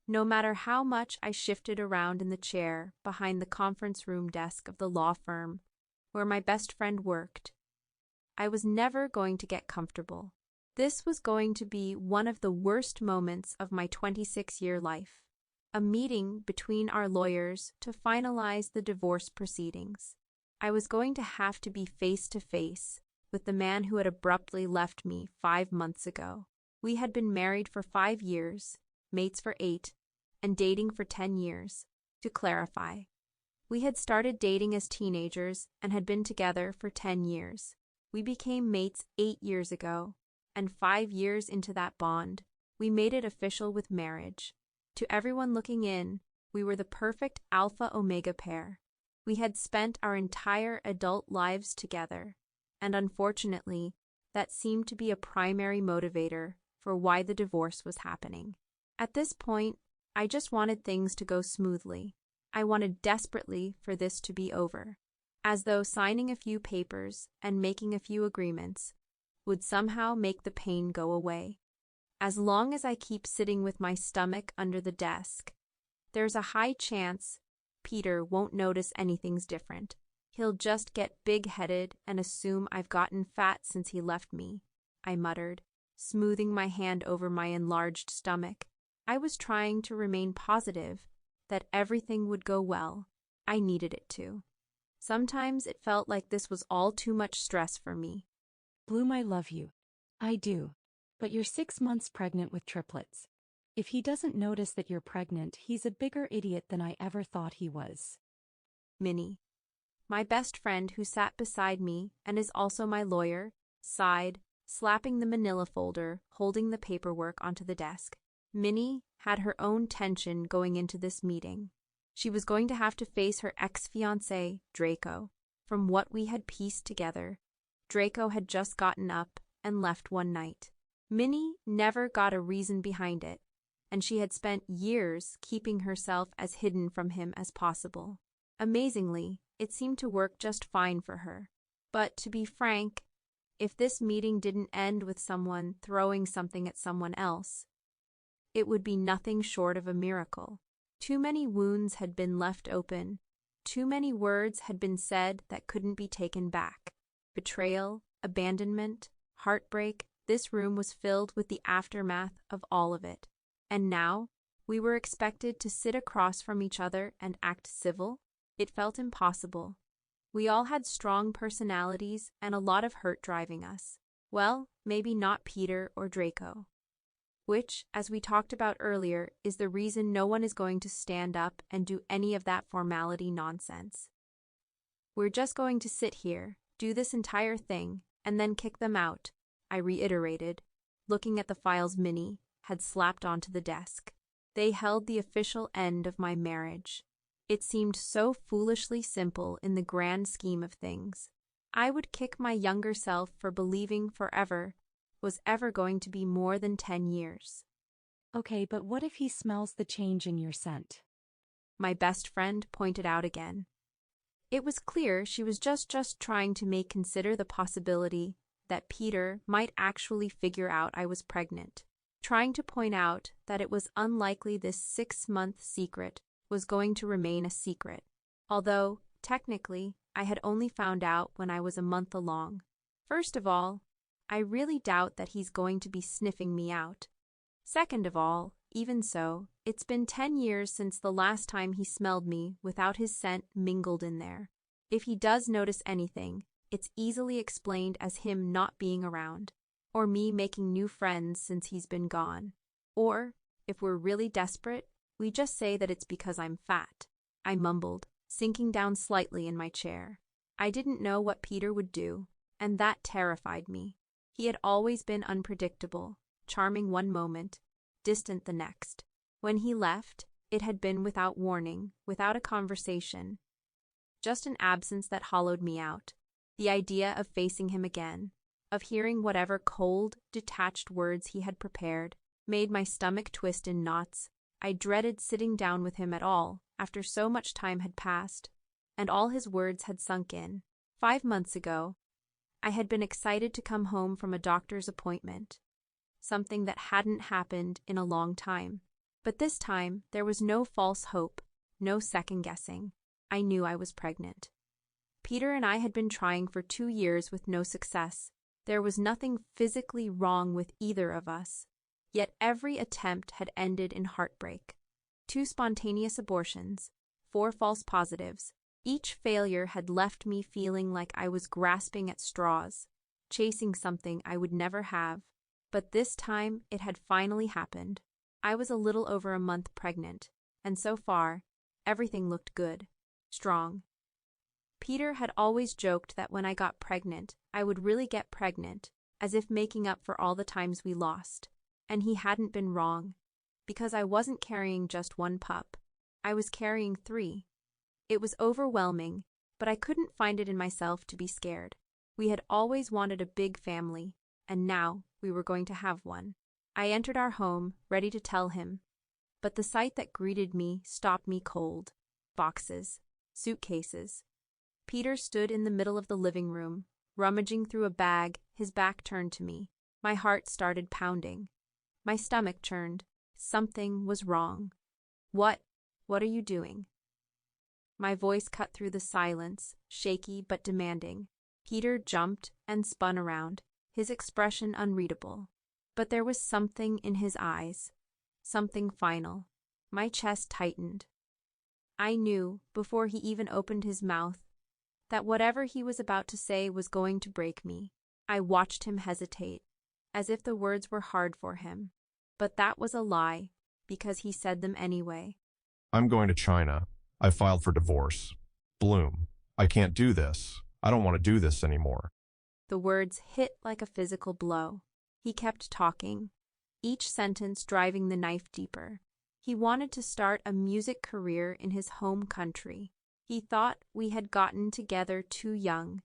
No matter how much I shifted around in the chair behind the conference room desk of the law firm where my best friend worked, I was never going to get comfortable. This was going to be one of the worst moments of my 26-year life. A meeting between our lawyers to finalize the divorce proceedings. I was going to have to be face to face with the man who had abruptly left me 5 months ago. We had been married for 5 years, mates for 8, and dating for 10 years. To clarify, we had started dating as teenagers and had been together for 10 years. We became mates 8 years ago, and 5 years into that bond, we made it official with marriage. To everyone looking in, we were the perfect alpha-omega pair. We had spent our entire adult lives together, and unfortunately, that seemed to be a primary motivator for why the divorce was happening. At this point, I just wanted things to go smoothly. I wanted desperately for this to be over, as though signing a few papers and making a few agreements would somehow make the pain go away. As long as I keep sitting with my stomach under the desk, there's a high chance Peter won't notice anything's different. He'll just get big-headed and assume I've gotten fat since he left me, I muttered, smoothing my hand over my enlarged stomach. I was trying to remain positive that everything would go well. I needed it to. Sometimes it felt like this was all too much stress for me. Bloom, I love you. I do. But you're 6 months pregnant with triplets. If he doesn't notice that you're pregnant, he's a bigger idiot than I ever thought he was. Minnie, my best friend who sat beside me and is also my lawyer, sighed, slapping the manila folder, holding the paperwork onto the desk. Minnie had her own tension going into this meeting. She was going to have to face her ex-fiancé, Draco. From what we had pieced together, Draco had just gotten up and left one night. Minnie never got a reason behind it, and she had spent years keeping herself as hidden from him as possible. Amazingly, it seemed to work just fine for her. But to be frank, if this meeting didn't end with someone throwing something at someone else, it would be nothing short of a miracle. Too many wounds had been left open. Too many words had been said that couldn't be taken back. Betrayal, abandonment, heartbreak. This room was filled with the aftermath of all of it. And now, we were expected to sit across from each other and act civil? It felt impossible. We all had strong personalities and a lot of hurt driving us. Well, maybe not Peter or Draco. Which, as we talked about earlier, is the reason no one is going to stand up and do any of that formality nonsense. We're just going to sit here, do this entire thing, and then kick them out, I reiterated, looking at the files Minnie had slapped onto the desk. They held the official end of my marriage. It seemed so foolishly simple in the grand scheme of things. I would kick my younger self for believing forever was ever going to be more than 10 years. Okay, but what if he smells the change in your scent? My best friend pointed out again. It was clear she was just trying to consider the possibility that Peter might actually figure out I was pregnant, trying to point out that it was unlikely this 6-month secret was going to remain a secret, although, technically, I had only found out when I was a month along. First of all, I really doubt that he's going to be sniffing me out. Second of all, even so, it's been 10 years since the last time he smelled me without his scent mingled in there. If he does notice anything, it's easily explained as him not being around, or me making new friends since he's been gone. Or, if we're really desperate, we just say that it's because I'm fat, I mumbled, sinking down slightly in my chair. I didn't know what Peter would do, and that terrified me. He had always been unpredictable, charming one moment, distant the next. When he left, it had been without warning, without a conversation. Just an absence that hollowed me out. The idea of facing him again, of hearing whatever cold, detached words he had prepared, made my stomach twist in knots. I dreaded sitting down with him at all, after so much time had passed, and all his words had sunk in. 5 months ago, I had been excited to come home from a doctor's appointment, something that hadn't happened in a long time. But this time, there was no false hope, no second guessing. I knew I was pregnant. Peter and I had been trying for 2 years with no success. There was nothing physically wrong with either of us. Yet every attempt had ended in heartbreak. 2 spontaneous abortions, 4 false positives. Each failure had left me feeling like I was grasping at straws, chasing something I would never have. But this time, it had finally happened. I was a little over a month pregnant, and so far, everything looked good, strong. Peter had always joked that when I got pregnant, I would really get pregnant, as if making up for all the times we lost. And he hadn't been wrong, because I wasn't carrying just 1 pup. I was carrying 3. It was overwhelming, but I couldn't find it in myself to be scared. We had always wanted a big family, and now we were going to have one. I entered our home, ready to tell him, but the sight that greeted me stopped me cold. Boxes, suitcases. Peter stood in the middle of the living room, rummaging through a bag, his back turned to me. My heart started pounding. My stomach churned. Something was wrong. What are you doing? My voice cut through the silence, shaky but demanding. Peter jumped and spun around, his expression unreadable. But there was something in his eyes, something final. My chest tightened. I knew, before he even opened his mouth, that whatever he was about to say was going to break me. I watched him hesitate, as if the words were hard for him. But that was a lie, because he said them anyway. I'm going to China. I filed for divorce. Bloom. I can't do this. I don't want to do this anymore. The words hit like a physical blow. He kept talking, each sentence driving the knife deeper. He wanted to start a music career in his home country. He thought we had gotten together too young,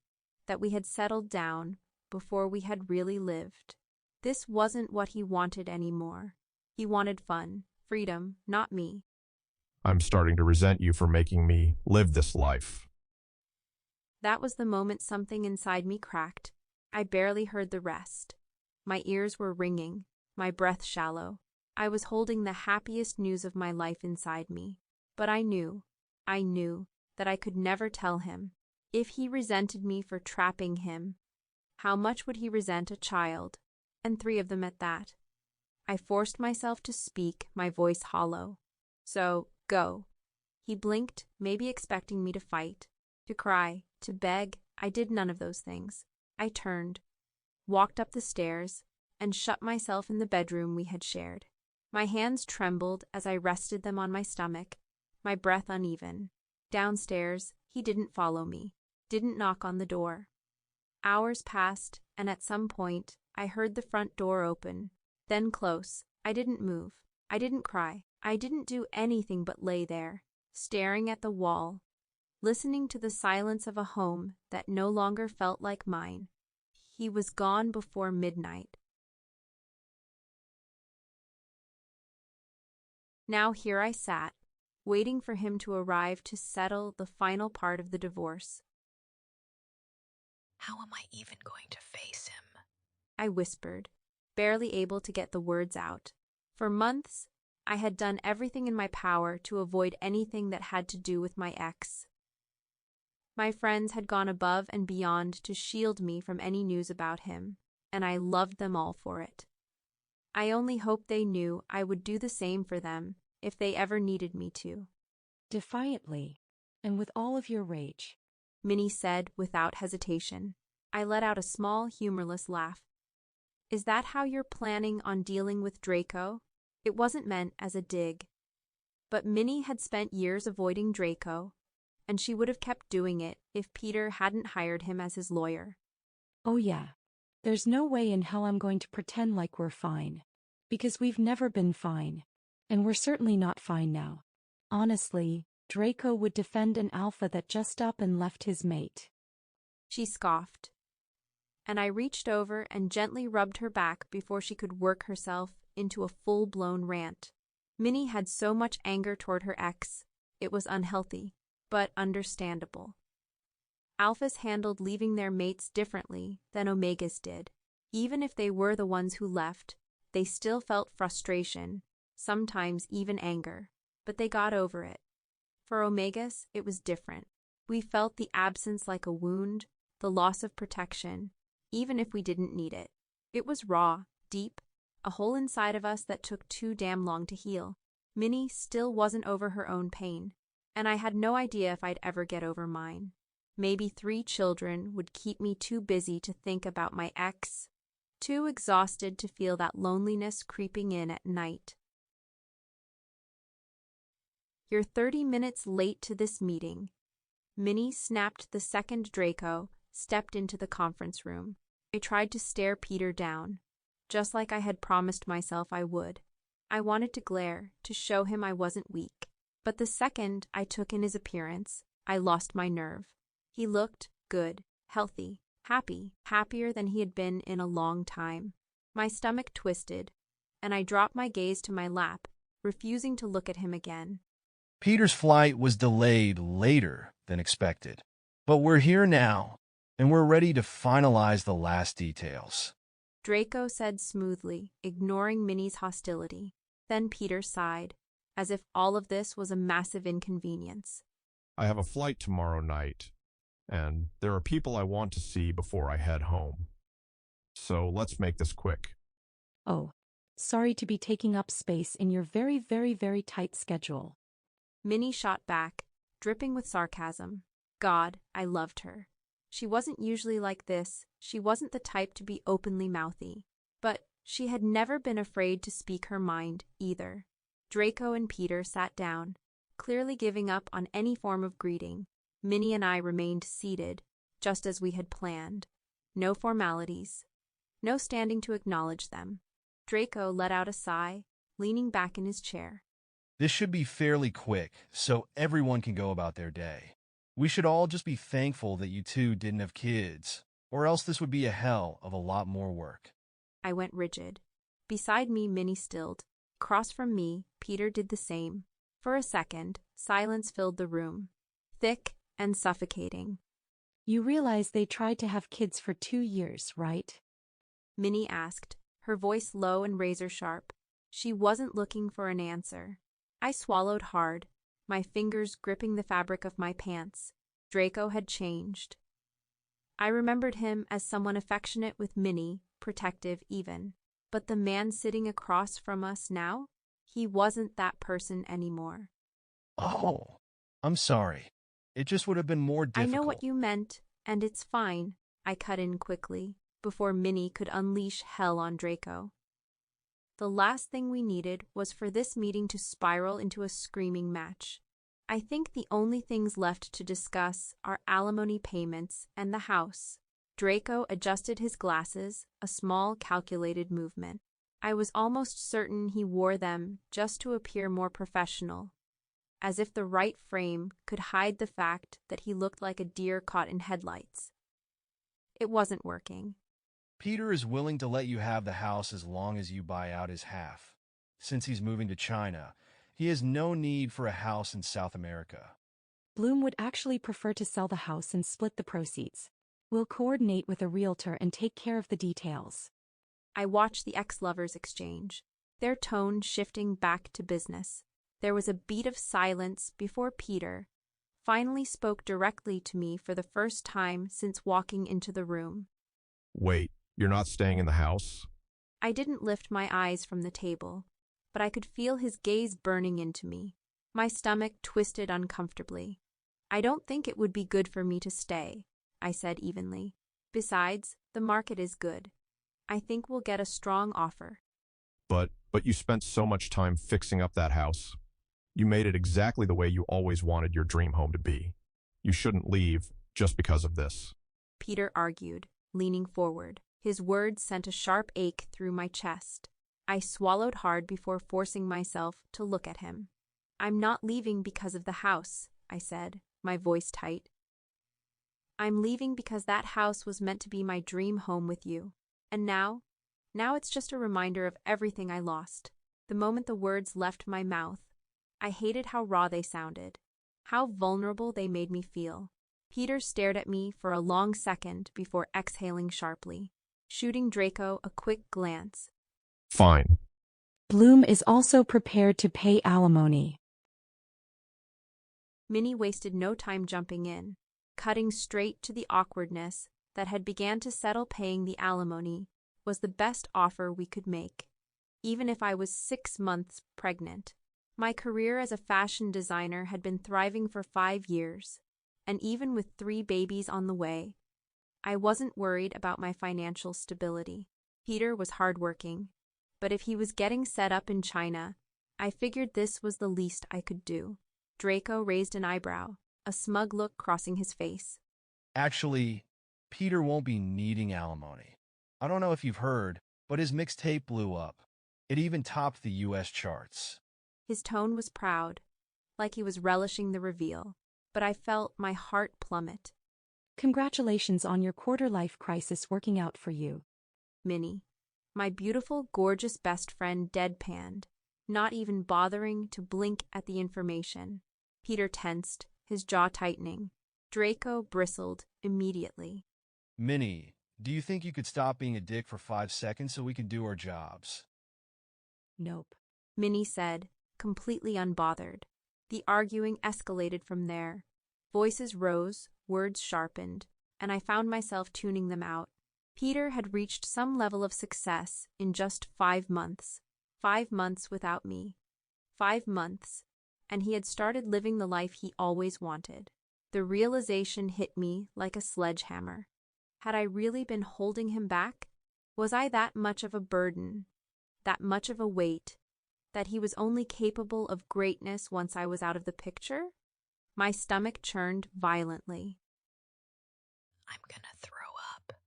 that we had settled down before we had really lived. This wasn't what he wanted anymore. He wanted fun, freedom, not me. I'm starting to resent you for making me live this life. That was the moment something inside me cracked. I barely heard the rest. My ears were ringing, my breath shallow. I was holding the happiest news of my life inside me. But I knew that I could never tell him. If he resented me for trapping him, how much would he resent a child? And 3 of them at that. I forced myself to speak, my voice hollow. So, go. He blinked, maybe expecting me to fight, to cry, to beg. I did none of those things. I turned, walked up the stairs, and shut myself in the bedroom we had shared. My hands trembled as I rested them on my stomach, my breath uneven. Downstairs, he didn't follow me, didn't knock on the door. Hours passed, and at some point, I heard the front door open, then close. I didn't move. I didn't cry. I didn't do anything but lay there, staring at the wall, listening to the silence of a home that no longer felt like mine. He was gone before midnight. Now here I sat, waiting for him to arrive to settle the final part of the divorce. How am I even going to face him? I whispered, barely able to get the words out. For months, I had done everything in my power to avoid anything that had to do with my ex. My friends had gone above and beyond to shield me from any news about him, and I loved them all for it. I only hoped they knew I would do the same for them if they ever needed me to. Defiantly, and with all of your rage, Minnie said without hesitation. I let out a small, humorless laugh. Is that how you're planning on dealing with Draco? It wasn't meant as a dig. But Minnie had spent years avoiding Draco, and she would have kept doing it if Peter hadn't hired him as his lawyer. Oh yeah, there's no way in hell I'm going to pretend like we're fine. Because we've never been fine. And we're certainly not fine now. Honestly, Draco would defend an alpha that just up and left his mate. She scoffed, and I reached over and gently rubbed her back before she could work herself into a full-blown rant. Minnie had so much anger toward her ex, it was unhealthy, but understandable. Alphas handled leaving their mates differently than Omegas did. Even if they were the ones who left, they still felt frustration, sometimes even anger, but they got over it. For Omegas, it was different. We felt the absence like a wound, the loss of protection, even if we didn't need it. It was raw, deep, a hole inside of us that took too damn long to heal. Minnie still wasn't over her own pain, and I had no idea if I'd ever get over mine. Maybe 3 children would keep me too busy to think about my ex, too exhausted to feel that loneliness creeping in at night. "You're 30 minutes late to this meeting." Minnie snapped the second Draco, stepped into the conference room. I tried to stare Peter down, just like I had promised myself I would. I wanted to glare, to show him I wasn't weak. But the second I took in his appearance, I lost my nerve. He looked good, healthy, happy, happier than he had been in a long time. My stomach twisted, and I dropped my gaze to my lap, refusing to look at him again. Peter's flight was delayed later than expected, but we're here now, and we're ready to finalize the last details. Draco said smoothly, ignoring Minnie's hostility. Then Peter sighed, as if all of this was a massive inconvenience. I have a flight tomorrow night, and there are people I want to see before I head home. So let's make this quick. Oh, sorry to be taking up space in your very, very, very tight schedule. Minnie shot back, dripping with sarcasm. God, I loved her. She wasn't usually like this. She wasn't the type to be openly mouthy. But she had never been afraid to speak her mind, either. Draco and Peter sat down, clearly giving up on any form of greeting. Minnie and I remained seated, just as we had planned. No formalities. No standing to acknowledge them. Draco let out a sigh, leaning back in his chair. This should be fairly quick, so everyone can go about their day. We should all just be thankful that you two didn't have kids, or else this would be a hell of a lot more work. I went rigid. Beside me, Minnie stilled. Across from me, Peter did the same. For a second, silence filled the room, thick and suffocating. You realize they tried to have kids for 2 years, right? Minnie asked, her voice low and razor-sharp. She wasn't looking for an answer. I swallowed hard, my fingers gripping the fabric of my pants. Draco had changed. I remembered him as someone affectionate with Minnie, protective even. But the man sitting across from us now? He wasn't that person anymore. Oh, I'm sorry. It just would have been more difficult. I know what you meant, and it's fine, I cut in quickly, before Minnie could unleash hell on Draco. The last thing we needed was for this meeting to spiral into a screaming match. I think the only things left to discuss are alimony payments and the house. Draco adjusted his glasses, a small, calculated movement. I was almost certain he wore them just to appear more professional, as if the right frame could hide the fact that he looked like a deer caught in headlights. It wasn't working. Peter is willing to let you have the house as long as you buy out his half. Since he's moving to China, he has no need for a house in South America. Bloom would actually prefer to sell the house and split the proceeds. We'll coordinate with a realtor and take care of the details. I watched the ex-lovers exchange, their tone shifting back to business. There was a beat of silence before Peter finally spoke directly to me for the first time since walking into the room. Wait, you're not staying in the house? I didn't lift my eyes from the table, but I could feel his gaze burning into me. My stomach twisted uncomfortably. I don't think it would be good for me to stay, I said evenly. Besides, the market is good. I think we'll get a strong offer. But you spent so much time fixing up that house. You made it exactly the way you always wanted your dream home to be. You shouldn't leave just because of this. Peter argued, leaning forward. His words sent a sharp ache through my chest. I swallowed hard before forcing myself to look at him. I'm not leaving because of the house, I said, my voice tight. I'm leaving because that house was meant to be my dream home with you. And now it's just a reminder of everything I lost. The moment the words left my mouth, I hated how raw they sounded, how vulnerable they made me feel. Peter stared at me for a long second before exhaling sharply, shooting Draco a quick glance. Fine. Bloom is also prepared to pay alimony. Minnie wasted no time jumping in, cutting straight to the awkwardness that had began to settle. Paying the alimony was the best offer we could make, even if I was 6 months pregnant. My career as a fashion designer had been thriving for 5 years, and even with 3 babies on the way, I wasn't worried about my financial stability. Peter was hardworking, but if he was getting set up in China, I figured this was the least I could do. Draco raised an eyebrow, a smug look crossing his face. Actually, Peter won't be needing alimony. I don't know if you've heard, but his mixtape blew up. It even topped the US charts. His tone was proud, like he was relishing the reveal, but I felt my heart plummet. Congratulations on your quarter-life crisis working out for you. Minnie, my beautiful, gorgeous best friend, deadpanned, not even bothering to blink at the information. Peter tensed, his jaw tightening. Draco bristled immediately. Minnie, do you think you could stop being a dick for 5 seconds so we can do our jobs? Nope. Minnie said, completely unbothered. The arguing escalated from there. Voices rose, words sharpened, and I found myself tuning them out. Peter had reached some level of success in just 5 months. 5 months without me. 5 months, and he had started living the life he always wanted. The realization hit me like a sledgehammer. Had I really been holding him back? Was I that much of a burden, that much of a weight, that he was only capable of greatness once I was out of the picture? My stomach churned violently. I'm gonna throw up.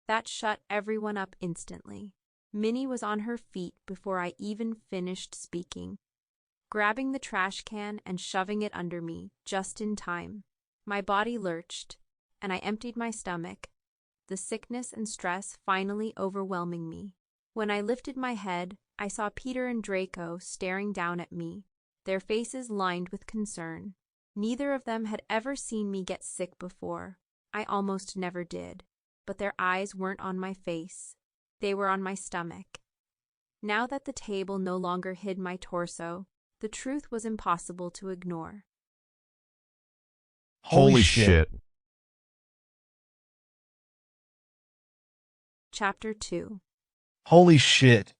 That shut everyone up instantly. Minnie was on her feet before I even finished speaking, grabbing the trash can and shoving it under me just in time. My body lurched, and I emptied my stomach, the sickness and stress finally overwhelming me. When I lifted my head, I saw Peter and Draco staring down at me, their faces lined with concern. Neither of them had ever seen me get sick before. I almost never did, but their eyes weren't on my face. They were on my stomach. Now that the table no longer hid my torso, the truth was impossible to ignore. Holy shit. Chapter 2. Holy shit.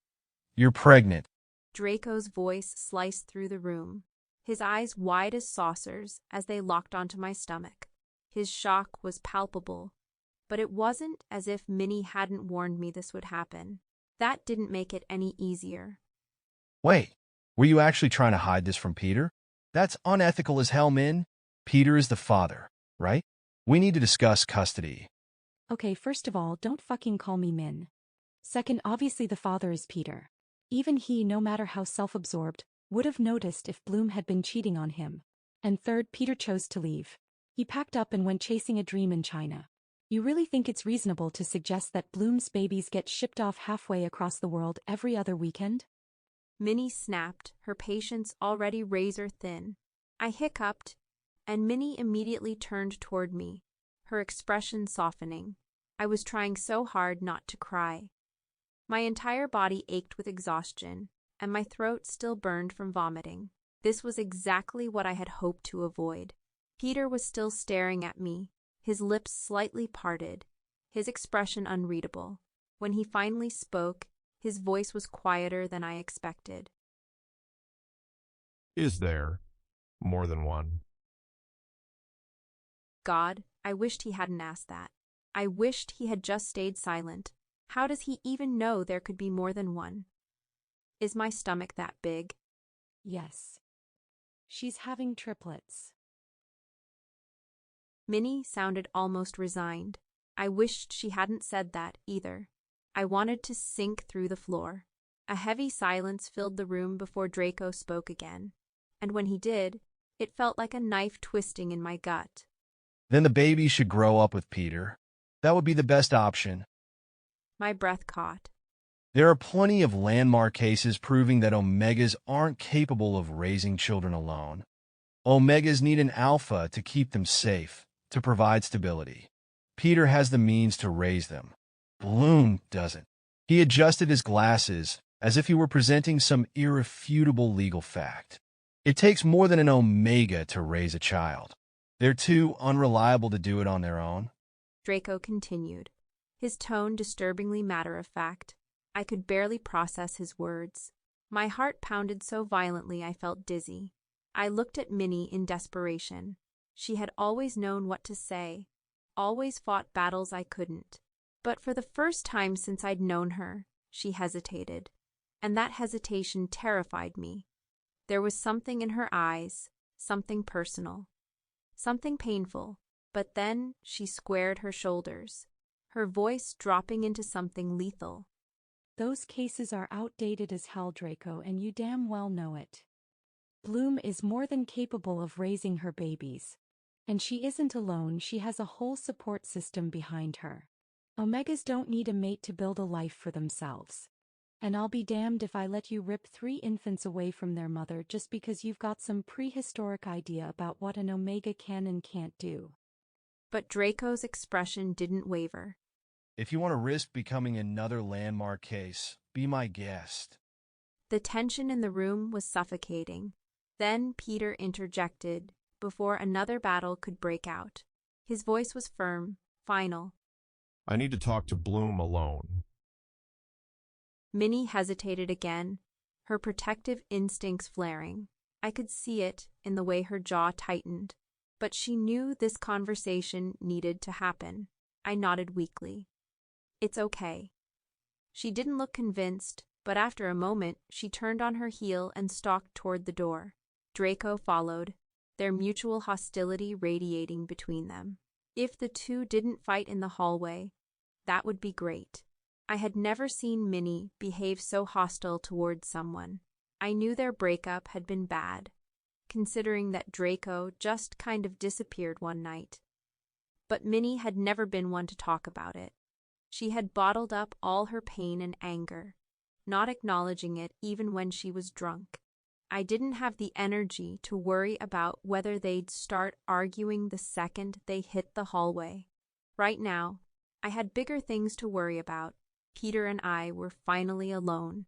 You're pregnant. Draco's voice sliced through the room, his eyes wide as saucers as they locked onto my stomach. His shock was palpable, but it wasn't as if Minnie hadn't warned me this would happen. That didn't make it any easier. Wait, were you actually trying to hide this from Peter? That's unethical as hell, Min. Peter is the father, right? We need to discuss custody. Okay, first of all, don't fucking call me Min. Second, obviously the father is Peter. Even he, no matter how self-absorbed, would have noticed if Bloom had been cheating on him. And third, Peter chose to leave. He packed up and went chasing a dream in China. You really think it's reasonable to suggest that Bloom's babies get shipped off halfway across the world every other weekend? Minnie snapped, her patience already razor thin. I hiccuped, and Minnie immediately turned toward me, her expression softening. I was trying so hard not to cry. My entire body ached with exhaustion, and my throat still burned from vomiting. This was exactly what I had hoped to avoid. Peter was still staring at me, his lips slightly parted, his expression unreadable. When he finally spoke, his voice was quieter than I expected. Is there more than one? God, I wished he hadn't asked that. I wished he had just stayed silent. How does he even know there could be more than one? Is my stomach that big? Yes. She's having triplets. Minnie sounded almost resigned. I wished she hadn't said that either. I wanted to sink through the floor. A heavy silence filled the room before Draco spoke again, and when he did, it felt like a knife twisting in my gut. Then the baby should grow up with Peter. That would be the best option. My breath caught. There are plenty of landmark cases proving that omegas aren't capable of raising children alone. Omegas need an alpha to keep them safe, to provide stability. Peter has the means to raise them. Bloom doesn't. He adjusted his glasses, as if he were presenting some irrefutable legal fact. It takes more than an Omega to raise a child. They're too unreliable to do it on their own. Draco continued, his tone disturbingly matter-of-fact. I could barely process his words. My heart pounded so violently I felt dizzy. I looked at Minnie in desperation. She had always known what to say, always fought battles I couldn't. But for the first time since I'd known her, she hesitated, and that hesitation terrified me. There was something in her eyes, something personal, something painful, but then she squared her shoulders, her voice dropping into something lethal. Those cases are outdated as hell, Draco, and you damn well know it. Bloom is more than capable of raising her babies. And she isn't alone, she has a whole support system behind her. Omegas don't need a mate to build a life for themselves. And I'll be damned if I let you rip 3 infants away from their mother just because you've got some prehistoric idea about what an Omega can and can't do. But Draco's expression didn't waver. If you want to risk becoming another landmark case, be my guest. The tension in the room was suffocating. Then Peter interjected before another battle could break out. His voice was firm, final. I need to talk to Bloom alone. Minnie hesitated again, her protective instincts flaring. I could see it in the way her jaw tightened, but she knew this conversation needed to happen. I nodded weakly. It's okay. She didn't look convinced, but after a moment she turned on her heel and stalked toward the door. Draco followed, their mutual hostility radiating between them. If the two didn't fight in the hallway, that would be great. I had never seen Minnie behave so hostile towards someone. I knew their breakup had been bad, considering that Draco just kind of disappeared one night. But Minnie had never been one to talk about it. She had bottled up all her pain and anger, not acknowledging it even when she was drunk. I didn't have the energy to worry about whether they'd start arguing the second they hit the hallway. Right now, I had bigger things to worry about. Peter and I were finally alone.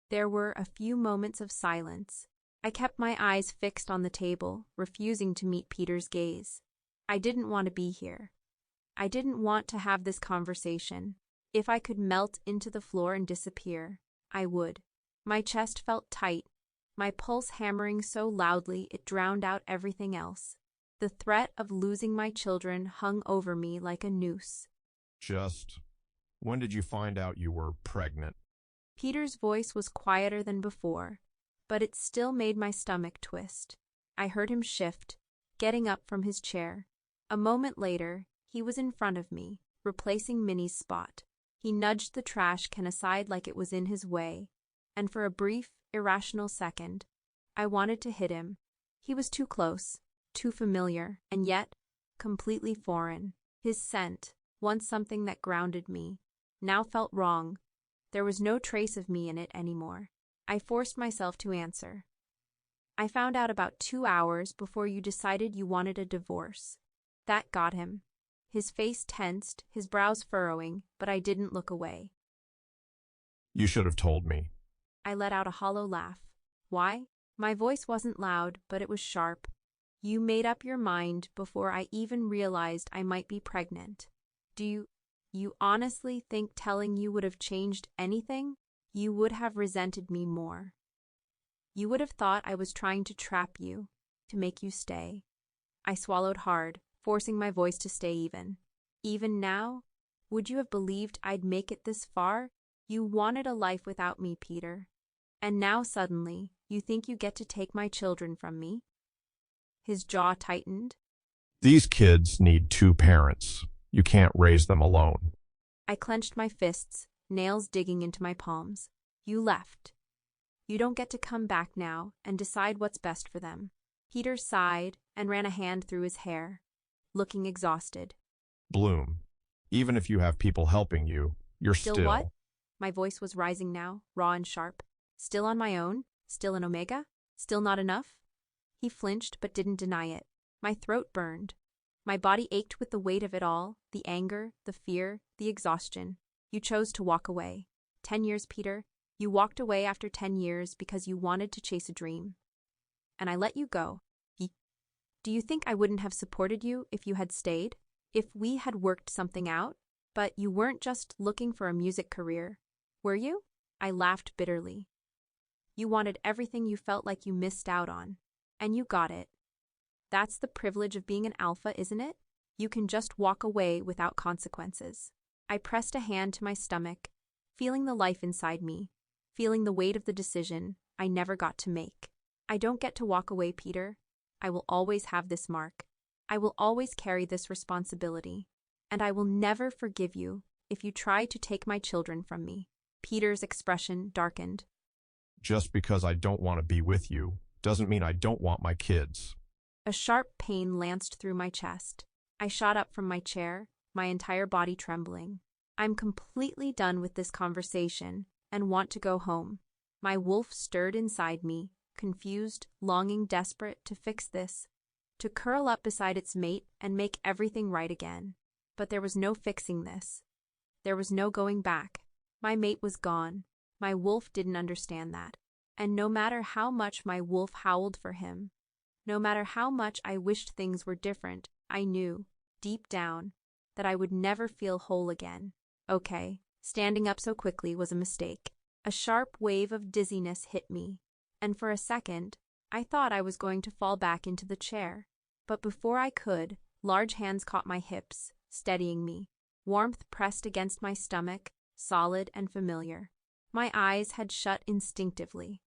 There were a few moments of silence. I kept my eyes fixed on the table, refusing to meet Peter's gaze. I didn't want to be here. I didn't want to have this conversation. If I could melt into the floor and disappear, I would. My chest felt tight, my pulse hammering so loudly it drowned out everything else. The threat of losing my children hung over me like a noose. Just, when did you find out you were pregnant? Peter's voice was quieter than before, but it still made my stomach twist. I heard him shift, getting up from his chair. A moment later, he was in front of me, replacing Minnie's spot. He nudged the trash can aside like it was in his way, and for a brief, irrational second, I wanted to hit him. He was too close, too familiar, and yet completely foreign. His scent, once something that grounded me, now felt wrong. There was no trace of me in it anymore. I forced myself to answer. I found out about 2 hours before you decided you wanted a divorce. That got him. His face tensed, his brows furrowing, but I didn't look away. You should have told me. I let out a hollow laugh. Why? My voice wasn't loud, but it was sharp. You made up your mind before I even realized I might be pregnant. Do you honestly think telling you would have changed anything? You would have resented me more. You would have thought I was trying to trap you, to make you stay. I swallowed hard, forcing my voice to stay even. Even now? Would you have believed I'd make it this far? You wanted a life without me, Peter. And now suddenly, you think you get to take my children from me? His jaw tightened. These kids need 2 parents. You can't raise them alone. I clenched my fists, nails digging into my palms. You left. You don't get to come back now and decide what's best for them. Peter sighed and ran a hand through his hair, looking exhausted. Bloom, even if you have people helping you, you're Still what? My voice was rising now, raw and sharp. Still on my own? Still an Omega? Still not enough? He flinched but didn't deny it. My throat burned. My body ached with the weight of it all, the anger, the fear, the exhaustion. You chose to walk away. 10 years, Peter. You walked away after 10 years because you wanted to chase a dream. And I let you go. Do you think I wouldn't have supported you if you had stayed? If we had worked something out? But you weren't just looking for a music career, were you? I laughed bitterly. You wanted everything you felt like you missed out on. And you got it. That's the privilege of being an alpha, isn't it? You can just walk away without consequences. I pressed a hand to my stomach, feeling the life inside me, feeling the weight of the decision I never got to make. I don't get to walk away, Peter. I will always have this mark. I will always carry this responsibility. And I will never forgive you if you try to take my children from me. Peter's expression darkened. Just because I don't want to be with you doesn't mean I don't want my kids. A sharp pain lanced through my chest. I shot up from my chair, my entire body trembling. I'm completely done with this conversation and want to go home. My wolf stirred inside me, confused, longing, desperate to fix this, to curl up beside its mate and make everything right again. But there was no fixing this. There was no going back. My mate was gone. My wolf didn't understand that. And no matter how much my wolf howled for him, no matter how much I wished things were different, I knew, deep down, that I would never feel whole again. Okay, standing up so quickly was a mistake. A sharp wave of dizziness hit me, and for a second, I thought I was going to fall back into the chair. But before I could, large hands caught my hips, steadying me. Warmth pressed against my stomach, solid and familiar. My eyes had shut instinctively,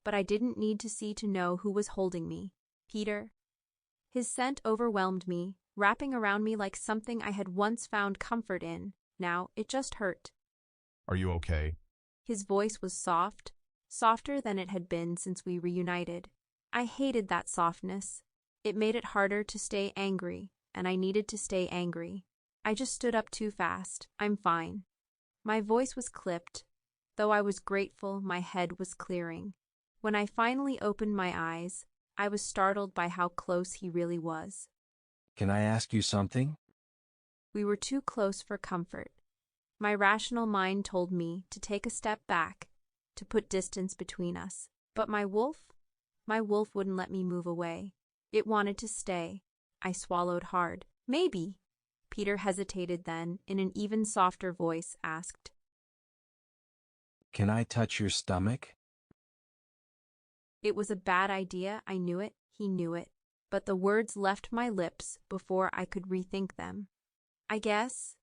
but I didn't need to see to know who was holding me. Peter. His scent overwhelmed me, wrapping around me like something I had once found comfort in. Now it just hurt. Are you okay? His voice was soft, softer than it had been since we reunited. I hated that softness. It made it harder to stay angry, and I needed to stay angry. I just stood up too fast. I'm fine. My voice was clipped. Though I was grateful, my head was clearing. When I finally opened my eyes, I was startled by how close he really was. Can I ask you something? We were too close for comfort. My rational mind told me to take a step back, to put distance between us. But my wolf wouldn't let me move away. It wanted to stay. I swallowed hard. Maybe. Peter hesitated, then, in an even softer voice, asked, Can I touch your stomach? It was a bad idea, I knew it, he knew it, but the words left my lips before I could rethink them. I guess.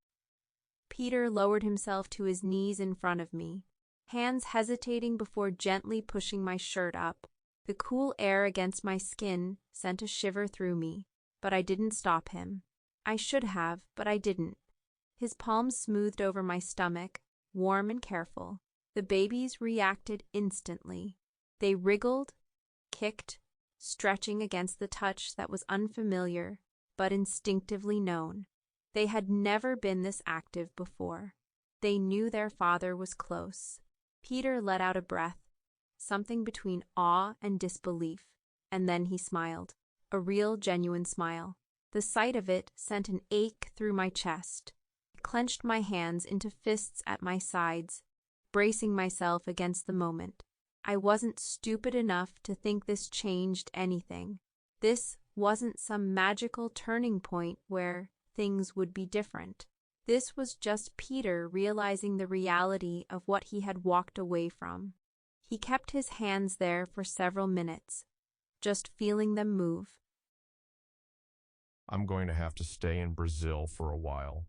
Peter lowered himself to his knees in front of me, hands hesitating before gently pushing my shirt up. The cool air against my skin sent a shiver through me, but I didn't stop him. I should have, but I didn't. His palms smoothed over my stomach, warm and careful. The babies reacted instantly. They wriggled, kicked, stretching against the touch that was unfamiliar, but instinctively known. They had never been this active before. They knew their father was close. Peter let out a breath, something between awe and disbelief, and then he smiled. A real, genuine smile. The sight of it sent an ache through my chest. I clenched my hands into fists at my sides, bracing myself against the moment. I wasn't stupid enough to think this changed anything. This wasn't some magical turning point where things would be different. This was just Peter realizing the reality of what he had walked away from. He kept his hands there for several minutes, just feeling them move. I'm going to have to stay in Brazil for a while.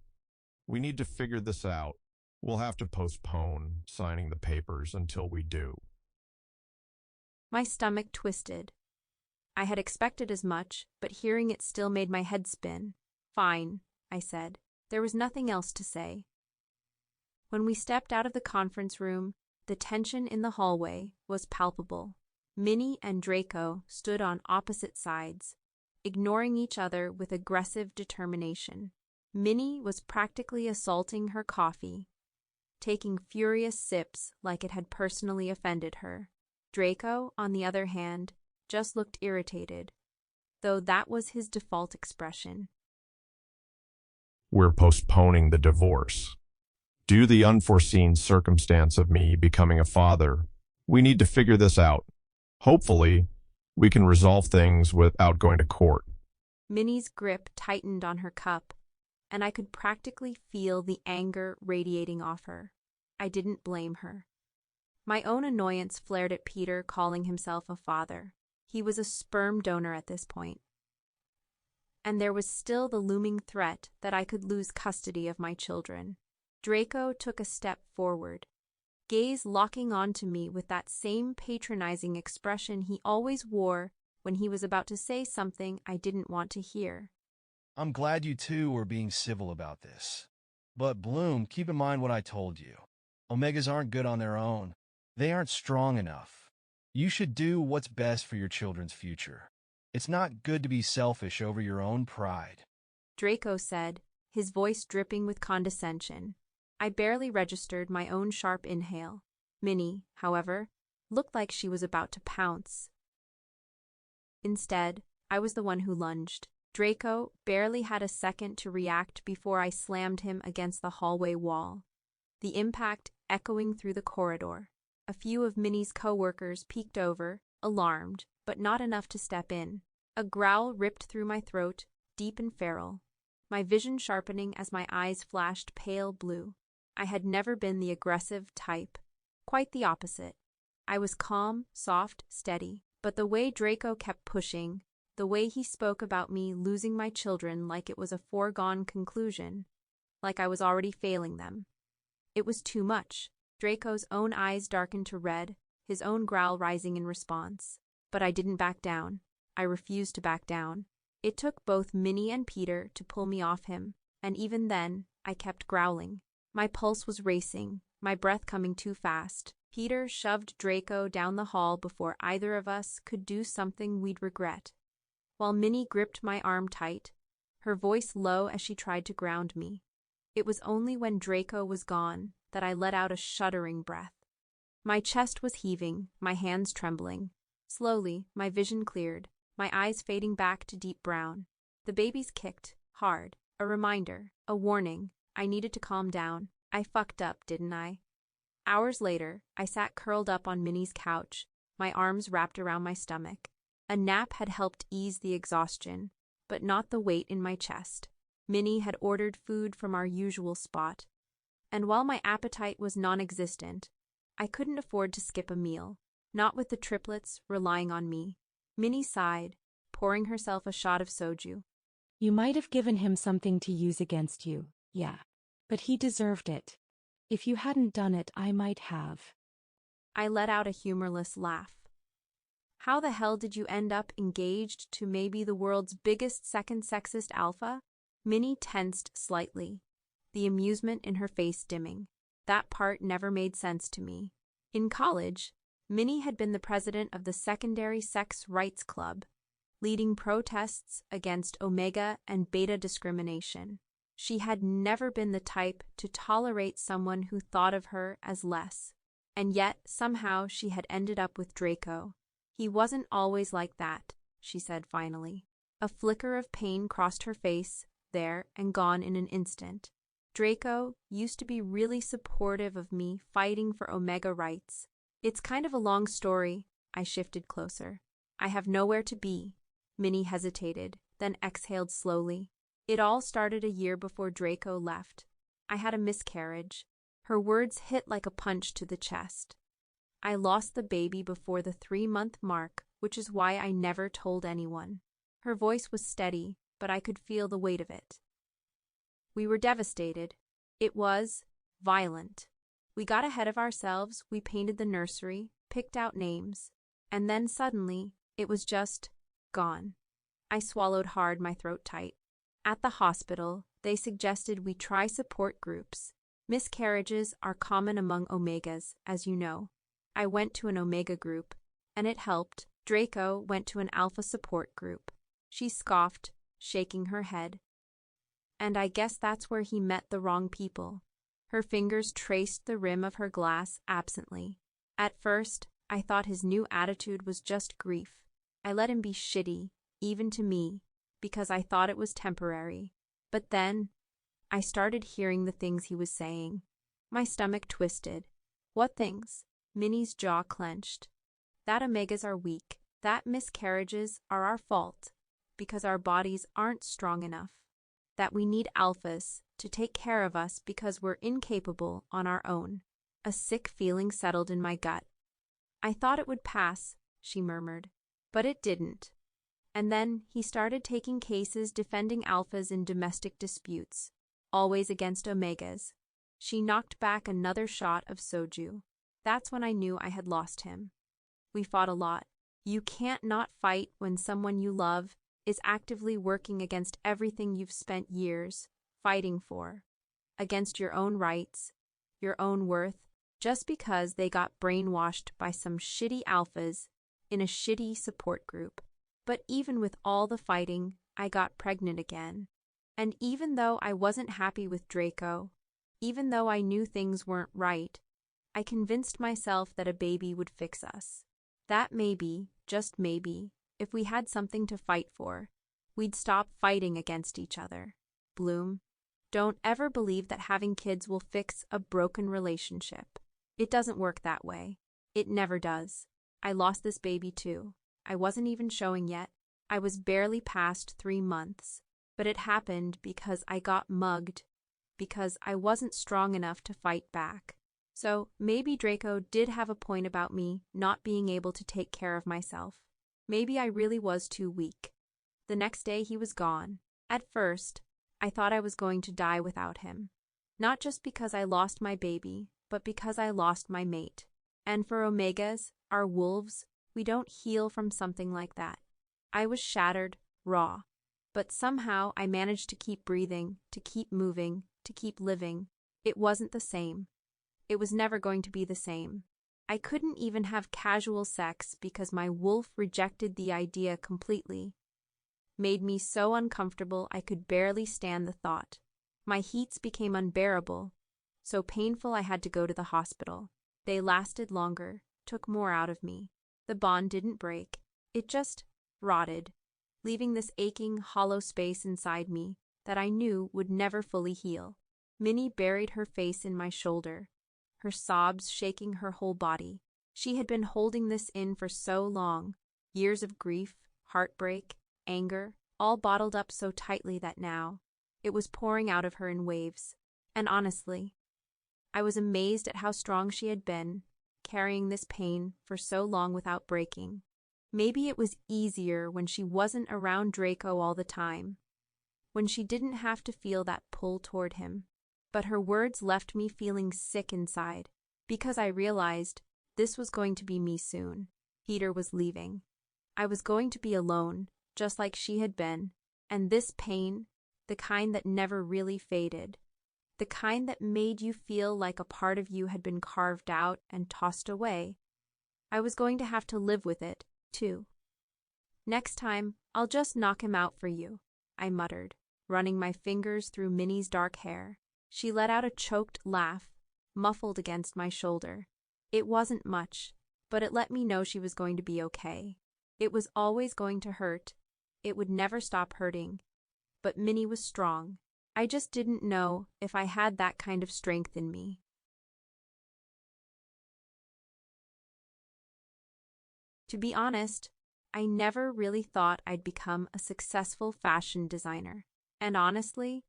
We need to figure this out. We'll have to postpone signing the papers until we do. My stomach twisted. I had expected as much, but hearing it still made my head spin. Fine, I said. There was nothing else to say. When we stepped out of the conference room, the tension in the hallway was palpable. Minnie and Draco stood on opposite sides, ignoring each other with aggressive determination. Minnie was practically assaulting her coffee, taking furious sips like it had personally offended her. Draco, on the other hand, just looked irritated, though that was his default expression. We're postponing the divorce. Due to the unforeseen circumstance of me becoming a father, we need to figure this out. Hopefully, we can resolve things without going to court. Minnie's grip tightened on her cup, and I could practically feel the anger radiating off her. I didn't blame her. My own annoyance flared at Peter calling himself a father. He was a sperm donor at this point. And there was still the looming threat that I could lose custody of my children. Draco took a step forward, gaze locking onto me with that same patronizing expression he always wore when he was about to say something I didn't want to hear. I'm glad you two were being civil about this. But Bloom, keep in mind what I told you. Omegas aren't good on their own. They aren't strong enough. You should do what's best for your children's future. It's not good to be selfish over your own pride. Draco said, his voice dripping with condescension. I barely registered my own sharp inhale. Minnie, however, looked like she was about to pounce. Instead, I was the one who lunged. Draco barely had a second to react before I slammed him against the hallway wall, the impact echoing through the corridor. A few of Minnie's co-workers peeked over, alarmed, but not enough to step in. A growl ripped through my throat, deep and feral, my vision sharpening as my eyes flashed pale blue. I had never been the aggressive type. Quite the opposite. I was calm, soft, steady. But the way Draco kept pushing, the way he spoke about me losing my children like it was a foregone conclusion, like I was already failing them. It was too much. Draco's own eyes darkened to red, his own growl rising in response. But I didn't back down. I refused to back down. It took both Minnie and Peter to pull me off him, and even then, I kept growling. My pulse was racing, my breath coming too fast. Peter shoved Draco down the hall before either of us could do something we'd regret, while Minnie gripped my arm tight, her voice low as she tried to ground me. It was only when Draco was gone that I let out a shuddering breath. My chest was heaving, my hands trembling. Slowly, my vision cleared, my eyes fading back to deep brown. The babies kicked, hard, a reminder, a warning. I needed to calm down. I fucked up, didn't I? Hours later, I sat curled up on Minnie's couch, my arms wrapped around my stomach. A nap had helped ease the exhaustion, but not the weight in my chest. Minnie had ordered food from our usual spot, and while my appetite was non-existent, I couldn't afford to skip a meal, not with the triplets relying on me. Minnie sighed, pouring herself a shot of soju. You might have given him something to use against you, yeah. But he deserved it. If you hadn't done it, I might have. I let out a humorless laugh. How the hell did you end up engaged to maybe the world's biggest second sexist alpha? Minnie tensed slightly, the amusement in her face dimming. That part never made sense to me. In college, Minnie had been the president of the Secondary Sex Rights Club, leading protests against Omega and Beta discrimination. She had never been the type to tolerate someone who thought of her as less. And yet, somehow, she had ended up with Draco. He wasn't always like that, she said finally. A flicker of pain crossed her face, there and gone in an instant. Draco used to be really supportive of me fighting for Omega rights. It's kind of a long story. I shifted closer. I have nowhere to be. Minnie hesitated, then exhaled slowly. It all started a year before Draco left. I had a miscarriage. Her words hit like a punch to the chest. I lost the baby before the 3-month mark, which is why I never told anyone. Her voice was steady, but I could feel the weight of it. We were devastated. It was violent. We got ahead of ourselves, we painted the nursery, picked out names, and then suddenly, it was just gone. I swallowed hard, my throat tight. At the hospital, they suggested we try support groups. Miscarriages are common among Omegas, as you know. I went to an Omega group, and it helped. Draco went to an Alpha support group. She scoffed, shaking her head. And I guess that's where he met the wrong people. Her fingers traced the rim of her glass absently. At first, I thought his new attitude was just grief. I let him be shitty, even to me, because I thought it was temporary. But then, I started hearing the things he was saying. My stomach twisted. What things? Minnie's jaw clenched. That omegas are weak, that miscarriages are our fault, because our bodies aren't strong enough, that we need alphas to take care of us because we're incapable on our own. A sick feeling settled in my gut. I thought it would pass, she murmured, but it didn't. And then he started taking cases defending alphas in domestic disputes, always against omegas. She knocked back another shot of soju. That's when I knew I had lost him. We fought a lot. You can't not fight when someone you love is actively working against everything you've spent years fighting for, against your own rights, your own worth, just because they got brainwashed by some shitty alphas in a shitty support group. But even with all the fighting, I got pregnant again. And even though I wasn't happy with Draco, even though I knew things weren't right, I convinced myself that a baby would fix us. That maybe, just maybe, if we had something to fight for, we'd stop fighting against each other. Bloom, don't ever believe that having kids will fix a broken relationship. It doesn't work that way. It never does. I lost this baby too. I wasn't even showing yet. I was barely past 3 months. But it happened because I got mugged, because I wasn't strong enough to fight back. So maybe Draco did have a point about me not being able to take care of myself. Maybe I really was too weak. The next day he was gone. At first, I thought I was going to die without him. Not just because I lost my baby, but because I lost my mate. And for omegas, our wolves, we don't heal from something like that. I was shattered, raw. But somehow I managed to keep breathing, to keep moving, to keep living. It wasn't the same. It was never going to be the same. I couldn't even have casual sex because my wolf rejected the idea completely. Made me so uncomfortable I could barely stand the thought. My heats became unbearable, so painful I had to go to the hospital. They lasted longer, took more out of me. The bond didn't break. It just rotted, leaving this aching, hollow space inside me that I knew would never fully heal. Minnie buried her face in my shoulder, her sobs shaking her whole body. She had been holding this in for so long, years of grief, heartbreak, anger, all bottled up so tightly that now it was pouring out of her in waves. And honestly, I was amazed at how strong she had been, carrying this pain for so long without breaking. Maybe it was easier when she wasn't around Draco all the time, when she didn't have to feel that pull toward him. But her words left me feeling sick inside, because I realized this was going to be me soon. Peter was leaving. I was going to be alone, just like she had been, and this pain, the kind that never really faded, the kind that made you feel like a part of you had been carved out and tossed away, I was going to have to live with it, too. Next time, I'll just knock him out for you, I muttered, running my fingers through Minnie's dark hair. She let out a choked laugh, muffled against my shoulder. It wasn't much, but it let me know she was going to be okay. It was always going to hurt. It would never stop hurting. But Minnie was strong. I just didn't know if I had that kind of strength in me. To be honest, I never really thought I'd become a successful fashion designer. And honestly,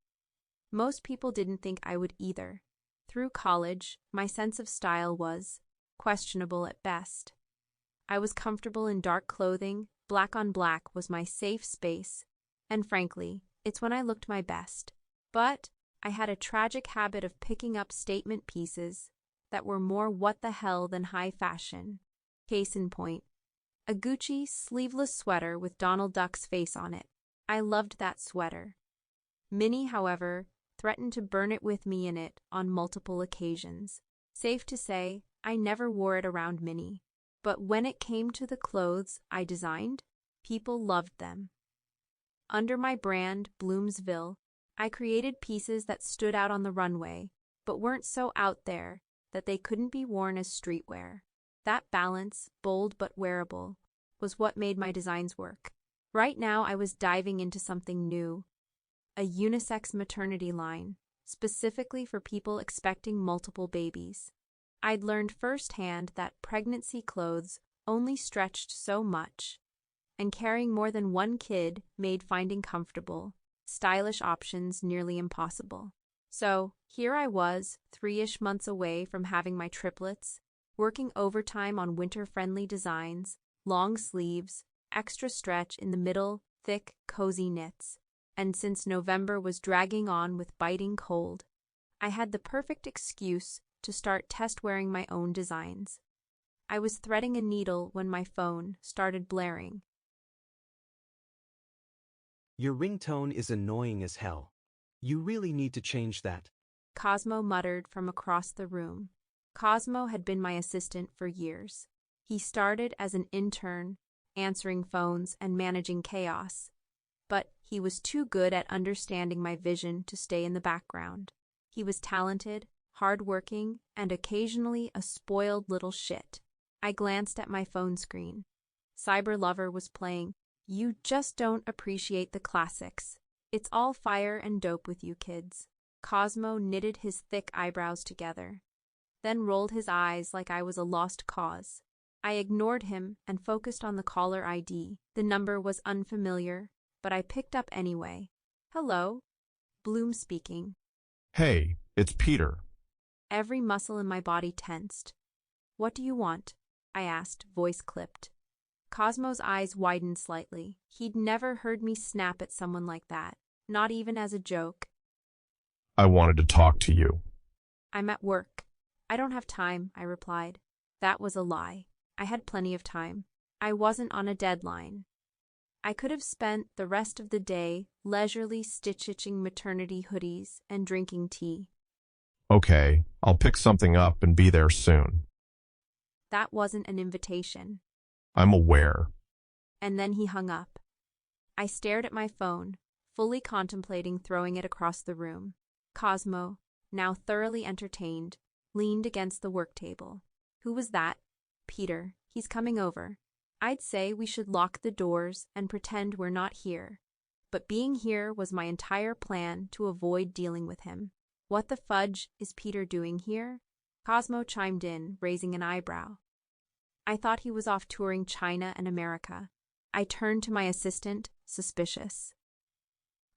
most people didn't think I would either. Through college, my sense of style was questionable at best. I was comfortable in dark clothing, black on black was my safe space, and frankly, it's when I looked my best. But I had a tragic habit of picking up statement pieces that were more what the hell than high fashion. Case in point, a Gucci sleeveless sweater with Donald Duck's face on it. I loved that sweater. Minnie, however, threatened to burn it with me in it on multiple occasions. Safe to say, I never wore it around Minnie. But when it came to the clothes I designed, people loved them. Under my brand, Bloomsville, I created pieces that stood out on the runway, but weren't so out there that they couldn't be worn as streetwear. That balance, bold but wearable, was what made my designs work. Right now I was diving into something new. A unisex maternity line, specifically for people expecting multiple babies. I'd learned firsthand that pregnancy clothes only stretched so much, and carrying more than one kid made finding comfortable, stylish options nearly impossible. So, here I was, 3-ish months away from having my triplets, working overtime on winter-friendly designs, long sleeves, extra stretch in the middle, thick, cozy knits. And since November was dragging on with biting cold, I had the perfect excuse to start test-wearing my own designs. I was threading a needle when my phone started blaring. Your ringtone is annoying as hell. You really need to change that. Cosmo muttered from across the room. Cosmo had been my assistant for years. He started as an intern, answering phones and managing chaos. But he was too good at understanding my vision to stay in the background. He was talented, hardworking, and occasionally a spoiled little shit. I glanced at my phone screen. Cyber Lover was playing. You just don't appreciate the classics. It's all fire and dope with you kids. Cosmo knitted his thick eyebrows together, then rolled his eyes like I was a lost cause. I ignored him and focused on the caller ID. The number was unfamiliar, but I picked up anyway. Hello? Bloom speaking. Hey, it's Peter. Every muscle in my body tensed. What do you want? I asked, voice clipped. Cosmo's eyes widened slightly. He'd never heard me snap at someone like that, not even as a joke. I wanted to talk to you. I'm at work. I don't have time, I replied. That was a lie. I had plenty of time. I wasn't on a deadline. I could have spent the rest of the day leisurely stitching maternity hoodies and drinking tea. Okay, I'll pick something up and be there soon. That wasn't an invitation. I'm aware. And then he hung up. I stared at my phone, fully contemplating throwing it across the room. Cosmo, now thoroughly entertained, leaned against the work table. Who was that? Peter. He's coming over. I'd say we should lock the doors and pretend we're not here. But being here was my entire plan to avoid dealing with him. What the fudge is Peter doing here? Cosmo chimed in, raising an eyebrow. I thought he was off touring China and America. I turned to my assistant, suspicious.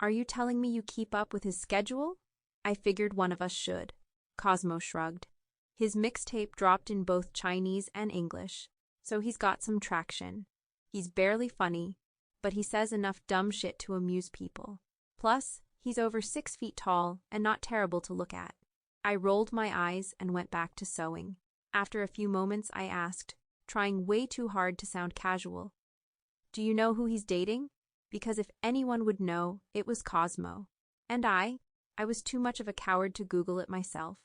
Are you telling me you keep up with his schedule? I figured one of us should. Cosmo shrugged. His mixtape dropped in both Chinese and English, so he's got some traction. He's barely funny, but he says enough dumb shit to amuse people. Plus, he's over 6 feet tall and not terrible to look at. I rolled my eyes and went back to sewing. After a few moments, I asked, trying way too hard to sound casual, do you know who he's dating? Because if anyone would know, it was Cosmo. And I was too much of a coward to Google it myself.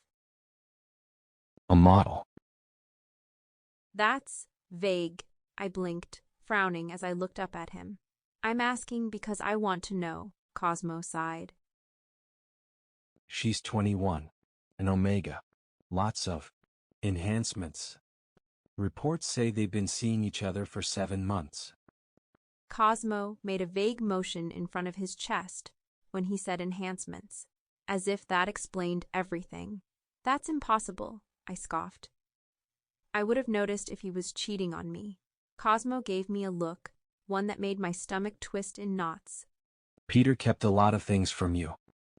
A model. That's vague, I blinked, frowning as I looked up at him. I'm asking because I want to know, Cosmo sighed. She's 21. An Omega. Lots of enhancements. Reports say they've been seeing each other for 7 months. Cosmo made a vague motion in front of his chest when he said enhancements, as if that explained everything. That's impossible, I scoffed. I would have noticed if he was cheating on me. Cosmo gave me a look, one that made my stomach twist in knots. Peter kept a lot of things from you.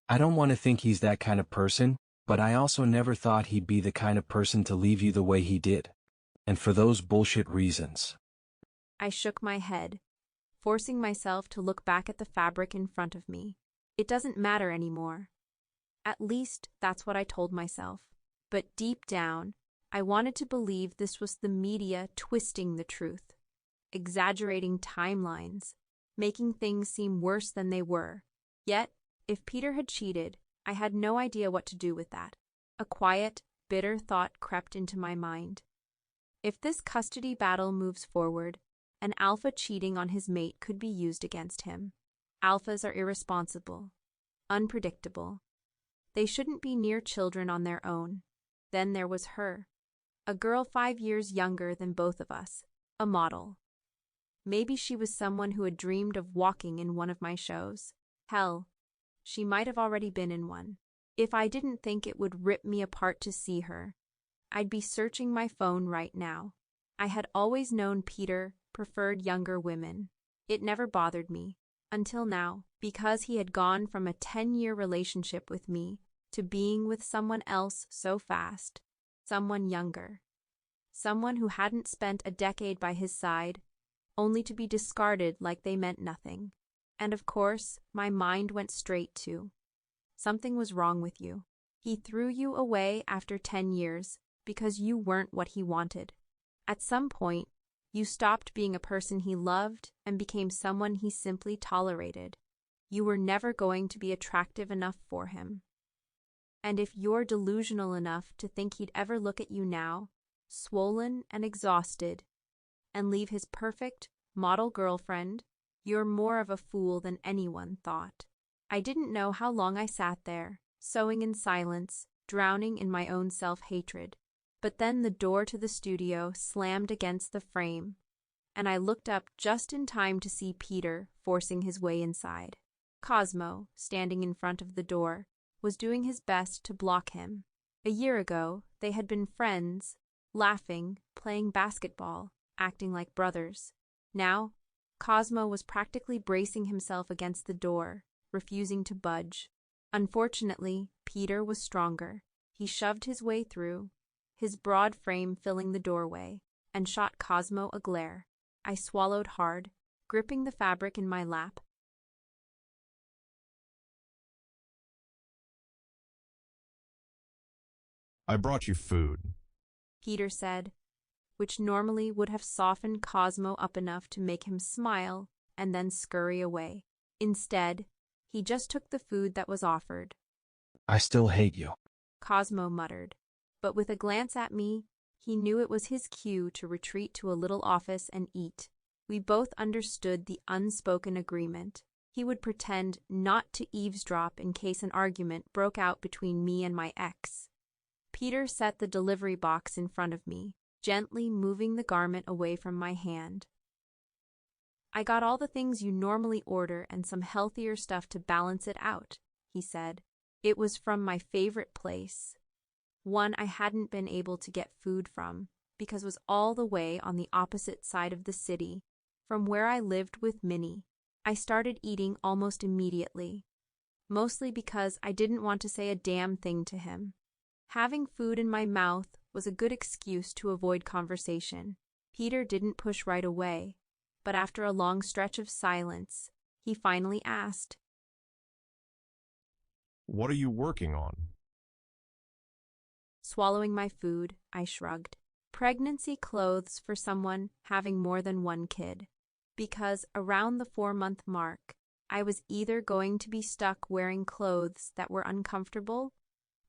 I don't want to think he's that kind of person, but I also never thought he'd be the kind of person to leave you the way he did. And for those bullshit reasons. I shook my head, forcing myself to look back at the fabric in front of me. It doesn't matter anymore. At least that's what I told myself. But deep down, I wanted to believe this was the media twisting the truth, exaggerating timelines, making things seem worse than they were. Yet, if Peter had cheated, I had no idea what to do with that. A quiet, bitter thought crept into my mind. If this custody battle moves forward, an alpha cheating on his mate could be used against him. Alphas are irresponsible, unpredictable. They shouldn't be near children on their own. Then there was her, a girl 5 years younger than both of us, a model. Maybe she was someone who had dreamed of walking in one of my shows. Hell, she might have already been in one. If I didn't think it would rip me apart to see her, I'd be searching my phone right now. I had always known Peter preferred younger women. It never bothered me, until now, because he had gone from a 10-year relationship with me to being with someone else so fast, someone younger. Someone who hadn't spent a decade by his side, only to be discarded like they meant nothing. And of course, my mind went straight to, something was wrong with you. He threw you away after 10 years because you weren't what he wanted. At some point, you stopped being a person he loved and became someone he simply tolerated. You were never going to be attractive enough for him. And if you're delusional enough to think he'd ever look at you now, swollen and exhausted, and leave his perfect, model girlfriend, you're more of a fool than anyone thought. I didn't know how long I sat there, sewing in silence, drowning in my own self-hatred. But then the door to the studio slammed against the frame, and I looked up just in time to see Peter forcing his way inside. Cosmo, standing in front of the door, was doing his best to block him. A year ago, they had been friends, laughing, playing basketball, acting like brothers. Now, Cosmo was practically bracing himself against the door, refusing to budge. Unfortunately, Peter was stronger. He shoved his way through, his broad frame filling the doorway, and shot Cosmo a glare. I swallowed hard, gripping the fabric in my lap. I brought you food, Peter said, which normally would have softened Cosmo up enough to make him smile and then scurry away. Instead, he just took the food that was offered. I still hate you, Cosmo muttered, but with a glance at me, he knew it was his cue to retreat to a little office and eat. We both understood the unspoken agreement. He would pretend not to eavesdrop in case an argument broke out between me and my ex. Peter set the delivery box in front of me, gently moving the garment away from my hand. I got all the things you normally order and some healthier stuff to balance it out, he said. It was from my favorite place, one I hadn't been able to get food from because it was all the way on the opposite side of the city from where I lived with Minnie. I started eating almost immediately, mostly because I didn't want to say a damn thing to him. Having food in my mouth was a good excuse to avoid conversation. Peter didn't push right away, but after a long stretch of silence, he finally asked, What are you working on? Swallowing my food, I shrugged. Pregnancy clothes for someone having more than one kid. Because around the 4-month mark, I was either going to be stuck wearing clothes that were uncomfortable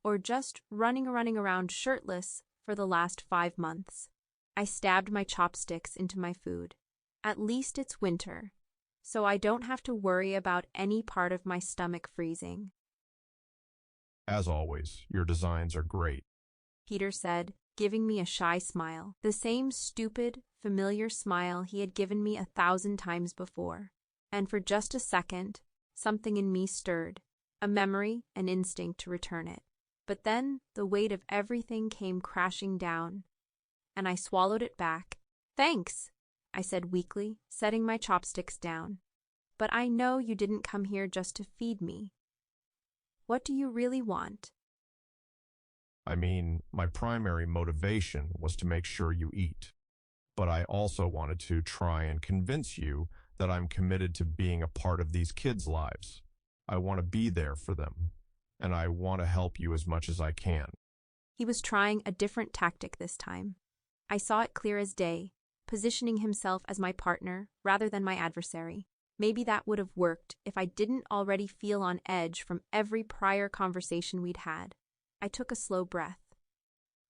or just running around shirtless for the last 5 months. I stabbed my chopsticks into my food. At least it's winter, so I don't have to worry about any part of my stomach freezing. As always, your designs are great, Peter said, giving me a shy smile. The same stupid, familiar smile he had given me 1,000 times before. And for just a second, something in me stirred, a memory, an instinct to return it. But then the weight of everything came crashing down, and I swallowed it back. Thanks, I said weakly, setting my chopsticks down. But I know you didn't come here just to feed me. What do you really want? I mean, my primary motivation was to make sure you eat. But I also wanted to try and convince you that I'm committed to being a part of these kids' lives. I want to be there for them, and I want to help you as much as I can. He was trying a different tactic this time. I saw it clear as day, positioning himself as my partner rather than my adversary. Maybe that would have worked if I didn't already feel on edge from every prior conversation we'd had. I took a slow breath.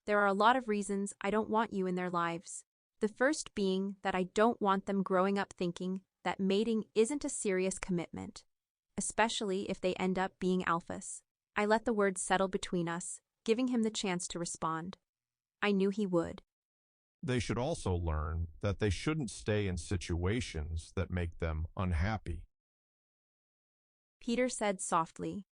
There are a lot of reasons I don't want you in their lives. The first being that I don't want them growing up thinking that mating isn't a serious commitment, especially if they end up being alphas. I let the words settle between us, giving him the chance to respond. I knew he would. They should also learn that they shouldn't stay in situations that make them unhappy. Peter said softly,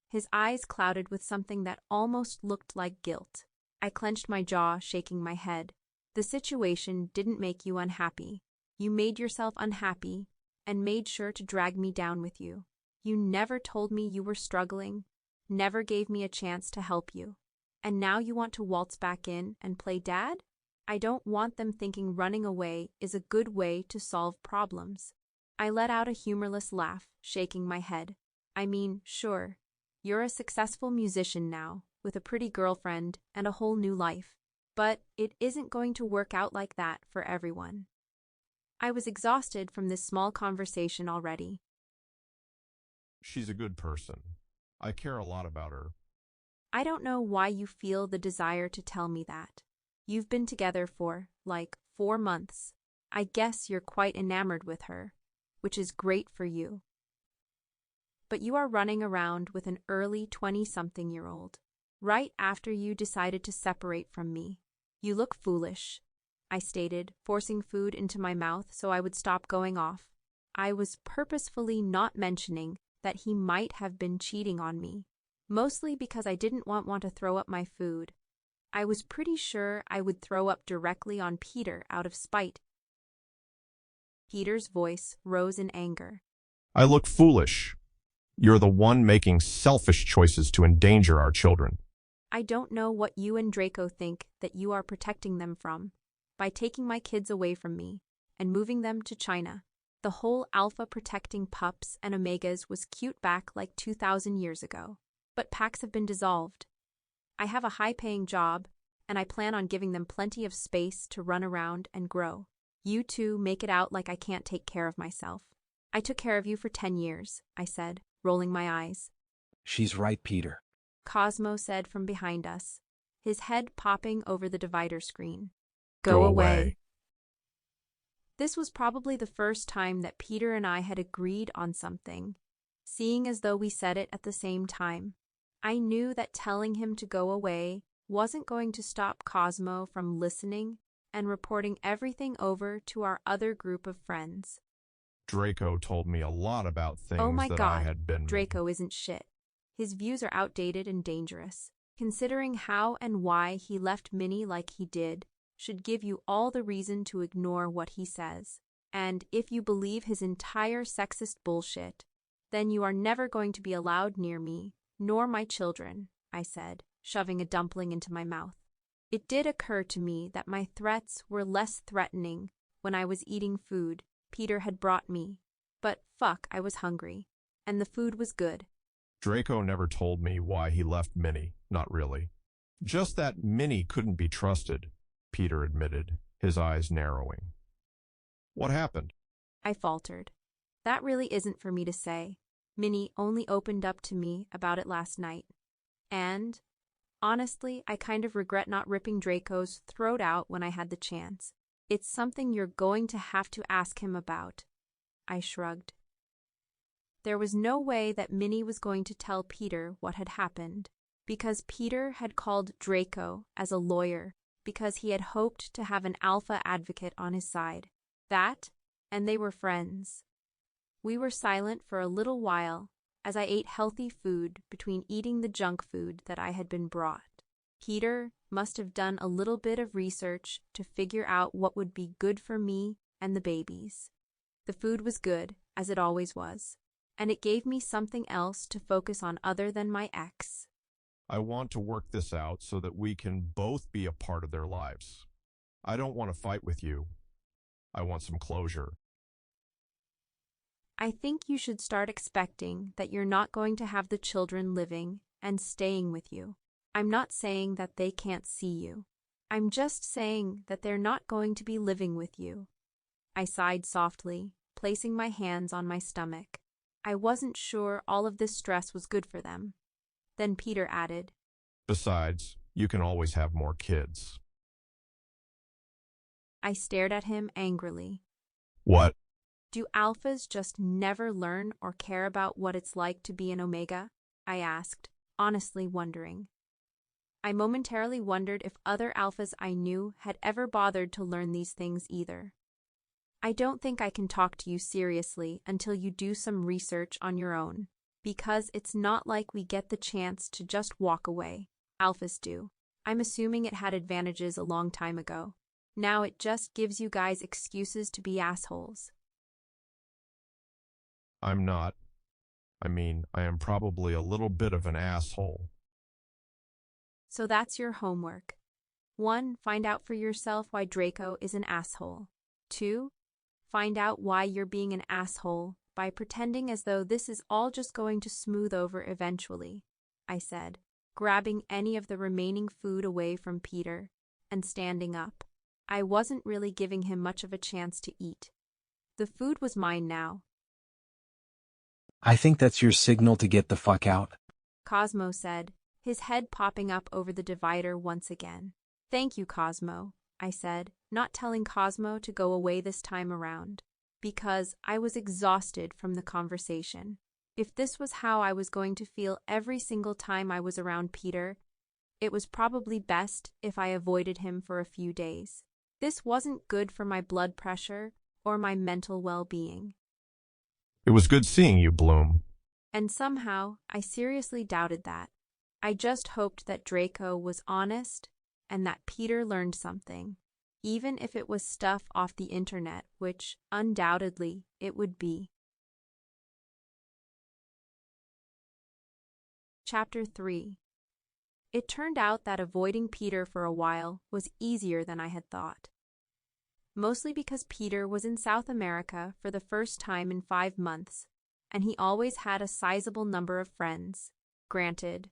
his eyes clouded with something that almost looked like guilt. I clenched my jaw, shaking my head. The situation didn't make you unhappy. You made yourself unhappy and made sure to drag me down with you. You never told me you were struggling, never gave me a chance to help you. And now you want to waltz back in and play dad? I don't want them thinking running away is a good way to solve problems. I let out a humorless laugh, shaking my head. I mean, sure, you're a successful musician now, with a pretty girlfriend and a whole new life. But it isn't going to work out like that for everyone. I was exhausted from this small conversation already. She's a good person. I care a lot about her. I don't know why you feel the desire to tell me that. You've been together for, 4 months. I guess you're quite enamored with her, which is great for you. But you are running around with an early 20-something-year-old, right after you decided to separate from me. You look foolish, I stated, forcing food into my mouth so I would stop going off. I was purposefully not mentioning that he might have been cheating on me, mostly because I didn't want to throw up my food. I was pretty sure I would throw up directly on Peter out of spite. Peter's voice rose in anger. I look foolish. You're the one making selfish choices to endanger our children. I don't know what you and Draco think that you are protecting them from by taking my kids away from me and moving them to China. The whole alpha protecting pups and omegas was cute back like 2,000 years ago. But packs have been dissolved. I have a high-paying job, and I plan on giving them plenty of space to run around and grow. You two make it out like I can't take care of myself. I took care of you for 10 years, I said, rolling my eyes. She's right, Peter. Cosmo said from behind us, his head popping over the divider screen. Go away. This was probably the first time that Peter and I had agreed on something, seeing as though we said it at the same time. I knew that telling him to go away wasn't going to stop Cosmo from listening and reporting everything over to our other group of friends. Draco told me a lot about things Oh my that God, I had been... Draco isn't shit. His views are outdated and dangerous. Considering how and why he left Minnie like he did, should give you all the reason to ignore what he says. And if you believe his entire sexist bullshit, then you are never going to be allowed near me, nor my children, I said, shoving a dumpling into my mouth. It did occur to me that my threats were less threatening when I was eating food Peter had brought me. But fuck, I was hungry. And the food was good. Draco never told me why he left Minnie, not really. Just that Minnie couldn't be trusted, Peter admitted, his eyes narrowing. What happened? I faltered. That really isn't for me to say. Minnie only opened up to me about it last night. And, honestly, I kind of regret not ripping Draco's throat out when I had the chance. It's something you're going to have to ask him about. I shrugged. There was no way that Minnie was going to tell Peter what had happened, because Peter had called Draco as a lawyer because he had hoped to have an alpha advocate on his side. That, and they were friends. We were silent for a little while as I ate healthy food between eating the junk food that I had been brought. Peter must have done a little bit of research to figure out what would be good for me and the babies. The food was good, as it always was, and it gave me something else to focus on other than my ex. I want to work this out so that we can both be a part of their lives. I don't want to fight with you. I want some closure. I think you should start expecting that you're not going to have the children living and staying with you. I'm not saying that they can't see you. I'm just saying that they're not going to be living with you. I sighed softly, placing my hands on my stomach. I wasn't sure all of this stress was good for them. Then Peter added, Besides, you can always have more kids. I stared at him angrily. What? Do alphas just never learn or care about what it's like to be an omega? I asked, honestly wondering. I momentarily wondered if other alphas I knew had ever bothered to learn these things either. I don't think I can talk to you seriously until you do some research on your own, Because it's not like we get the chance to just walk away. Alphas do. I'm assuming it had advantages a long time ago. Now it just gives you guys excuses to be assholes. I'm not. I mean, I am probably a little bit of an asshole. So that's your homework. 1. Find out for yourself why Draco is an asshole. 2. Find out why you're being an asshole by pretending as though this is all just going to smooth over eventually, I said, grabbing any of the remaining food away from Peter and standing up. I wasn't really giving him much of a chance to eat. The food was mine now. I think that's your signal to get the fuck out, Cosmo said, his head popping up over the divider once again. Thank you, Cosmo, I said, not telling Cosmo to go away this time around, because I was exhausted from the conversation. If this was how I was going to feel every single time I was around Peter, it was probably best if I avoided him for a few days. This wasn't good for my blood pressure or my mental well-being. It was good seeing you, Bloom. And somehow, I seriously doubted that. I just hoped that Draco was honest and that Peter learned something, even if it was stuff off the internet, which undoubtedly it would be. Chapter 3. It turned out that avoiding Peter for a while was easier than I had thought. Mostly because Peter was in South America for the first time in 5 months, and he always had a sizable number of friends. Granted,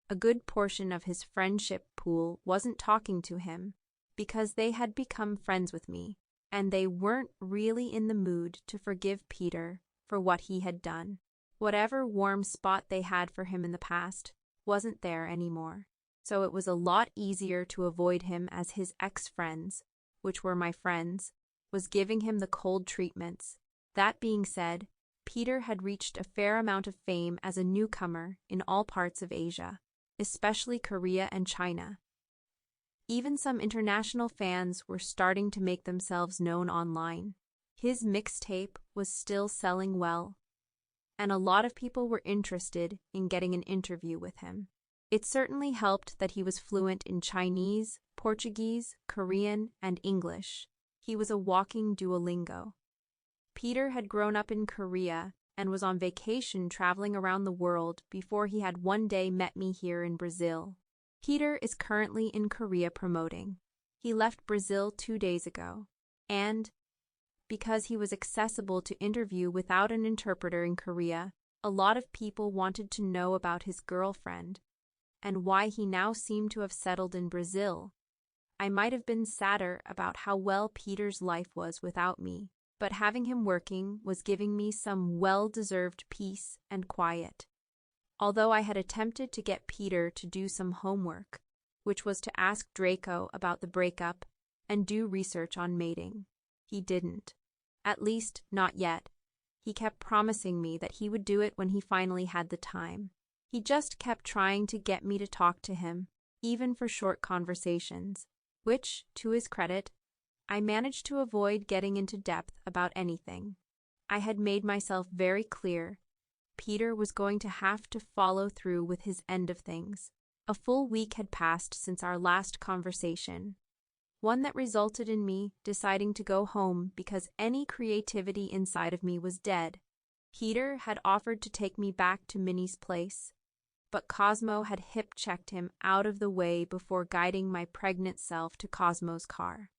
a good portion of his friendship pool wasn't talking to him because they had become friends with me, and they weren't really in the mood to forgive Peter for what he had done. Whatever warm spot they had for him in the past wasn't there anymore, so it was a lot easier to avoid him as his ex-friends, which were my friends, was giving him the cold treatments. That being said, Peter had reached a fair amount of fame as a newcomer in all parts of Asia, especially Korea and China. Even some international fans were starting to make themselves known online. His mixtape was still selling well, and a lot of people were interested in getting an interview with him. It certainly helped that he was fluent in Chinese, Portuguese, Korean, and English. He was a walking Duolingo. Peter had grown up in Korea and was on vacation traveling around the world before he had one day met me here in Brazil. Peter is currently in Korea promoting. He left Brazil 2 days ago, and because he was accessible to interview without an interpreter in Korea, a lot of people wanted to know about his girlfriend and why he now seemed to have settled in Brazil. I might have been sadder about how well Peter's life was without me, but having him working was giving me some well-deserved peace and quiet. Although I had attempted to get Peter to do some homework, which was to ask Draco about the breakup and do research on mating, he didn't. At least, not yet. He kept promising me that he would do it when he finally had the time. He just kept trying to get me to talk to him, even for short conversations, which, to his credit, I managed to avoid getting into depth about anything. I had made myself very clear Peter was going to have to follow through with his end of things. A full week had passed since our last conversation, one that resulted in me deciding to go home because any creativity inside of me was dead. Peter had offered to take me back to Minnie's place, but Cosmo had hip-checked him out of the way before guiding my pregnant self to Cosmo's car.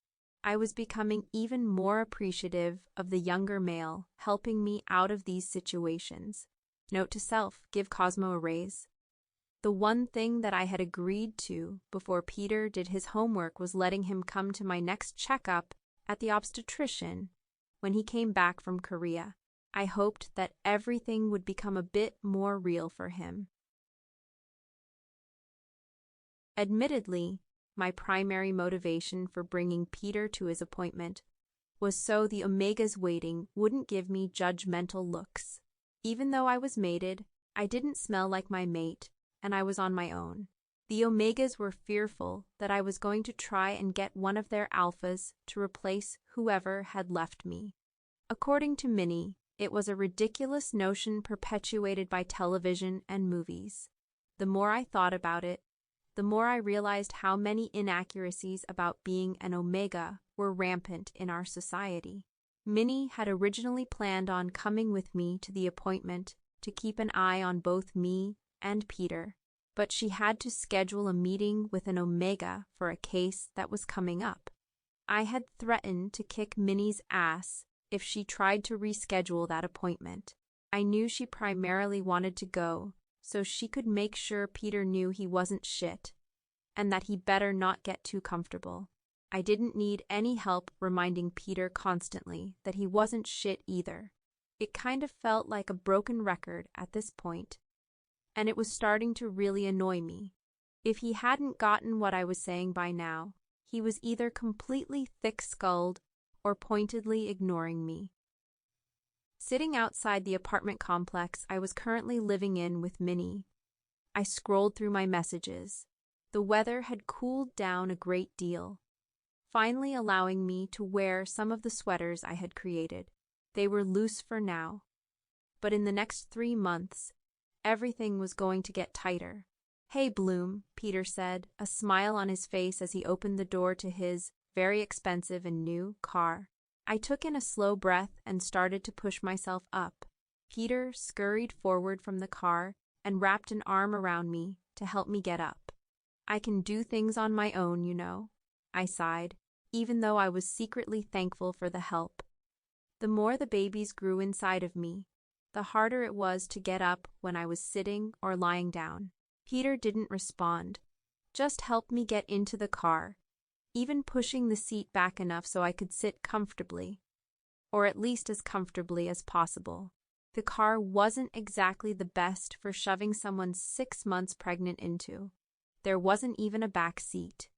I was becoming even more appreciative of the younger male helping me out of these situations. Note to self, give Cosmo a raise. The one thing that I had agreed to before Peter did his homework was letting him come to my next checkup at the obstetrician when he came back from Korea. I hoped that everything would become a bit more real for him. Admittedly, my primary motivation for bringing Peter to his appointment was so the Omegas waiting wouldn't give me judgmental looks. Even though I was mated, I didn't smell like my mate, and I was on my own. The Omegas were fearful that I was going to try and get one of their alphas to replace whoever had left me. According to Minnie, It was a ridiculous notion perpetuated by television and movies. The more I thought about it, the more I realized how many inaccuracies about being an Omega were rampant in our society. Minnie had originally planned on coming with me to the appointment to keep an eye on both me and Peter, but she had to schedule a meeting with an Omega for a case that was coming up. I had threatened to kick Minnie's ass if she tried to reschedule that appointment. I knew she primarily wanted to go so she could make sure Peter knew he wasn't shit and that he better not get too comfortable. I didn't need any help reminding Peter constantly that he wasn't shit either. It kind of felt like a broken record at this point, and it was starting to really annoy me. If he hadn't gotten what I was saying by now, he was either completely thick-skulled or pointedly ignoring me. Sitting outside the apartment complex I was currently living in with Minnie, I scrolled through my messages. The weather had cooled down a great deal, finally allowing me to wear some of the sweaters I had created. They were loose for now, but in the next 3 months, everything was going to get tighter. "Hey, Bloom," Peter said, a smile on his face as he opened the door to his very expensive and new car. I took in a slow breath and started to push myself up. Peter scurried forward from the car and wrapped an arm around me to help me get up. "I can do things on my own, you know," I sighed, even though I was secretly thankful for the help. The more the babies grew inside of me, the harder it was to get up when I was sitting or lying down. Peter didn't respond, just helped me get into the car, even pushing the seat back enough so I could sit comfortably, or at least as comfortably as possible. The car wasn't exactly the best for shoving someone 6 months pregnant into. There wasn't even a back seat.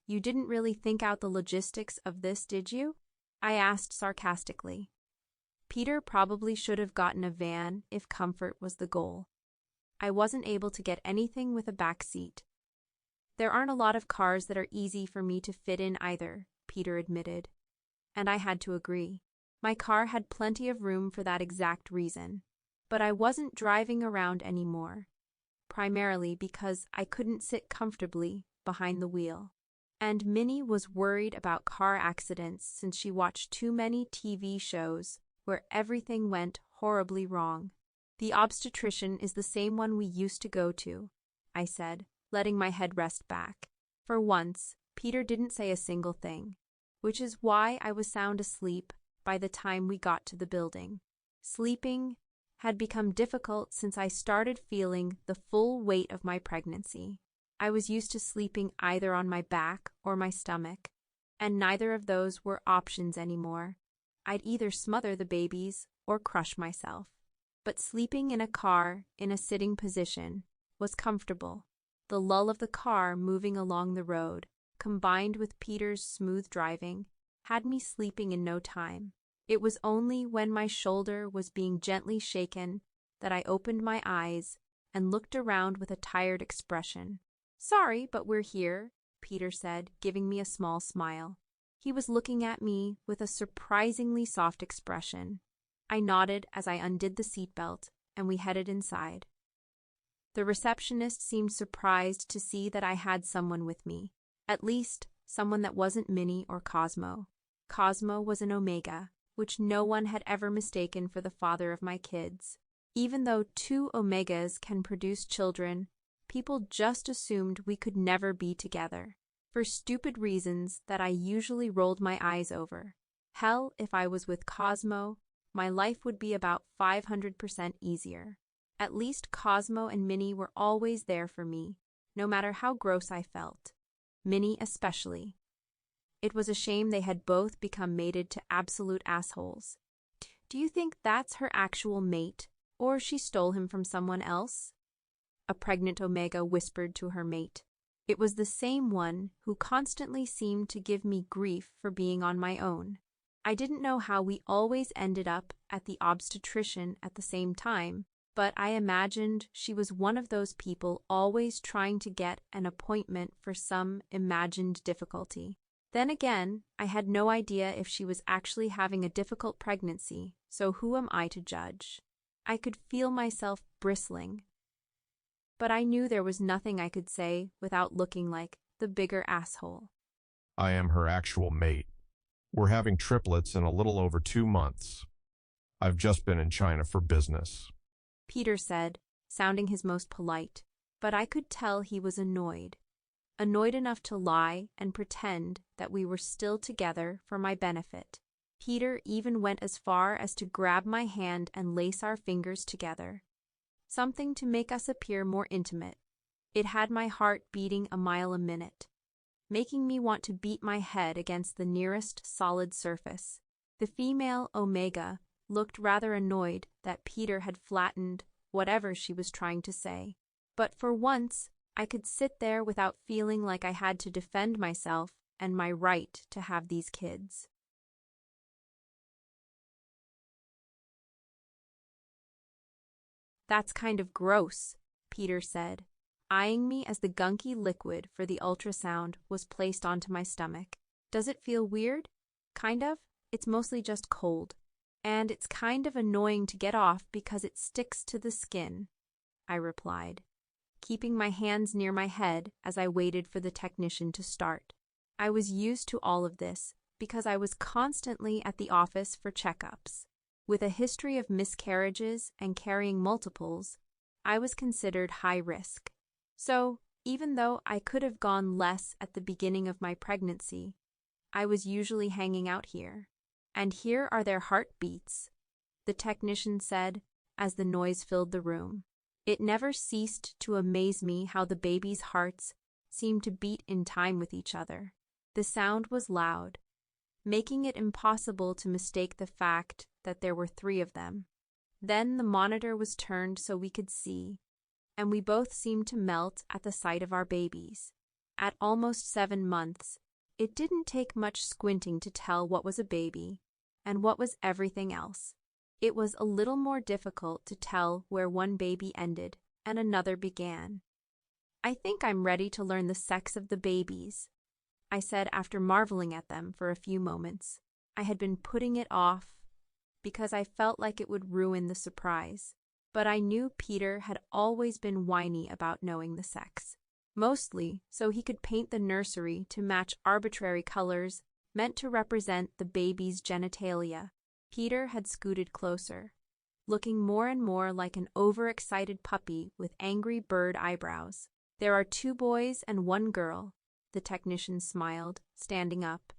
"You didn't really think out the logistics of this, did you?" I asked sarcastically. Peter probably should have gotten a van if comfort was the goal. I wasn't able to get anything with a back seat. "There aren't a lot of cars that are easy for me to fit in either," Peter admitted, and I had to agree. My car had plenty of room for that exact reason, but I wasn't driving around anymore, primarily because I couldn't sit comfortably behind the wheel. And Minnie was worried about car accidents since she watched too many TV shows where everything went horribly wrong. "The obstetrician is the same one we used to go to," I said, letting my head rest back. For once, Peter didn't say a single thing, which is why I was sound asleep by the time we got to the building. Sleeping had become difficult since I started feeling the full weight of my pregnancy. I was used to sleeping either on my back or my stomach, and neither of those were options anymore. I'd either smother the babies or crush myself. But sleeping in a car in a sitting position was comfortable. The lull of the car moving along the road, combined with Peter's smooth driving, had me sleeping in no time. It was only when my shoulder was being gently shaken that I opened my eyes and looked around with a tired expression. "Sorry, but we're here," Peter said, giving me a small smile. He was looking at me with a surprisingly soft expression. I nodded as I undid the seatbelt, and we headed inside. The receptionist seemed surprised to see that I had someone with me, at least someone that wasn't Minnie or Cosmo. Cosmo was an Omega, which no one had ever mistaken for the father of my kids. Even though 2 Omegas can produce children, people just assumed we could never be together, for stupid reasons that I usually rolled my eyes over. Hell, if I was with Cosmo, my life would be about 500% easier. At least Cosmo and Minnie were always there for me, no matter how gross I felt. Minnie especially. It was a shame they had both become mated to absolute assholes. "Do you think that's her actual mate, or she stole him from someone else?" a pregnant Omega whispered to her mate. It was the same one who constantly seemed to give me grief for being on my own. I didn't know how we always ended up at the obstetrician at the same time, but I imagined she was one of those people always trying to get an appointment for some imagined difficulty. Then again, I had no idea if she was actually having a difficult pregnancy so who am I to judge? I could feel myself bristling. But I knew there was nothing I could say without looking like the bigger asshole. I am her actual mate. We're having triplets in a little over 2 months. I've just been in China for business. Peter said, sounding his most polite, but I could tell he was annoyed. Annoyed enough to lie and pretend that we were still together for my benefit. Peter even went as far as to grab my hand and lace our fingers together. Something to make us appear more intimate. It had my heart beating a mile a minute, making me want to beat my head against the nearest solid surface. The female Omega looked rather annoyed that Peter had flattened whatever she was trying to say. But for once, I could sit there without feeling like I had to defend myself and my right to have these kids. That's kind of gross, Peter said, eyeing me as the gunky liquid for the ultrasound was placed onto my stomach. Does it feel weird? Kind of. It's mostly just cold. And it's kind of annoying to get off because it sticks to the skin, I replied, keeping my hands near my head as I waited for the technician to start. I was used to all of this because I was constantly at the office for checkups. With a history of miscarriages and carrying multiples, I was considered high risk. So, even though I could have gone less at the beginning of my pregnancy, I was usually hanging out here. And here are their heartbeats, the technician said as the noise filled the room. It never ceased to amaze me how the babies' hearts seemed to beat in time with each other. The sound was loud, making it impossible to mistake the fact that there were 3 of them. Then the monitor was turned so we could see, and we both seemed to melt at the sight of our babies. At almost 7 months, it didn't take much squinting to tell what was a baby and what was everything else. It was a little more difficult to tell where one baby ended and another began. I think I'm ready to learn the sex of the babies, I said after marveling at them for a few moments. I had been putting it off because I felt like it would ruin the surprise, but I knew Peter had always been whiny about knowing the sex, mostly so he could paint the nursery to match arbitrary colors meant to represent the baby's genitalia. Peter had scooted closer, looking more and more like an overexcited puppy with angry bird eyebrows. There are 2 boys and 1 girl, the technician smiled, standing up.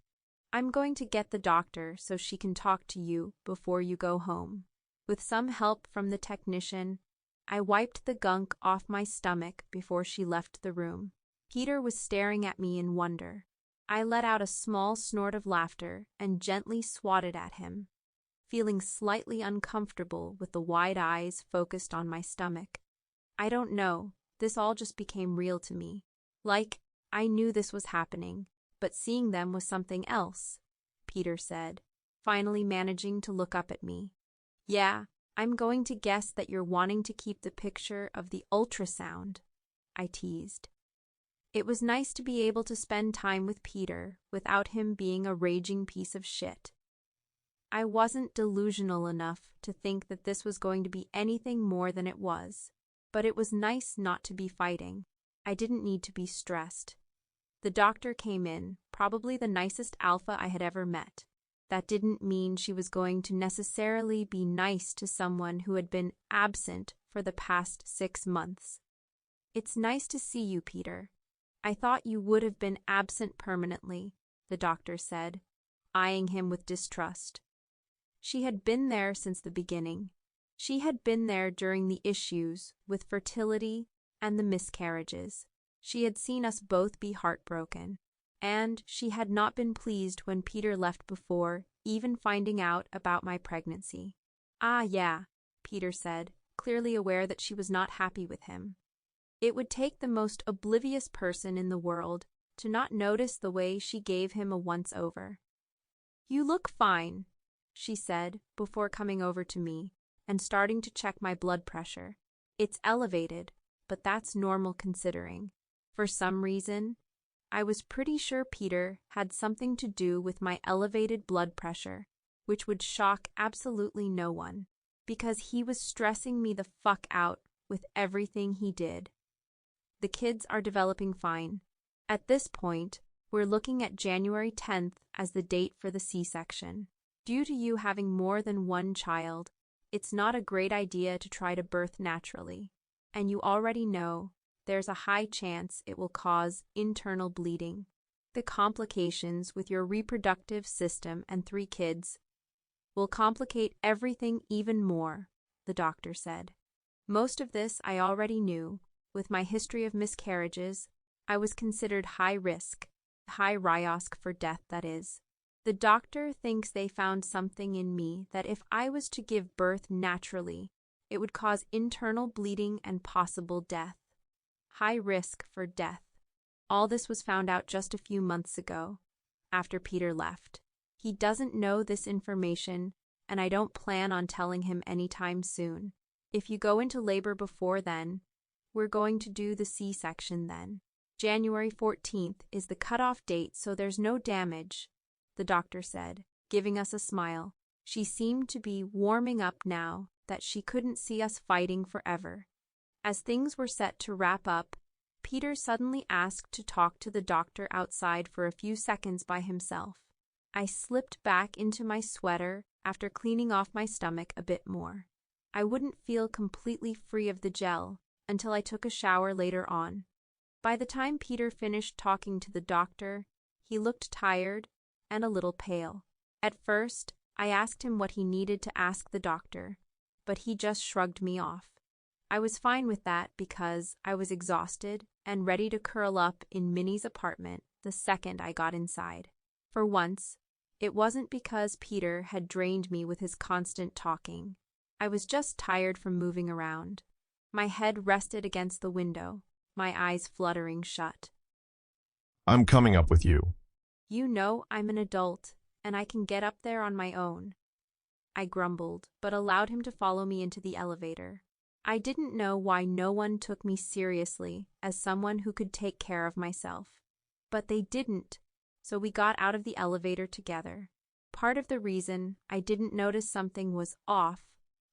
I'm going to get the doctor so she can talk to you before you go home. With some help from the technician, I wiped the gunk off my stomach before she left the room. Peter was staring at me in wonder. I let out a small snort of laughter and gently swatted at him, feeling slightly uncomfortable with the wide eyes focused on my stomach. I don't know, this all just became real to me. Like, I knew this was happening, but seeing them was something else, Peter said, finally managing to look up at me. Yeah, I'm going to guess that you're wanting to keep the picture of the ultrasound, I teased. It was nice to be able to spend time with Peter without him being a raging piece of shit. I wasn't delusional enough to think that this was going to be anything more than it was, but it was nice not to be fighting. I didn't need to be stressed. The doctor came in, probably the nicest alpha I had ever met. That didn't mean she was going to necessarily be nice to someone who had been absent for the past 6 months. It's nice to see you, Peter. I thought you would have been absent permanently, the doctor said, eyeing him with distrust. She had been there since the beginning. She had been there during the issues with fertility and the miscarriages. She had seen us both be heartbroken, and she had not been pleased when Peter left before even finding out about my pregnancy. Ah, yeah, Peter said, clearly aware that she was not happy with him. It would take the most oblivious person in the world to not notice the way she gave him a once-over. You look fine, she said before coming over to me and starting to check my blood pressure. It's elevated, but that's normal considering. For some reason, I was pretty sure Peter had something to do with my elevated blood pressure, which would shock absolutely no one, because he was stressing me the fuck out with everything he did. The kids are developing fine. At this point, we're looking at January 10th as the date for the C-section. Due to you having more than one child, it's not a great idea to try to birth naturally. And you already know there's a high chance it will cause internal bleeding. The complications with your reproductive system and 3 kids will complicate everything even more, the doctor said. Most of this I already knew. With my history of miscarriages, I was considered high risk, high risk for death, that is. The doctor thinks they found something in me that if I was to give birth naturally, it would cause internal bleeding and possible death. High risk for death. All this was found out just a few months ago, after Peter left. He doesn't know this information, and I don't plan on telling him anytime soon. If you go into labor before then, we're going to do the C-section then. January 14th is the cutoff date, so there's no damage, the doctor said, giving us a smile. She seemed to be warming up now that she couldn't see us fighting forever. As things were set to wrap up, Peter suddenly asked to talk to the doctor outside for a few seconds by himself. I slipped back into my sweater after cleaning off my stomach a bit more. I wouldn't feel completely free of the gel until I took a shower later on. By the time Peter finished talking to the doctor, he looked tired and a little pale. At first, I asked him what he needed to ask the doctor, but he just shrugged me off. I was fine with that because I was exhausted and ready to curl up in Minnie's apartment the second I got inside. For once, it wasn't because Peter had drained me with his constant talking. I was just tired from moving around. My head rested against the window, my eyes fluttering shut. I'm coming up with you. You know I'm an adult, and I can get up there on my own. I grumbled, but allowed him to follow me into the elevator. I didn't know why no one took me seriously as someone who could take care of myself. But they didn't, so we got out of the elevator together. Part of the reason I didn't notice something was off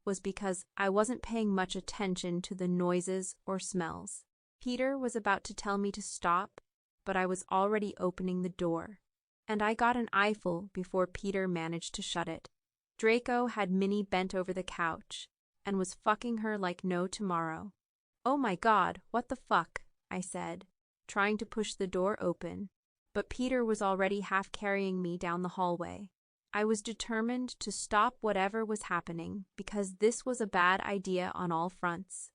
was because I wasn't paying much attention to the noises or smells. Peter was about to tell me to stop, but I was already opening the door, and I got an eyeful before Peter managed to shut it. Draco had Minnie bent over the couch and was fucking her like no tomorrow. Oh my God, what the fuck, I said, trying to push the door open, but Peter was already half carrying me down the hallway. I was determined to stop whatever was happening because this was a bad idea on all fronts.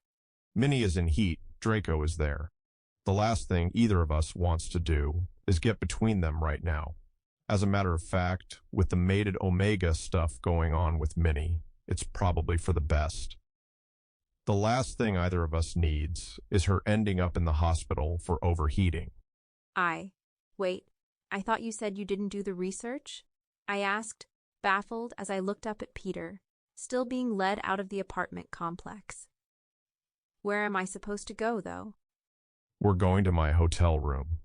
Minnie is in heat. Draco is there. The last thing either of us wants to do is get between them right now. As a matter of fact, with the mated Omega stuff going on with Minnie, it's probably for the best. The last thing either of us needs is her ending up in the hospital for overheating. Wait, I thought you said you didn't do the research? I asked, baffled as I looked up at Peter, still being led out of the apartment complex. Where am I supposed to go, though? We're going to my hotel room,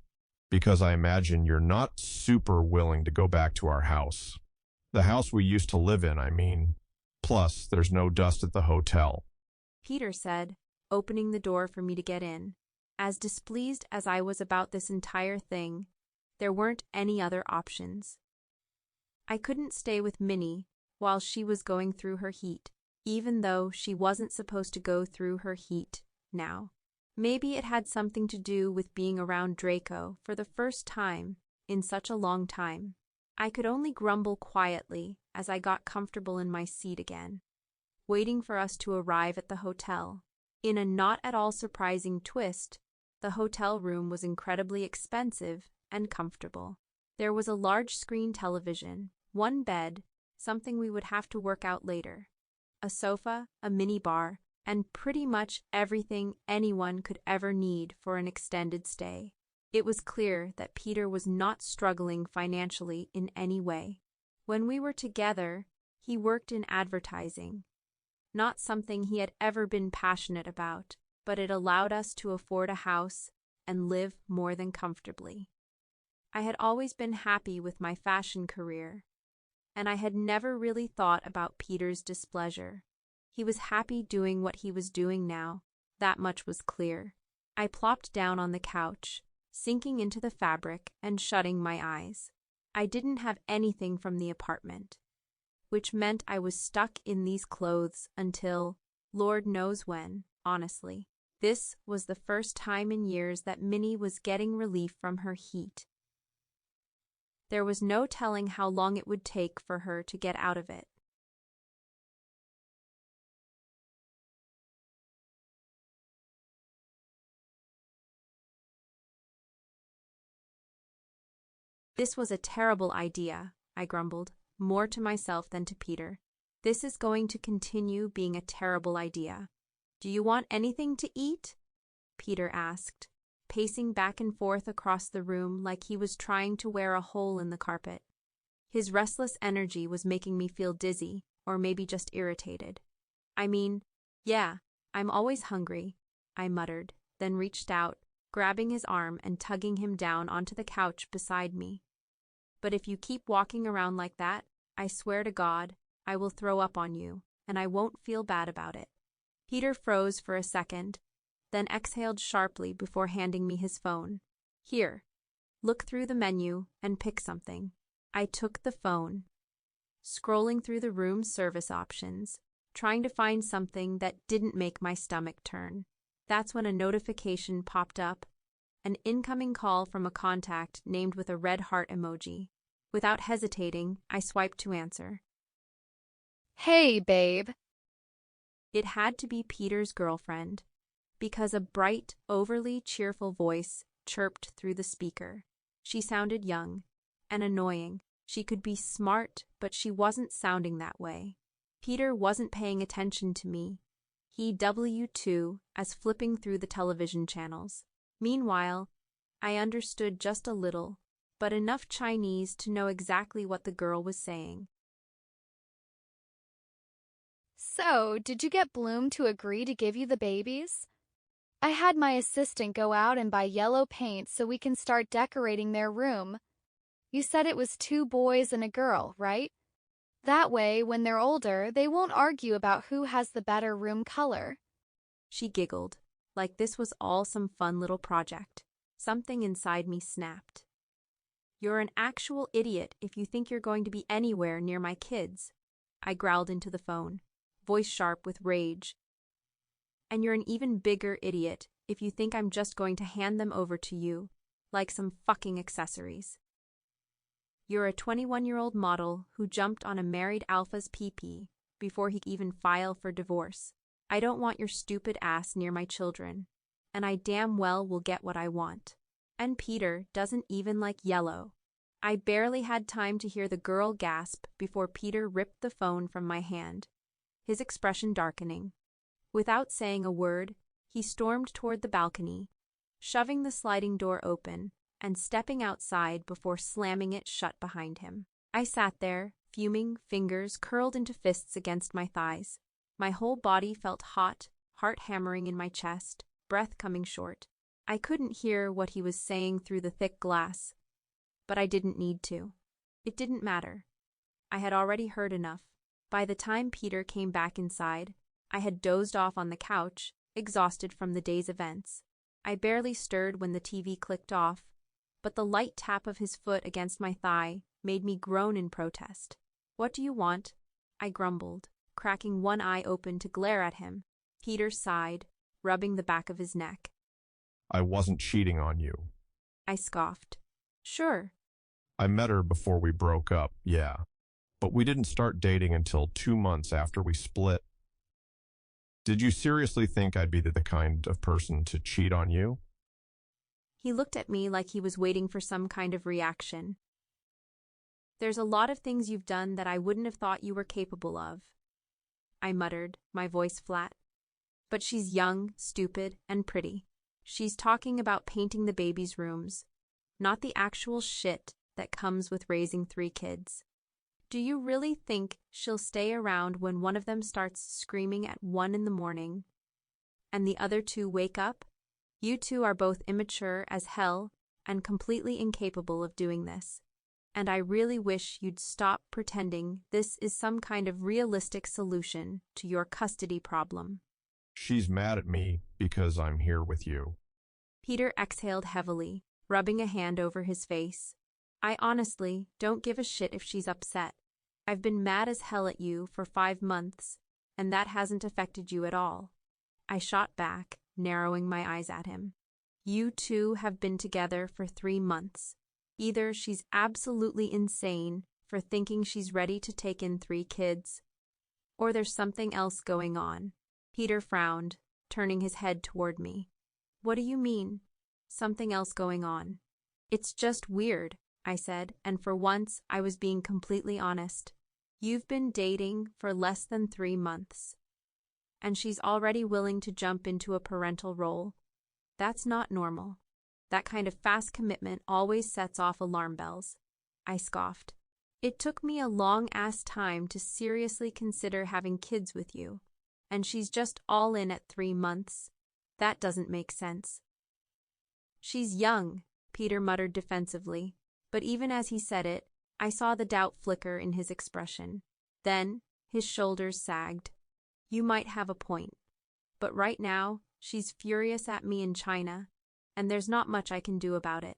because I imagine you're not super willing to go back to our house. The house we used to live in, I mean. Plus, there's no dust at the hotel. Peter said, opening the door for me to get in. As displeased as I was about this entire thing, there weren't any other options. I couldn't stay with Minnie while she was going through her heat, even though she wasn't supposed to go through her heat now. Maybe it had something to do with being around Draco for the first time in such a long time. I could only grumble quietly as I got comfortable in my seat again, waiting for us to arrive at the hotel. In a not at all surprising twist, the hotel room was incredibly expensive and comfortable. There was a large screen television, one bed, something we would have to work out later, a sofa, a mini bar, and pretty much everything anyone could ever need for an extended stay. It was clear that Peter was not struggling financially in any way. When we were together, he worked in advertising, not something he had ever been passionate about, but it allowed us to afford a house and live more than comfortably. I had always been happy with my fashion career, and I had never really thought about Peter's displeasure. He was happy doing what he was doing now, that much was clear. I plopped down on the couch, sinking into the fabric and shutting my eyes. I didn't have anything from the apartment, which meant I was stuck in these clothes until, Lord knows when, honestly. This was the first time in years that Minnie was getting relief from her heat. There was no telling how long it would take for her to get out of it. This was a terrible idea, I grumbled, more to myself than to Peter. This is going to continue being a terrible idea. Do you want anything to eat? Peter asked, pacing back and forth across the room like he was trying to wear a hole in the carpet. His restless energy was making me feel dizzy, or maybe just irritated. I mean, yeah, I'm always hungry, I muttered, then reached out, grabbing his arm and tugging him down onto the couch beside me. But if you keep walking around like that, I swear to God, I will throw up on you, and I won't feel bad about it. Peter froze for a second, then exhaled sharply before handing me his phone. Here, look through the menu and pick something. I took the phone, scrolling through the room's service options, trying to find something that didn't make my stomach turn. That's when a notification popped up, an incoming call from a contact named with a red heart emoji. Without hesitating, I swiped to answer. Hey, babe. It had to be Peter's girlfriend, because a bright, overly cheerful voice chirped through the speaker. She sounded young and annoying. She could be smart, but she wasn't sounding that way. Peter wasn't paying attention to me. He W2 as flipping through the television channels. Meanwhile, I understood just a little, but enough Chinese to know exactly what the girl was saying. So, did you get Bloom to agree to give you the babies? I had my assistant go out and buy yellow paint so we can start decorating their room. You said it was 2 boys and a girl, right? That way, when they're older, they won't argue about who has the better room color. She giggled, like this was all some fun little project. Something inside me snapped. You're an actual idiot if you think you're going to be anywhere near my kids, I growled into the phone, voice sharp with rage. And you're an even bigger idiot if you think I'm just going to hand them over to you, like some fucking accessories. You're a 21-year-old model who jumped on a married alpha's pee-pee before he could even file for divorce. I don't want your stupid ass near my children, and I damn well will get what I want. And Peter doesn't even like yellow. I barely had time to hear the girl gasp before Peter ripped the phone from my hand, his expression darkening. Without saying a word, he stormed toward the balcony, shoving the sliding door open and stepping outside before slamming it shut behind him. I sat there, fuming, fingers curled into fists against my thighs. My whole body felt hot, heart hammering in my chest, breath coming short. I couldn't hear what he was saying through the thick glass, but I didn't need to. It didn't matter. I had already heard enough. By the time Peter came back inside, I had dozed off on the couch, exhausted from the day's events. I barely stirred when the TV clicked off, but the light tap of his foot against my thigh made me groan in protest. What do you want? I grumbled, cracking one eye open to glare at him. Peter sighed, rubbing the back of his neck. I wasn't cheating on you. I scoffed. Sure. I met her before we broke up, yeah. But we didn't start dating until 2 months after we split. Did you seriously think I'd be the kind of person to cheat on you? He looked at me like he was waiting for some kind of reaction. There's a lot of things you've done that I wouldn't have thought you were capable of, I muttered, my voice flat. But she's young, stupid, and pretty. She's talking about painting the babies' rooms, not the actual shit that comes with raising 3 kids. Do you really think she'll stay around when one of them starts screaming at 1 a.m. and the other 2 wake up? You 2 are both immature as hell and completely incapable of doing this. and I really wish you'd stop pretending this is some kind of realistic solution to your custody problem. She's mad at me because I'm here with you. Peter exhaled heavily, rubbing a hand over his face. I honestly don't give a shit if she's upset. I've been mad as hell at you for 5 months, and that hasn't affected you at all. I shot back, narrowing my eyes at him. You two have been together for 3 months. Either she's absolutely insane for thinking she's ready to take in 3 kids, or there's something else going on. Peter frowned, turning his head toward me. What do you mean, something else going on? It's just weird, I said, and for once I was being completely honest. You've been dating for less than 3 months, and she's already willing to jump into a parental role. That's not normal. That kind of fast commitment always sets off alarm bells. I scoffed. It took me a long-ass time to seriously consider having kids with you, and she's just all in at 3 months. That doesn't make sense. She's young, Peter muttered defensively, but even as he said it, I saw the doubt flicker in his expression. Then, his shoulders sagged. You might have a point, but right now, she's furious at me in China, and there's not much I can do about it.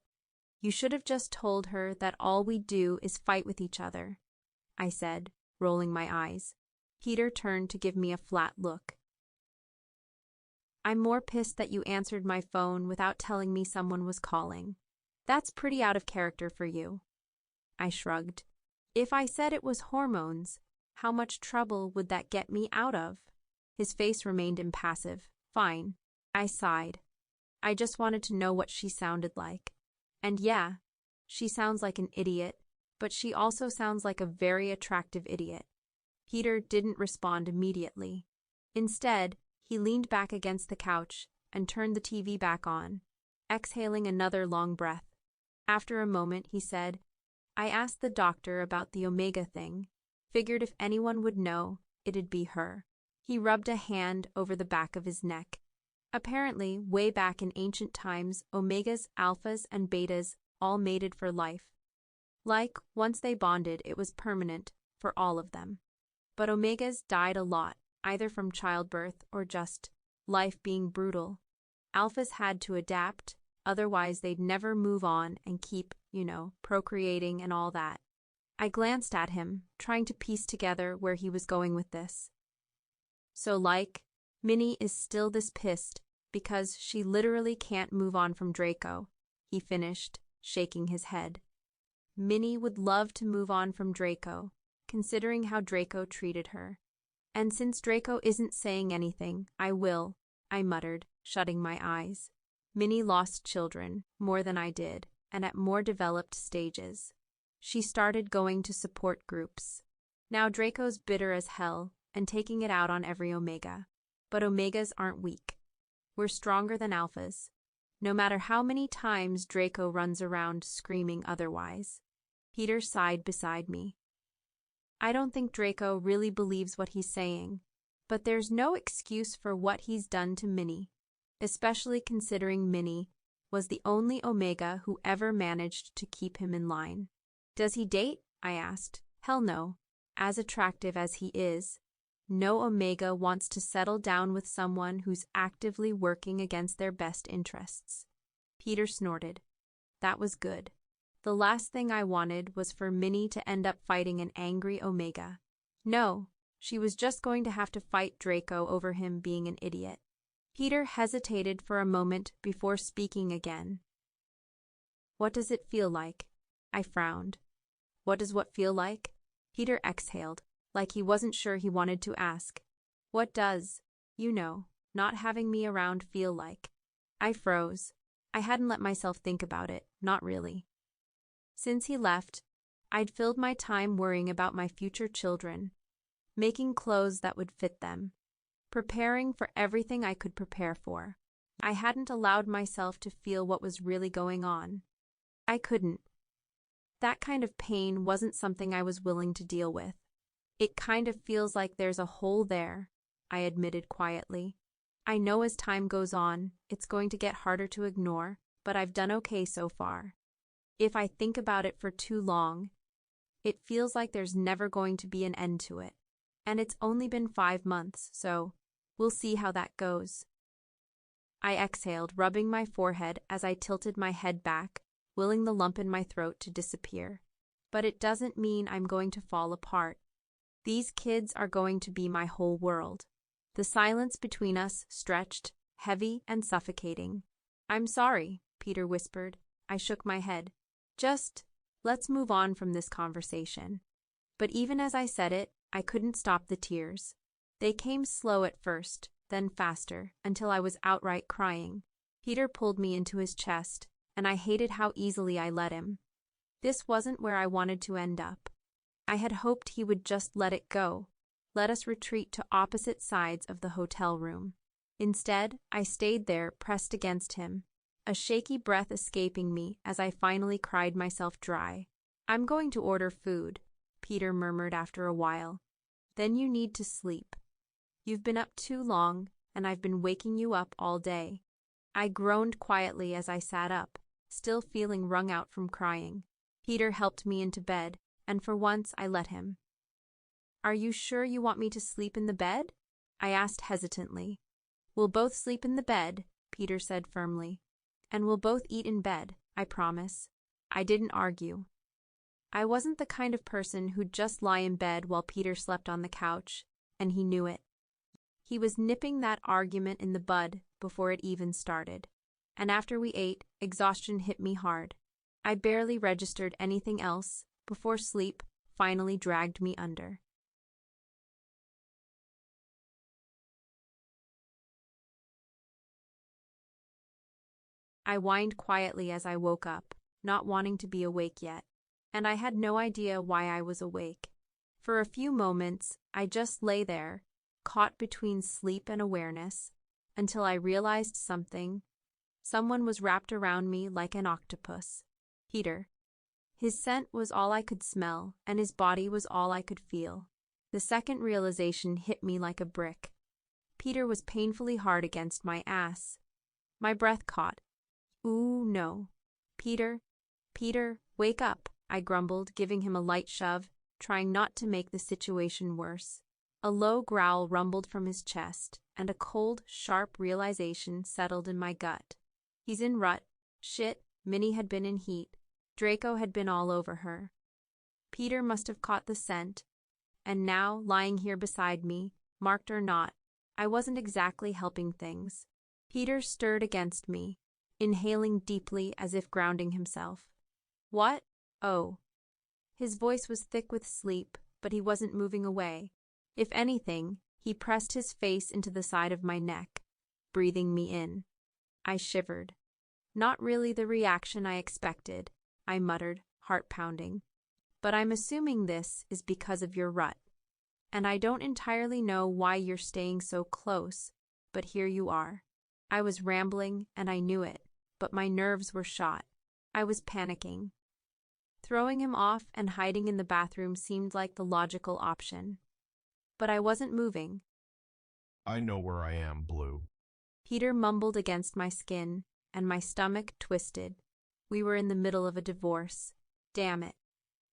You should have just told her that all we do is fight with each other, I said, rolling my eyes. Peter turned to give me a flat look. I'm more pissed that you answered my phone without telling me someone was calling. That's pretty out of character for you. I shrugged. If I said it was hormones, how much trouble would that get me out of? His face remained impassive. Fine. I sighed. I just wanted to know what she sounded like. And yeah, she sounds like an idiot, but she also sounds like a very attractive idiot. Peter didn't respond immediately. Instead, he leaned back against the couch and turned the TV back on, exhaling another long breath. After a moment, he said, I asked the doctor about the Omega thing. Figured if anyone would know, it'd be her. He rubbed a hand over the back of his neck. Apparently, way back in ancient times, Omegas, Alphas, and Betas all mated for life. Like, once they bonded, it was permanent for all of them. But Omegas died a lot, either from childbirth or just life being brutal. Alphas had to adapt, otherwise they'd never move on and keep, procreating and all that. I glanced at him, trying to piece together where he was going with this. So Minnie is still this pissed because she literally can't move on from Draco, he finished, shaking his head. Minnie would love to move on from Draco, considering how Draco treated her. And since Draco isn't saying anything, I will, I muttered, shutting my eyes. Minnie lost children, more than I did, and at more developed stages. She started going to support groups. Now Draco's bitter as hell and taking it out on every Omega. But Omegas aren't weak. We're stronger than Alphas, no matter how many times Draco runs around screaming otherwise. Peter sighed beside me. I don't think Draco really believes what he's saying, but there's no excuse for what he's done to Minnie, especially considering Minnie was the only Omega who ever managed to keep him in line. Does he date? I asked. Hell no. As attractive as he is, no Omega wants to settle down with someone who's actively working against their best interests. Peter snorted. That was good. The last thing I wanted was for Minnie to end up fighting an angry Omega. No, she was just going to have to fight Draco over him being an idiot. Peter hesitated for a moment before speaking again. What does it feel like? I frowned. What does what feel like? Peter exhaled, like he wasn't sure he wanted to ask. What does, not having me around feel like? I froze. I hadn't let myself think about it, not really. Since he left, I'd filled my time worrying about my future children, making clothes that would fit them, preparing for everything I could prepare for. I hadn't allowed myself to feel what was really going on. I couldn't. That kind of pain wasn't something I was willing to deal with. It kind of feels like there's a hole there, I admitted quietly. I know as time goes on, it's going to get harder to ignore, but I've done okay so far. If I think about it for too long, it feels like there's never going to be an end to it. And it's only been 5 months, so we'll see how that goes. I exhaled, rubbing my forehead as I tilted my head back, willing the lump in my throat to disappear. But it doesn't mean I'm going to fall apart. These kids are going to be my whole world. The silence between us stretched, heavy and suffocating. "I'm sorry," Peter whispered. I shook my head. "Just, let's move on from this conversation." But even as I said it, I couldn't stop the tears. They came slow at first, then faster, until I was outright crying. Peter pulled me into his chest, and I hated how easily I let him. This wasn't where I wanted to end up. I had hoped he would just let it go, let us retreat to opposite sides of the hotel room. Instead, I stayed there, pressed against him, a shaky breath escaping me as I finally cried myself dry. "I'm going to order food," Peter murmured after a while. "Then you need to sleep. You've been up too long, and I've been waking you up all day." I groaned quietly as I sat up, still feeling wrung out from crying. Peter helped me into bed, and for once I let him. "Are you sure you want me to sleep in the bed?" I asked hesitantly. "We'll both sleep in the bed," Peter said firmly. "And we'll both eat in bed, I promise." I didn't argue. I wasn't the kind of person who'd just lie in bed while Peter slept on the couch, and he knew it. He was nipping that argument in the bud before it even started. And after we ate, exhaustion hit me hard. I barely registered anything else before sleep finally dragged me under. I whined quietly as I woke up, not wanting to be awake yet, and I had no idea why I was awake. For a few moments, I just lay there, caught between sleep and awareness, until I realized something. Someone was wrapped around me like an octopus. Peter. His scent was all I could smell, and his body was all I could feel. The second realization hit me like a brick. Peter was painfully hard against my ass. My breath caught. "Ooh, no. Peter, wake up," I grumbled, giving him a light shove, trying not to make the situation worse. A low growl rumbled from his chest, and a cold, sharp realization settled in my gut. He's in rut. Shit, Minnie had been in heat. Draco had been all over her. Peter must have caught the scent, and now, lying here beside me, marked or not, I wasn't exactly helping things. Peter stirred against me, inhaling deeply as if grounding himself. "What? Oh." His voice was thick with sleep, but he wasn't moving away. If anything, he pressed his face into the side of my neck, breathing me in. I shivered. "Not really the reaction I expected," I muttered, heart pounding. "But I'm assuming this is because of your rut. And I don't entirely know why you're staying so close, but here you are." I was rambling, and I knew it, but my nerves were shot. I was panicking. Throwing him off and hiding in the bathroom seemed like the logical option. But I wasn't moving. "I know where I am, Blue." Peter mumbled against my skin, and my stomach twisted. We were in the middle of a divorce. Damn it.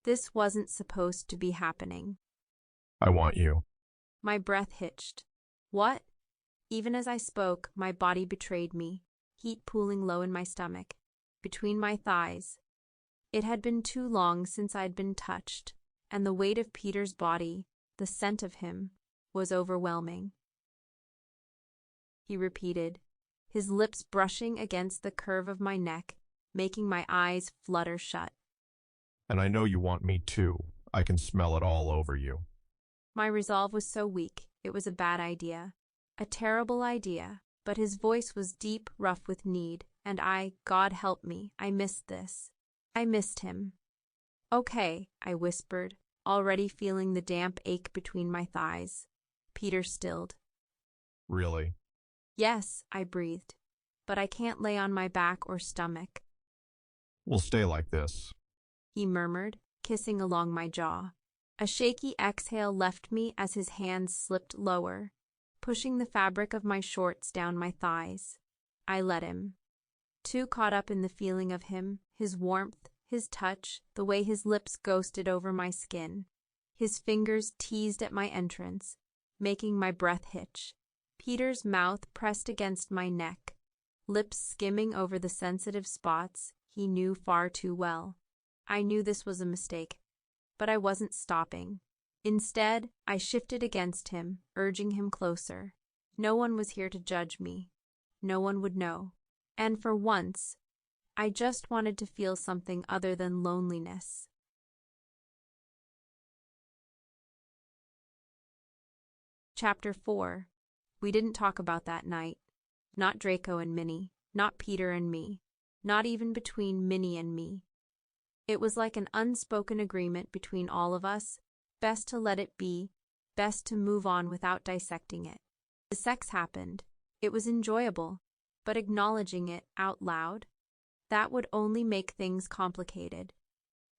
This wasn't supposed to be happening. "I want you." My breath hitched. "What?" Even as I spoke, my body betrayed me, heat pooling low in my stomach, between my thighs. It had been too long since I'd been touched, and the weight of Peter's body, the scent of him, was overwhelming. He repeated, his lips brushing against the curve of my neck, making my eyes flutter shut. "And I know you want me too. I can smell it all over you." My resolve was so weak, it was a bad idea. A terrible idea, but his voice was deep, rough with need, and God help me, I missed this. I missed him. "Okay," I whispered, already feeling the damp ache between my thighs. Peter stilled. "Really?" "Yes," I breathed, "but I can't lay on my back or stomach." "We'll stay like this," he murmured, kissing along my jaw. A shaky exhale left me as his hands slipped lower, pushing the fabric of my shorts down my thighs. I let him. Too caught up in the feeling of him, his warmth, his touch, the way his lips ghosted over my skin. His fingers teased at my entrance, making my breath hitch. Peter's mouth pressed against my neck, lips skimming over the sensitive spots he knew far too well. I knew this was a mistake, but I wasn't stopping. Instead, I shifted against him, urging him closer. No one was here to judge me. No one would know. And for once, I just wanted to feel something other than loneliness. Chapter 4. We didn't talk about that night. Not Draco and Minnie, not Peter and me, not even between Minnie and me. It was like an unspoken agreement between all of us, best to let it be, best to move on without dissecting it. The sex happened. It was enjoyable, but acknowledging it out loud, that would only make things complicated.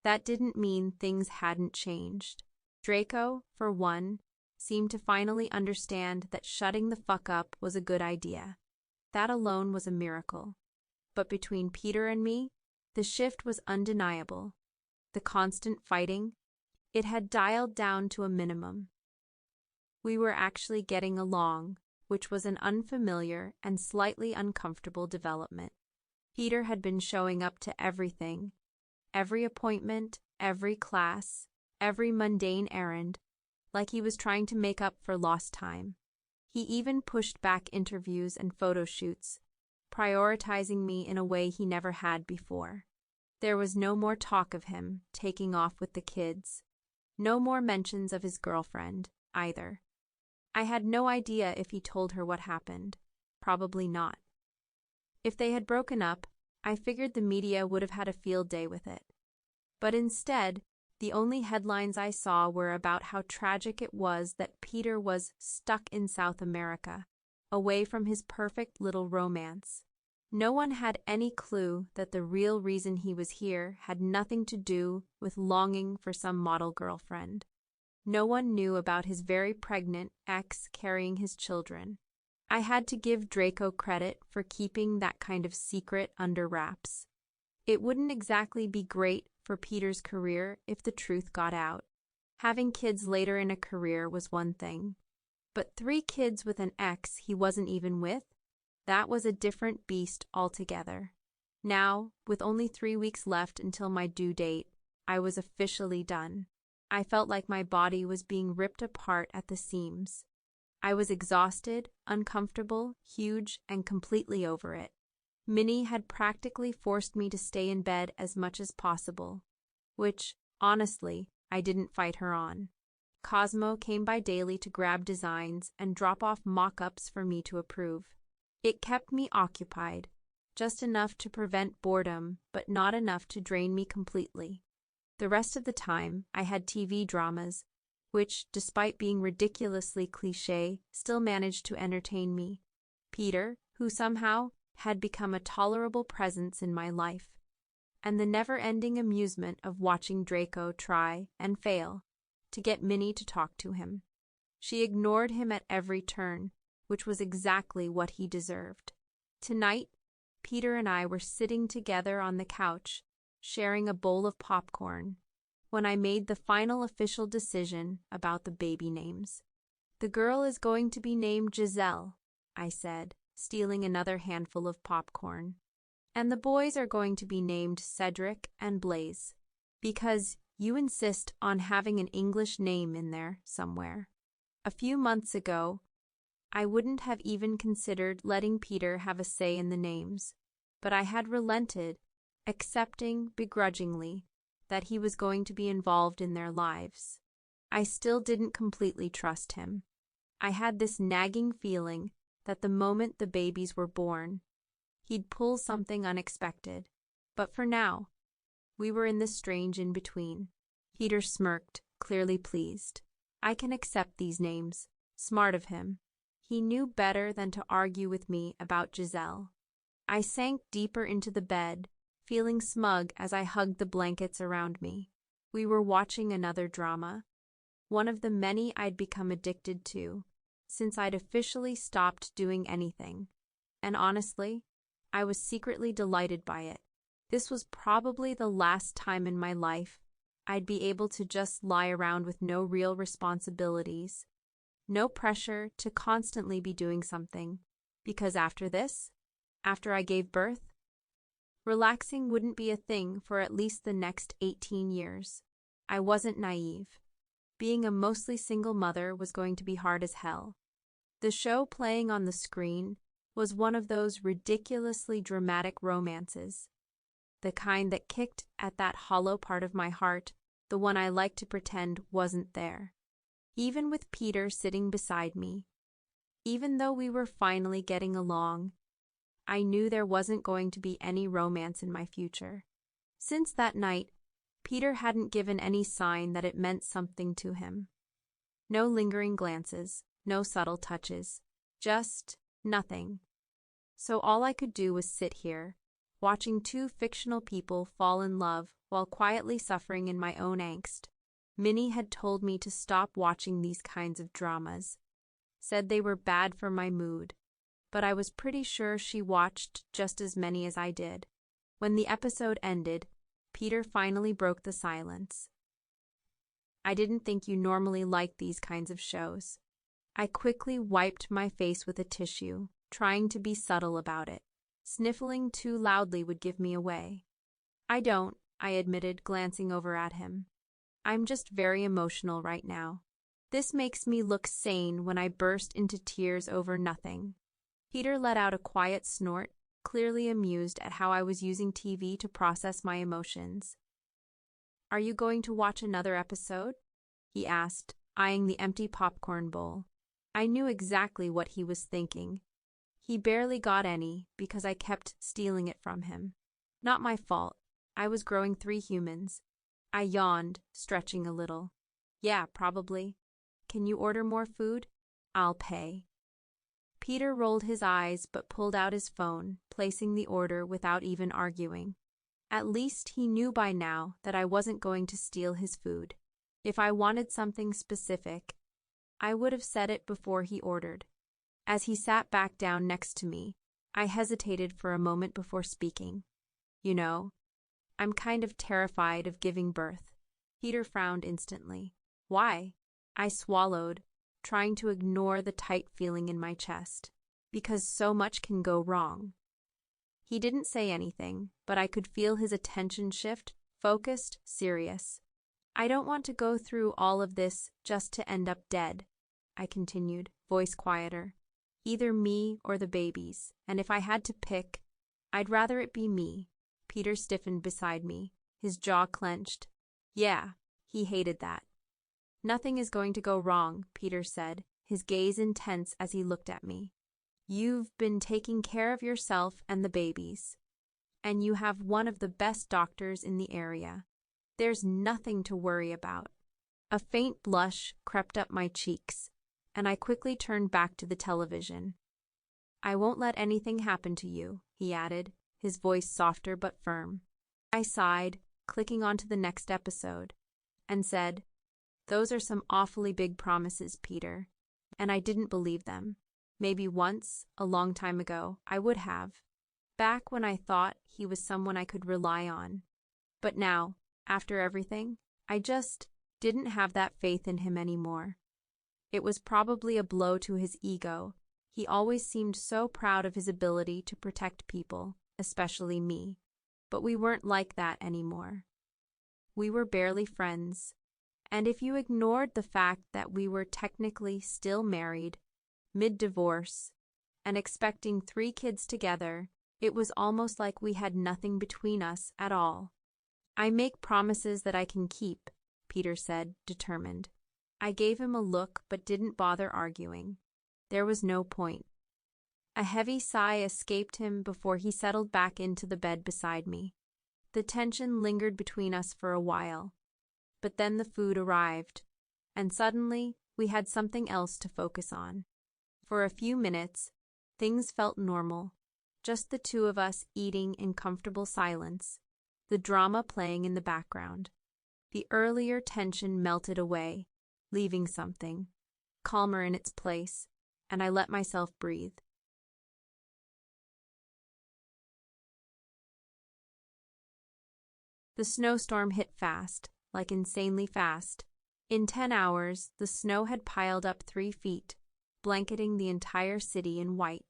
That didn't mean things hadn't changed. Draco, for one, seemed to finally understand that shutting the fuck up was a good idea. That alone was a miracle. But between Peter and me, the shift was undeniable. The constant fighting, it had dialed down to a minimum. We were actually getting along, which was an unfamiliar and slightly uncomfortable development. Peter had been showing up to everything, every appointment, every class, every mundane errand, like he was trying to make up for lost time. He even pushed back interviews and photo shoots, prioritizing me in a way he never had before. There was no more talk of him taking off with the kids. No more mentions of his girlfriend, either. I had no idea if he told her what happened. Probably not. If they had broken up, I figured the media would have had a field day with it. But instead, the only headlines I saw were about how tragic it was that Peter was stuck in South America, away from his perfect little romance. No one had any clue that the real reason he was here had nothing to do with longing for some model girlfriend. No one knew about his very pregnant ex carrying his children. I had to give Draco credit for keeping that kind of secret under wraps. It wouldn't exactly be great for Peter's career if the truth got out. Having kids later in a career was one thing, but 3 kids with an ex he wasn't even with? That was a different beast altogether. Now, with only 3 weeks left until my due date, I was officially done. I felt like my body was being ripped apart at the seams. I was exhausted, uncomfortable, huge, and completely over it. Minnie had practically forced me to stay in bed as much as possible, which, honestly, I didn't fight her on. Cosmo came by daily to grab designs and drop off mock-ups for me to approve. It kept me occupied, just enough to prevent boredom, but not enough to drain me completely. The rest of the time, I had TV dramas, which, despite being ridiculously cliché, still managed to entertain me. Peter, who somehow had become a tolerable presence in my life, and the never-ending amusement of watching Draco try and fail to get Minnie to talk to him. She ignored him at every turn, which was exactly what he deserved. Tonight, Peter and I were sitting together on the couch, sharing a bowl of popcorn, when I made the final official decision about the baby names. "The girl is going to be named Giselle," I said, stealing another handful of popcorn. "And the boys are going to be named Cedric and Blaze, because you insist on having an English name in there somewhere." A few months ago, I wouldn't have even considered letting Peter have a say in the names, but I had relented, accepting begrudgingly that he was going to be involved in their lives. I still didn't completely trust him. I had this nagging feeling that the moment the babies were born, he'd pull something unexpected. But for now, we were in this strange in-between. Peter smirked, clearly pleased. "I can accept these names." Smart of him. He knew better than to argue with me about Giselle. I sank deeper into the bed, feeling smug as I hugged the blankets around me. We were watching another drama, one of the many I'd become addicted to, since I'd officially stopped doing anything. And honestly, I was secretly delighted by it. This was probably the last time in my life I'd be able to just lie around with no real responsibilities, no pressure to constantly be doing something, because after this, after I gave birth, relaxing wouldn't be a thing for at least the next 18 years. I wasn't naive. Being a mostly single mother was going to be hard as hell. The show playing on the screen was one of those ridiculously dramatic romances, the kind that kicked at that hollow part of my heart, the one I like to pretend wasn't there. Even with Peter sitting beside me, even though we were finally getting along, I knew there wasn't going to be any romance in my future. Since that night, Peter hadn't given any sign that it meant something to him. No lingering glances, no subtle touches, just nothing. So all I could do was sit here, watching two fictional people fall in love while quietly suffering in my own angst. Minnie had told me to stop watching these kinds of dramas, said they were bad for my mood, but I was pretty sure she watched just as many as I did. When the episode ended, Peter finally broke the silence. I didn't think you normally liked these kinds of shows. I quickly wiped my face with a tissue, trying to be subtle about it. Sniffling too loudly would give me away. I don't, I admitted, glancing over at him. I'm just very emotional right now. This makes me look sane when I burst into tears over nothing. Peter let out a quiet snort, clearly amused at how I was using TV to process my emotions. Are you going to watch another episode? He asked, eyeing the empty popcorn bowl. I knew exactly what he was thinking. He barely got any because I kept stealing it from him. Not my fault. I was growing 3 humans. I yawned, stretching a little. Yeah, probably. Can you order more food? I'll pay. Peter rolled his eyes but pulled out his phone, placing the order without even arguing. At least he knew by now that I wasn't going to steal his food. If I wanted something specific, I would have said it before he ordered. As he sat back down next to me, I hesitated for a moment before speaking. You know, I'm kind of terrified of giving birth. Peter frowned instantly. Why? I swallowed, trying to ignore the tight feeling in my chest. Because so much can go wrong. He didn't say anything, but I could feel his attention shift, focused, serious. I don't want to go through all of this just to end up dead, I continued, voice quieter. Either me or the babies, and if I had to pick, I'd rather it be me. Peter stiffened beside me, his jaw clenched. Yeah, he hated that. Nothing is going to go wrong, Peter said, his gaze intense as he looked at me. You've been taking care of yourself and the babies, and you have one of the best doctors in the area. There's nothing to worry about. A faint blush crept up my cheeks, and I quickly turned back to the television. I won't let anything happen to you, he added, his voice softer but firm. I sighed, clicking onto the next episode, and said, Those are some awfully big promises, Peter. And I didn't believe them. Maybe once, a long time ago, I would have. Back when I thought he was someone I could rely on. But now, after everything, I just didn't have that faith in him anymore. It was probably a blow to his ego. He always seemed so proud of his ability to protect people, especially me. But we weren't like that anymore. We were barely friends. And if you ignored the fact that we were technically still married, mid-divorce, and expecting 3 kids together, it was almost like we had nothing between us at all. I make promises that I can keep, Peter said, determined. I gave him a look but didn't bother arguing. There was no point. A heavy sigh escaped him before he settled back into the bed beside me. The tension lingered between us for a while. But then the food arrived, and suddenly we had something else to focus on. For a few minutes, things felt normal, just the 2 of us eating in comfortable silence, the drama playing in the background. The earlier tension melted away, leaving something calmer in its place, and I let myself breathe. The snowstorm hit fast, like insanely fast. In 10 hours, the snow had piled up 3 feet, blanketing the entire city in white.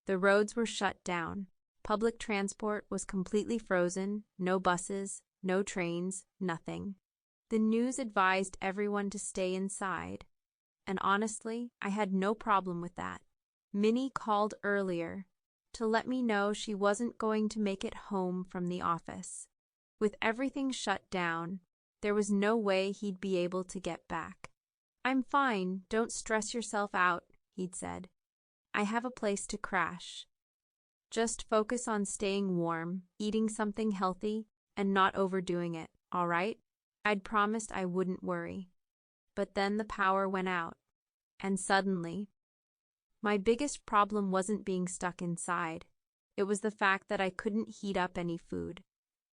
The roads were shut down. Public transport was completely frozen, no buses, no trains, nothing. The news advised everyone to stay inside, and honestly, I had no problem with that. Minnie called earlier to let me know she wasn't going to make it home from the office. With everything shut down, there was no way he'd be able to get back. "I'm fine, don't stress yourself out," he'd said. "I have a place to crash. Just focus on staying warm, eating something healthy, and not overdoing it, all right?" I'd promised I wouldn't worry. But then the power went out, and suddenly, my biggest problem wasn't being stuck inside. It was the fact that I couldn't heat up any food.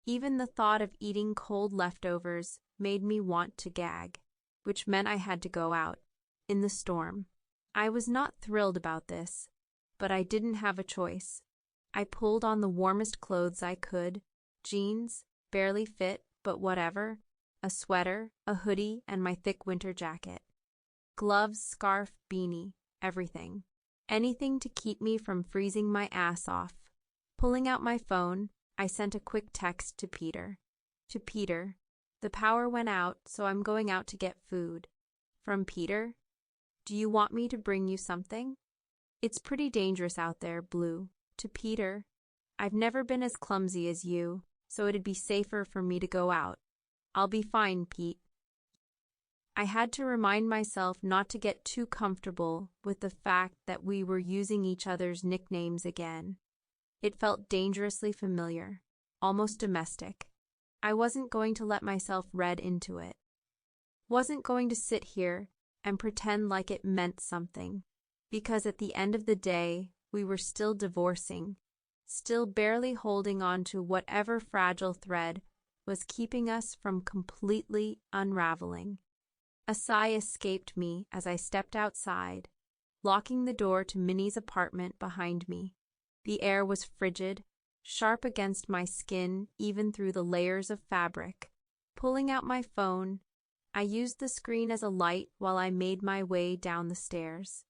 Even the thought of eating cold leftovers made me want to gag, which meant I had to go out, in the storm. I was not thrilled about this, but I didn't have a choice. I pulled on the warmest clothes I could, jeans, barely fit, but whatever, a sweater, a hoodie, and my thick winter jacket. Gloves, scarf, beanie, everything. Anything to keep me from freezing my ass off. Pulling out my phone, I sent a quick text to Peter. To Peter, "The power went out, so I'm going out to get food." From Peter, "Do you want me to bring you something? It's pretty dangerous out there, Blue." To Peter, "I've never been as clumsy as you, so it'd be safer for me to go out. I'll be fine, Pete." I had to remind myself not to get too comfortable with the fact that we were using each other's nicknames again. It felt dangerously familiar, almost domestic. I wasn't going to let myself read into it. Wasn't going to sit here and pretend like it meant something, because at the end of the day, we were still divorcing, still barely holding on to whatever fragile thread was keeping us from completely unraveling. A sigh escaped me as I stepped outside, locking the door to Minnie's apartment behind me. The air was frigid, sharp against my skin even through the layers of fabric. Pulling out my phone, I used the screen as a light while I made my way down the stairs.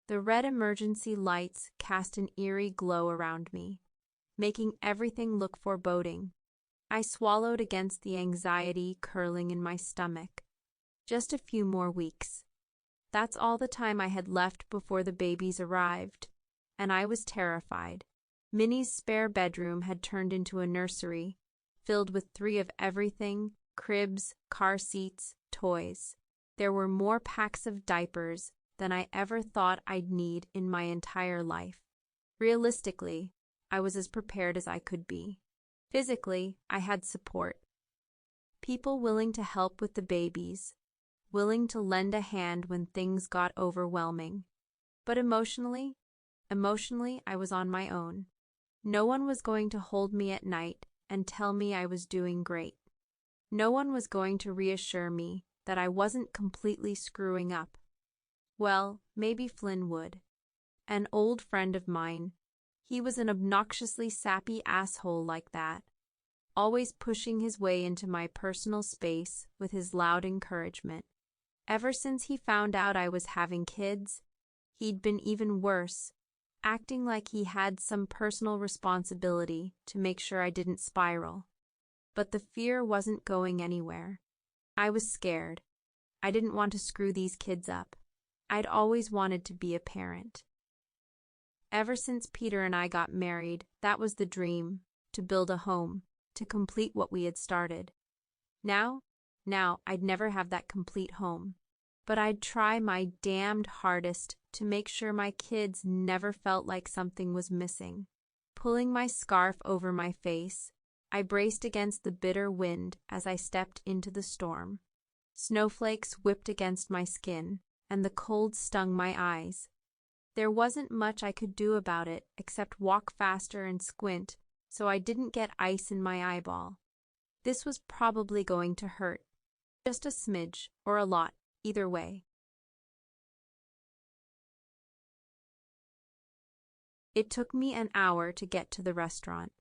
The red emergency lights cast an eerie glow around me, making everything look foreboding. I swallowed against the anxiety curling in my stomach. Just a few more weeks. That's all the time I had left before the babies arrived, and I was terrified. Minnie's spare bedroom had turned into a nursery, filled with 3 of everything: cribs, car seats, toys. There were more packs of diapers than I ever thought I'd need in my entire life. Realistically, I was as prepared as I could be. Physically, I had support. People willing to help with the babies, willing to lend a hand when things got overwhelming. But emotionally, I was on my own. No one was going to hold me at night and tell me I was doing great. No one was going to reassure me that I wasn't completely screwing up. Well, maybe Flynn would. An old friend of mine. He was an obnoxiously sappy asshole like that, always pushing his way into my personal space with his loud encouragement. Ever since he found out I was having kids, he'd been even worse, acting like he had some personal responsibility to make sure I didn't spiral. But the fear wasn't going anywhere. I was scared. I didn't want to screw these kids up. I'd always wanted to be a parent. Ever since Peter and I got married, that was the dream, to build a home, to complete what we had started. Now, I'd never have that complete home, but I'd try my damned hardest to make sure my kids never felt like something was missing. Pulling my scarf over my face, I braced against the bitter wind as I stepped into the storm. Snowflakes whipped against my skin, and the cold stung my eyes. There wasn't much I could do about it except walk faster and squint so I didn't get ice in my eyeball. This was probably going to hurt. Just a smidge, or a lot, either way. It took me an hour to get to the restaurant.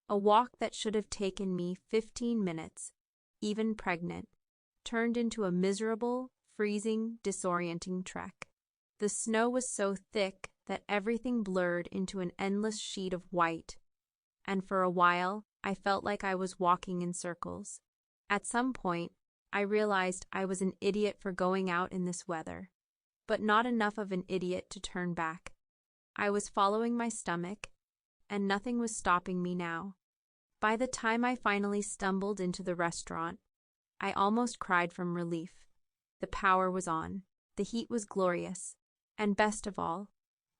A walk that should have taken me 15 minutes, even pregnant, turned into a miserable, freezing, disorienting trek. The snow was so thick that everything blurred into an endless sheet of white, and for a while I felt like I was walking in circles. At some point, I realized I was an idiot for going out in this weather, but not enough of an idiot to turn back. I was following my stomach, and nothing was stopping me now. By the time I finally stumbled into the restaurant, I almost cried from relief. The power was on, the heat was glorious, and best of all,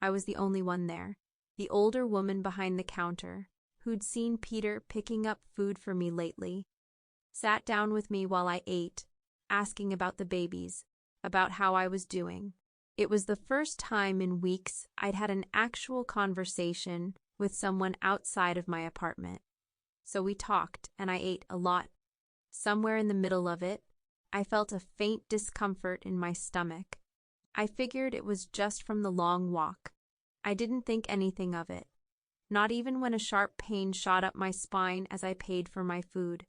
I was the only one there. The older woman behind the counter, who'd seen Peter picking up food for me lately, sat down with me while I ate, asking about the babies, about how I was doing. It was the first time in weeks I'd had an actual conversation with someone outside of my apartment. So we talked, and I ate a lot. Somewhere in the middle of it, I felt a faint discomfort in my stomach. I figured it was just from the long walk. I didn't think anything of it, not even when a sharp pain shot up my spine as I paid for my food.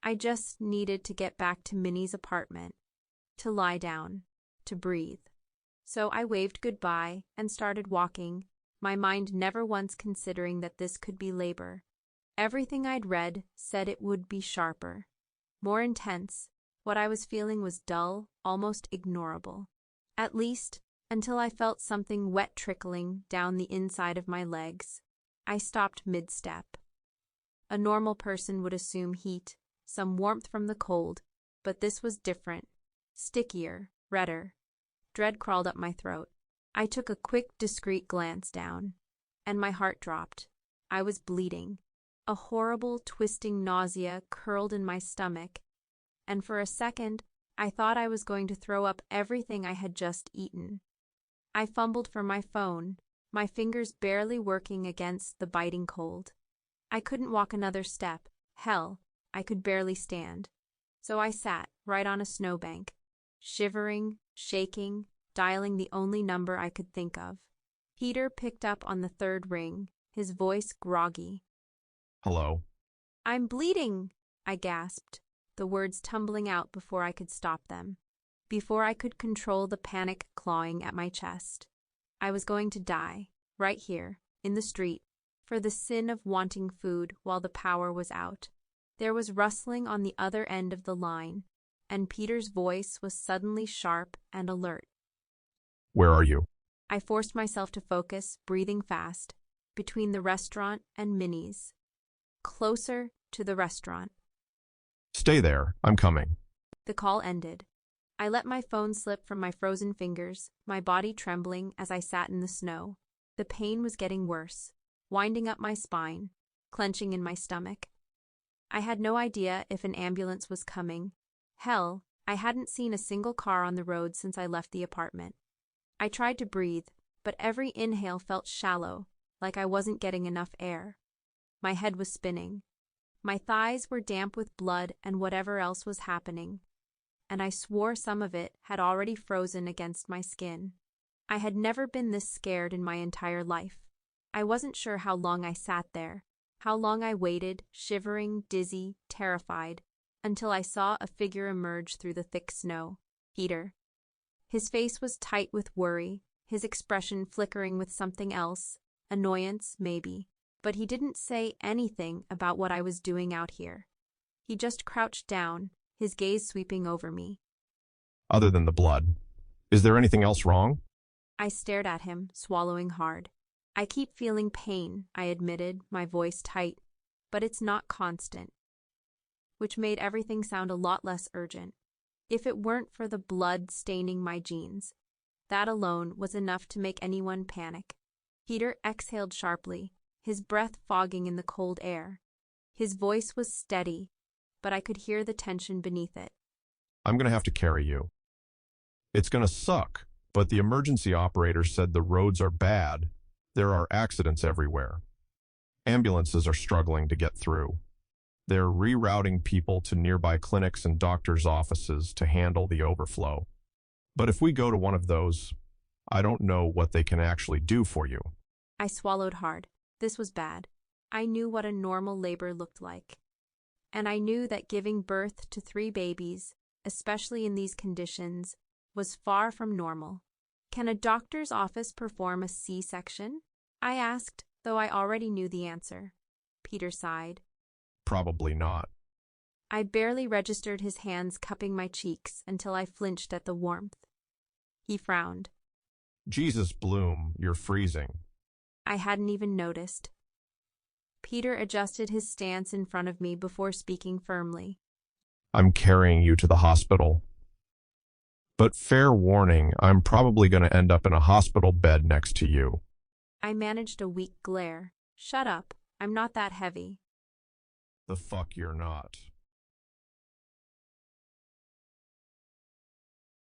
I just needed to get back to Minnie's apartment, to lie down, to breathe. So I waved goodbye and started walking, my mind never once considering that this could be labor. Everything I'd read said it would be sharper, more intense. What I was feeling was dull, almost ignorable. At least, until I felt something wet trickling down the inside of my legs. I stopped mid-step. A normal person would assume heat, some warmth from the cold, but this was different, stickier, redder. Dread crawled up my throat. I took a quick, discreet glance down, and my heart dropped. I was bleeding. A horrible, twisting nausea curled in my stomach, and for a second, I thought I was going to throw up everything I had just eaten. I fumbled for my phone, my fingers barely working against the biting cold. I couldn't walk another step. Hell, I could barely stand. So I sat right on a snowbank, shivering, shaking, dialing the only number I could think of. Peter picked up on the third ring, his voice groggy. Hello? "I'm bleeding," I gasped, the words tumbling out before I could stop them, before I could control the panic clawing at my chest. I was going to die, right here, in the street, for the sin of wanting food while the power was out. There was rustling on the other end of the line, and Peter's voice was suddenly sharp and alert. Where are you? I forced myself to focus, breathing fast, between the restaurant and Minnie's. Closer to the restaurant. Stay there. I'm coming. The call ended. I let my phone slip from my frozen fingers, my body trembling as I sat in the snow. The pain was getting worse, winding up my spine, clenching in my stomach. I had no idea if an ambulance was coming. Hell, I hadn't seen a single car on the road since I left the apartment. I tried to breathe, but every inhale felt shallow, like I wasn't getting enough air. My head was spinning. My thighs were damp with blood and whatever else was happening, and I swore some of it had already frozen against my skin. I had never been this scared in my entire life. I wasn't sure how long I sat there, how long I waited, shivering, dizzy, terrified, until I saw a figure emerge through the thick snow. Peter. His face was tight with worry, his expression flickering with something else, annoyance, maybe. But he didn't say anything about what I was doing out here. He just crouched down, his gaze sweeping over me. Other than the blood, is there anything else wrong? I stared at him, swallowing hard. I keep feeling pain, I admitted, my voice tight, but it's not constant, which made everything sound a lot less urgent. If it weren't for the blood staining my jeans, that alone was enough to make anyone panic. Peter exhaled sharply, his breath fogging in the cold air. His voice was steady, but I could hear the tension beneath it. I'm going to have to carry you. It's going to suck, but the emergency operator said the roads are bad. There are accidents everywhere. Ambulances are struggling to get through. They're rerouting people to nearby clinics and doctors' offices to handle the overflow. But if we go to one of those, I don't know what they can actually do for you. I swallowed hard. This was bad. I knew what a normal labor looked like. And I knew that giving birth to 3 babies, especially in these conditions, was far from normal. Can a doctor's office perform a C-section? I asked, though I already knew the answer. Peter sighed. Probably not. I barely registered his hands cupping my cheeks until I flinched at the warmth. He frowned. Jesus, Bloom, you're freezing. I hadn't even noticed. Peter adjusted his stance in front of me before speaking firmly. I'm carrying you to the hospital. But fair warning, I'm probably going to end up in a hospital bed next to you. I managed a weak glare. Shut up. I'm not that heavy. The fuck you're not.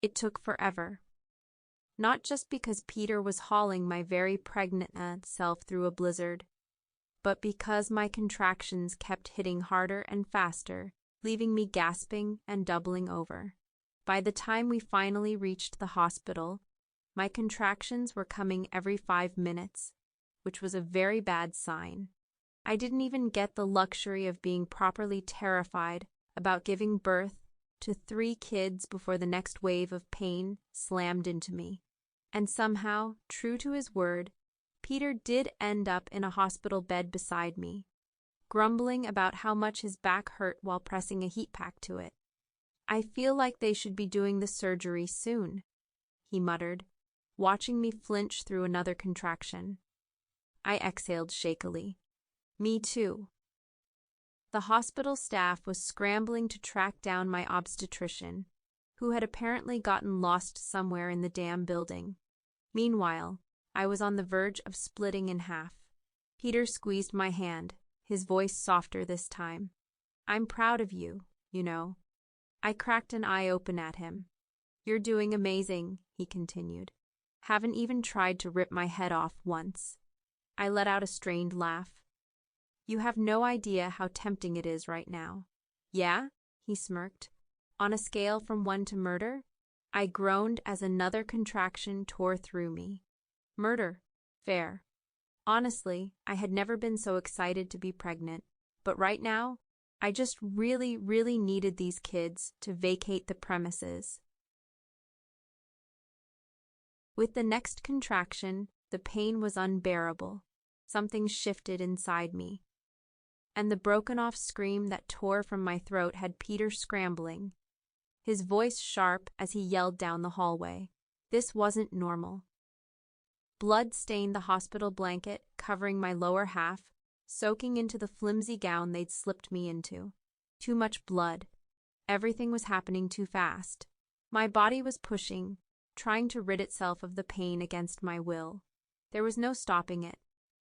It took forever. Not just because Peter was hauling my very pregnant self through a blizzard, but because my contractions kept hitting harder and faster, leaving me gasping and doubling over. By the time we finally reached the hospital, my contractions were coming every 5 minutes, which was a very bad sign. I didn't even get the luxury of being properly terrified about giving birth to 3 kids before the next wave of pain slammed into me. And somehow, true to his word, Peter did end up in a hospital bed beside me, grumbling about how much his back hurt while pressing a heat pack to it. I feel like they should be doing the surgery soon, he muttered, watching me flinch through another contraction. I exhaled shakily. Me too. The hospital staff was scrambling to track down my obstetrician, who had apparently gotten lost somewhere in the damn building. Meanwhile, I was on the verge of splitting in half. Peter squeezed my hand, his voice softer this time. I'm proud of you, you know. I cracked an eye open at him. You're doing amazing, he continued. Haven't even tried to rip my head off once. I let out a strained laugh. You have no idea how tempting it is right now. Yeah? He smirked. On a scale from 1 to murder? I groaned as another contraction tore through me. Murder. Fair. Honestly, I had never been so excited to be pregnant, but right now, I just really needed these kids to vacate the premises. With the next contraction, the pain was unbearable. Something shifted inside me. And the broken-off scream that tore from my throat had Peter scrambling, his voice sharp as he yelled down the hallway. This wasn't normal. Blood stained the hospital blanket covering my lower half, soaking into the flimsy gown they'd slipped me into. Too much blood. Everything was happening too fast. My body was pushing, trying to rid itself of the pain against my will. There was no stopping it,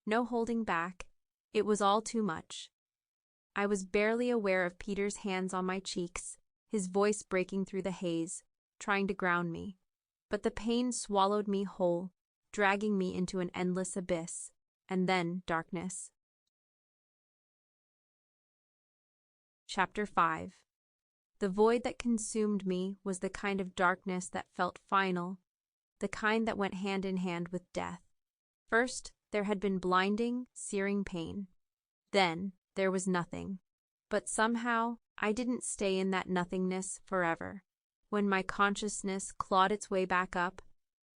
no holding back. It was all too much. I was barely aware of Peter's hands on my cheeks, his voice breaking through the haze, trying to ground me. But the pain swallowed me whole, dragging me into an endless abyss, and then darkness. Chapter 5. The void that consumed me was the kind of darkness that felt final, the kind that went hand in hand with death. First, there had been blinding, searing pain. Then, there was nothing. But somehow, I didn't stay in that nothingness forever. When my consciousness clawed its way back up,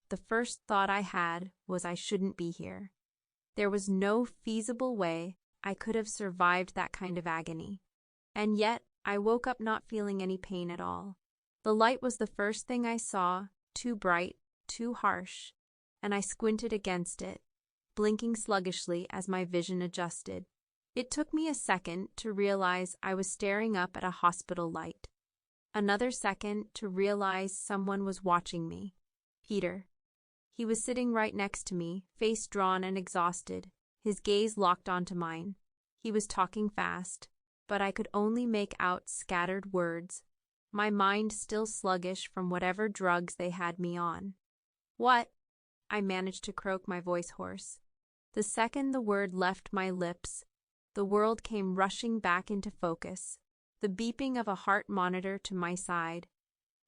the first thought I had was I shouldn't be here. There was no feasible way I could have survived that kind of agony. And yet, I woke up not feeling any pain at all. The light was the first thing I saw, too bright, too harsh, and I squinted against it, blinking sluggishly as my vision adjusted. It took me a second to realize I was staring up at a hospital light. Another second to realize someone was watching me. Peter. He was sitting right next to me, face drawn and exhausted, his gaze locked onto mine. He was talking fast, but I could only make out scattered words, my mind still sluggish from whatever drugs they had me on. What? I managed to croak, my voice hoarse. The second the word left my lips, the world came rushing back into focus. The beeping of a heart monitor to my side,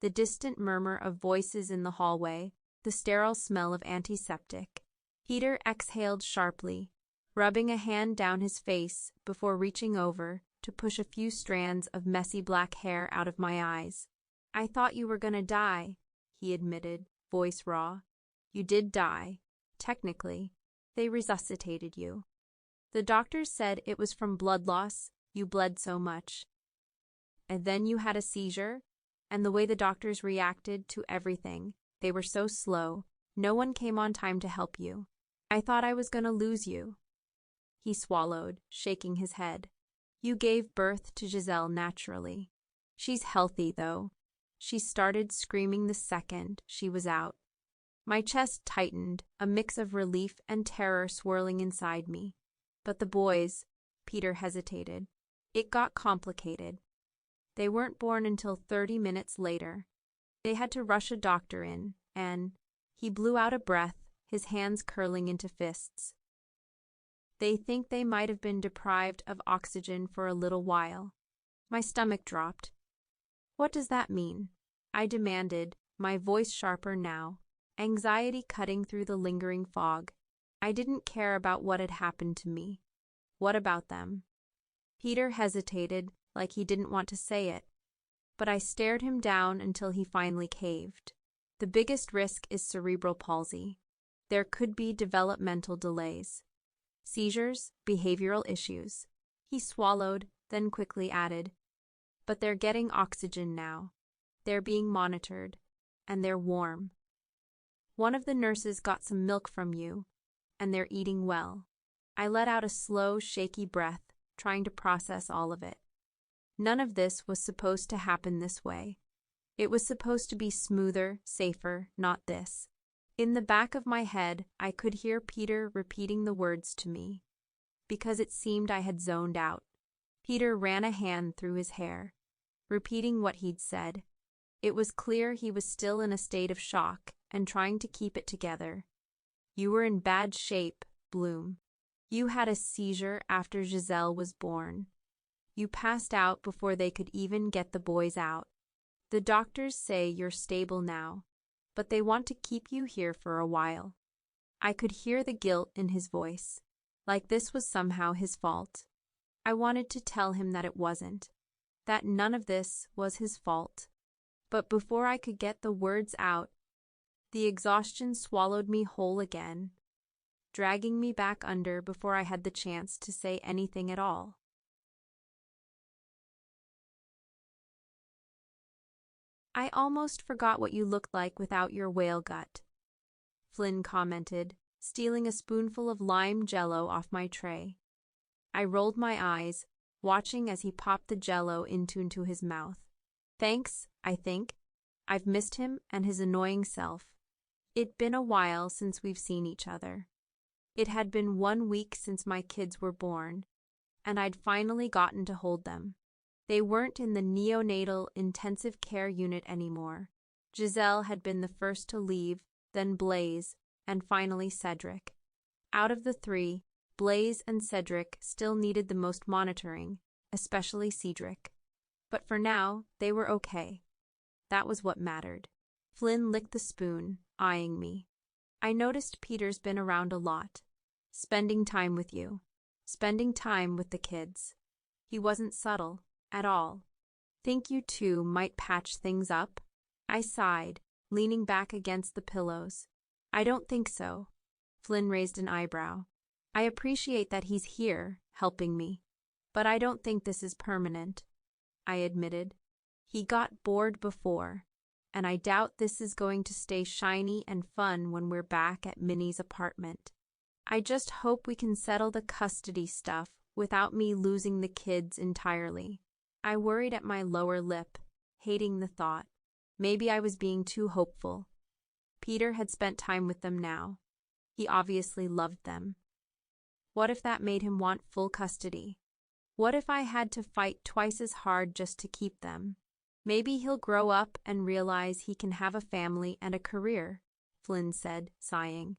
the distant murmur of voices in the hallway, the sterile smell of antiseptic. Peter exhaled sharply, rubbing a hand down his face before reaching over to push a few strands of messy black hair out of my eyes. "I thought you were gonna die," he admitted, voice raw. "You did die. Technically. They resuscitated you. The doctors said it was from blood loss, you bled so much. And then you had a seizure, and the way the doctors reacted to everything, they were so slow, no one came on time to help you. I thought I was gonna lose you." He swallowed, shaking his head. "You gave birth to Giselle naturally. She's healthy, though. She started screaming the second she was out." My chest tightened, a mix of relief and terror swirling inside me. "But the boys," Peter hesitated. "It got complicated. They weren't born until 30 minutes later. They had to rush a doctor in, and..." He blew out a breath, his hands curling into fists. "They think they might have been deprived of oxygen for a little while." My stomach dropped. "What does that mean?" I demanded, my voice sharper now, anxiety cutting through the lingering fog. I didn't care about what had happened to me. What about them? Peter hesitated, like he didn't want to say it, but I stared him down until he finally caved. "The biggest risk is cerebral palsy. There could be developmental delays. Seizures, behavioral issues." He swallowed, then quickly added, "But they're getting oxygen now. They're being monitored, and they're warm. One of the nurses got some milk from you, and they're eating well." I let out a slow, shaky breath, trying to process all of it. None of this was supposed to happen this way. It was supposed to be smoother, safer, not this. In the back of my head, I could hear Peter repeating the words to me, because it seemed I had zoned out. Peter ran a hand through his hair, repeating what he'd said. It was clear he was still in a state of shock and trying to keep it together. "You were in bad shape, Bloom. You had a seizure after Giselle was born. You passed out before they could even get the boys out. The doctors say you're stable now, but they want to keep you here for a while." I could hear the guilt in his voice, like this was somehow his fault. I wanted to tell him that it wasn't, that none of this was his fault. But before I could get the words out, the exhaustion swallowed me whole again, dragging me back under before I had the chance to say anything at all. "I almost forgot what you looked like without your whale gut," Flynn commented, stealing a spoonful of lime jello off my tray. I rolled my eyes, watching as he popped the jello into his mouth. "Thanks, I think. I've missed him and his annoying self. It'd been a while since we've seen each other. It had been 1 week since my kids were born, and I'd finally gotten to hold them. They weren't in the neonatal intensive care unit anymore. Giselle had been the first to leave, then Blaze, and finally Cedric. Out of the 3, Blaze and Cedric still needed the most monitoring, especially Cedric. But for now, they were okay. That was what mattered. Flynn licked the spoon, eyeing me. "I noticed Peter's been around a lot. Spending time with you. Spending time with the kids. He wasn't subtle, at all. Think you two might patch things up?" I sighed, leaning back against the pillows. "I don't think so." Flynn raised an eyebrow. "I appreciate that he's here, helping me. But I don't think this is permanent," I admitted. "He got bored before, and I doubt this is going to stay shiny and fun when we're back at Minnie's apartment. I just hope we can settle the custody stuff without me losing the kids entirely." I worried at my lower lip, hating the thought. Maybe I was being too hopeful. Peter had spent time with them now. He obviously loved them. What if that made him want full custody? What if I had to fight twice as hard just to keep them? "Maybe he'll grow up and realize he can have a family and a career," Flynn said, sighing.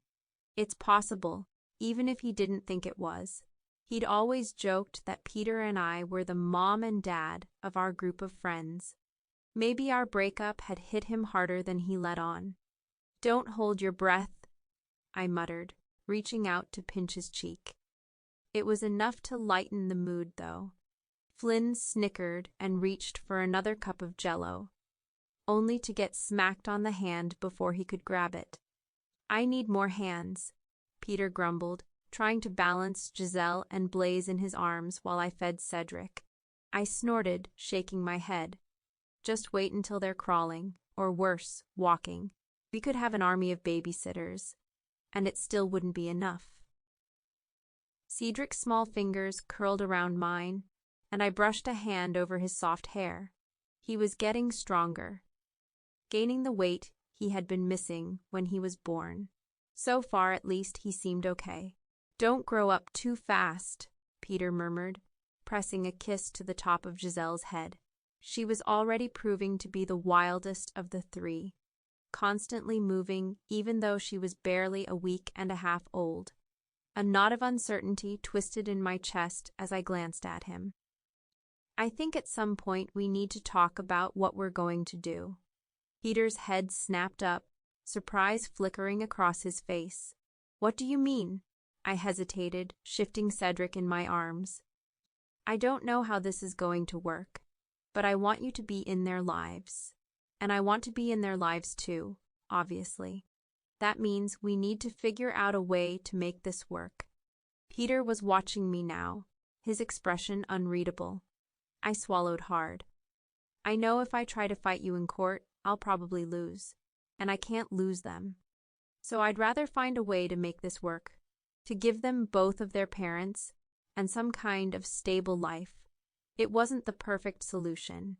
"It's possible, even if he didn't think it was. He'd always joked that Peter and I were the mom and dad of our group of friends. Maybe our breakup had hit him harder than he let on." "Don't hold your breath," I muttered, reaching out to pinch his cheek. It was enough to lighten the mood, though. Flynn snickered and reached for another cup of Jell-O, only to get smacked on the hand before he could grab it. "I need more hands," Peter grumbled, trying to balance Giselle and Blaze in his arms while I fed Cedric. I snorted, shaking my head. "Just wait until they're crawling, or worse, walking. We could have an army of babysitters, and it still wouldn't be enough." Cedric's small fingers curled around mine, and I brushed a hand over his soft hair. He was getting stronger, gaining the weight he had been missing when he was born. So far, at least, he seemed okay. "Don't grow up too fast," Peter murmured, pressing a kiss to the top of Giselle's head. She was already proving to be the wildest of the three, constantly moving even though she was barely a week and a half old. A knot of uncertainty twisted in my chest as I glanced at him. "I think at some point we need to talk about what we're going to do." Peter's head snapped up, surprise flickering across his face. "What do you mean?" I hesitated, shifting Cedric in my arms. "I don't know how this is going to work, but I want you to be in their lives. And I want to be in their lives too, obviously. That means we need to figure out a way to make this work." Peter was watching me now, his expression unreadable. I swallowed hard. "I know if I try to fight you in court, I'll probably lose, and I can't lose them. So I'd rather find a way to make this work, to give them both of their parents and some kind of stable life." It wasn't the perfect solution,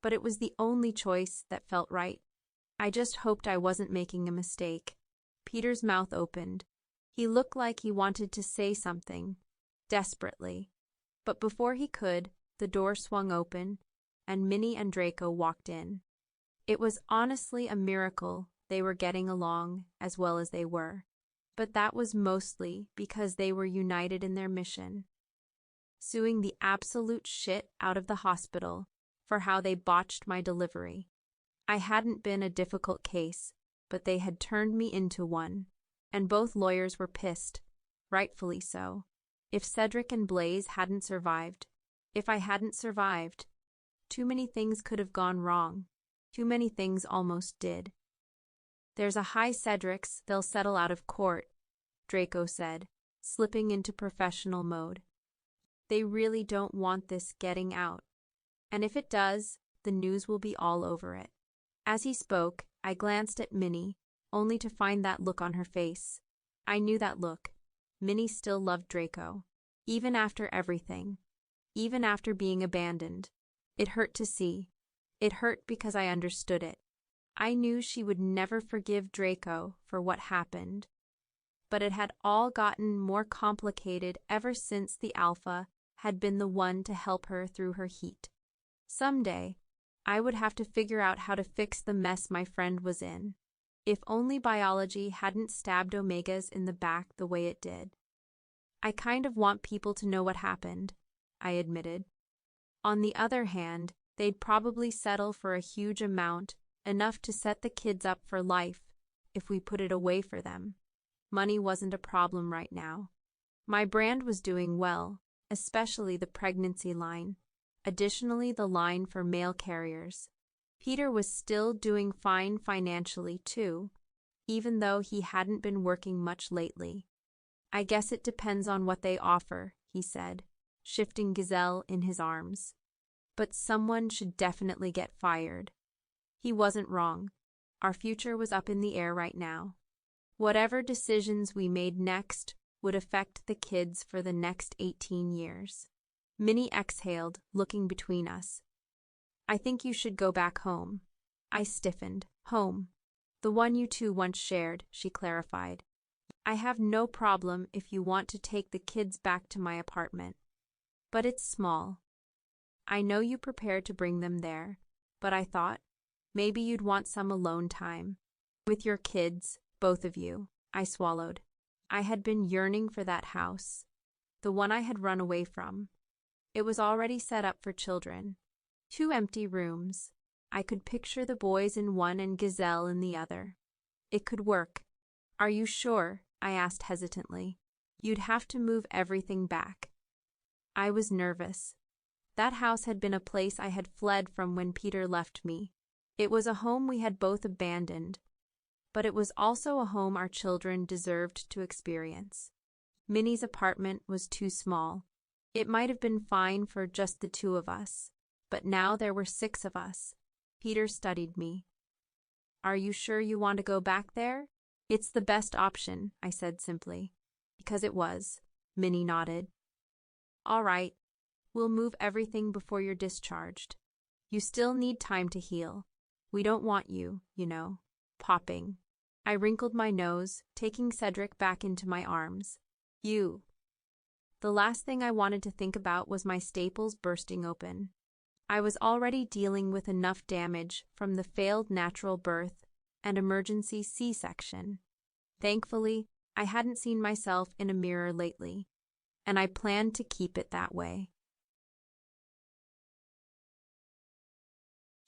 but it was the only choice that felt right. I just hoped I wasn't making a mistake. Peter's mouth opened. He looked like he wanted to say something, desperately. But before he could, the door swung open, and Minnie and Draco walked in. It was honestly a miracle they were getting along as well as they were, but that was mostly because they were united in their mission, suing the absolute shit out of the hospital for how they botched my delivery. I hadn't been a difficult case, but they had turned me into one, and both lawyers were pissed, rightfully so. If Cedric and Blaze hadn't survived, if I hadn't survived, too many things could have gone wrong. Too many things almost did. "There's a high Cedric's, they'll settle out of court," Draco said, slipping into professional mode. "They really don't want this getting out. And if it does, the news will be all over it." As he spoke, I glanced at Minnie, only to find that look on her face. I knew that look. Minnie still loved Draco, even after everything, even after being abandoned. It hurt to see. It hurt because I understood it. I knew she would never forgive Draco for what happened, but it had all gotten more complicated ever since the Alpha had been the one to help her through her heat. Someday, I would have to figure out how to fix the mess my friend was in. If only biology hadn't stabbed Omegas in the back the way it did. "I kind of want people to know what happened," I admitted. On the other hand, they'd probably settle for a huge amount, enough to set the kids up for life, if we put it away for them. Money wasn't a problem right now. My brand was doing well, especially the pregnancy line. Additionally, the line for mail carriers. Peter was still doing fine financially, too, even though he hadn't been working much lately. "I guess it depends on what they offer," he said, shifting Giselle in his arms. "But someone should definitely get fired." He wasn't wrong. Our future was up in the air right now. Whatever decisions we made next would affect the kids for the next 18 years. Minnie exhaled, looking between us. "I think you should go back home." I stiffened. "Home. The one you two once shared," she clarified. "I have no problem if you want to take the kids back to my apartment. But it's small. I know you prepared to bring them there, but I thought maybe you'd want some alone time. With your kids, both of you." I swallowed. I had been yearning for that house, the one I had run away from. It was already set up for children. 2 empty rooms. I could picture the boys in one and Giselle in the other. It could work. "Are you sure?" I asked hesitantly. You'd have to move everything back. I was nervous. That house had been a place I had fled from when Peter left me. It was a home we had both abandoned, but it was also a home our children deserved to experience. Minnie's apartment was too small. It might have been fine for just the two of us, but now there were 6 of us. Peter studied me. Are you sure you want to go back there? It's the best option, I said simply. Because it was. Minnie nodded. All right, we'll move everything before you're discharged. You still need time to heal. We don't want you, popping. I wrinkled my nose, taking Cedric back into my arms. You. The last thing I wanted to think about was my staples bursting open. I was already dealing with enough damage from the failed natural birth and emergency C-section. Thankfully, I hadn't seen myself in a mirror lately, and I planned to keep it that way.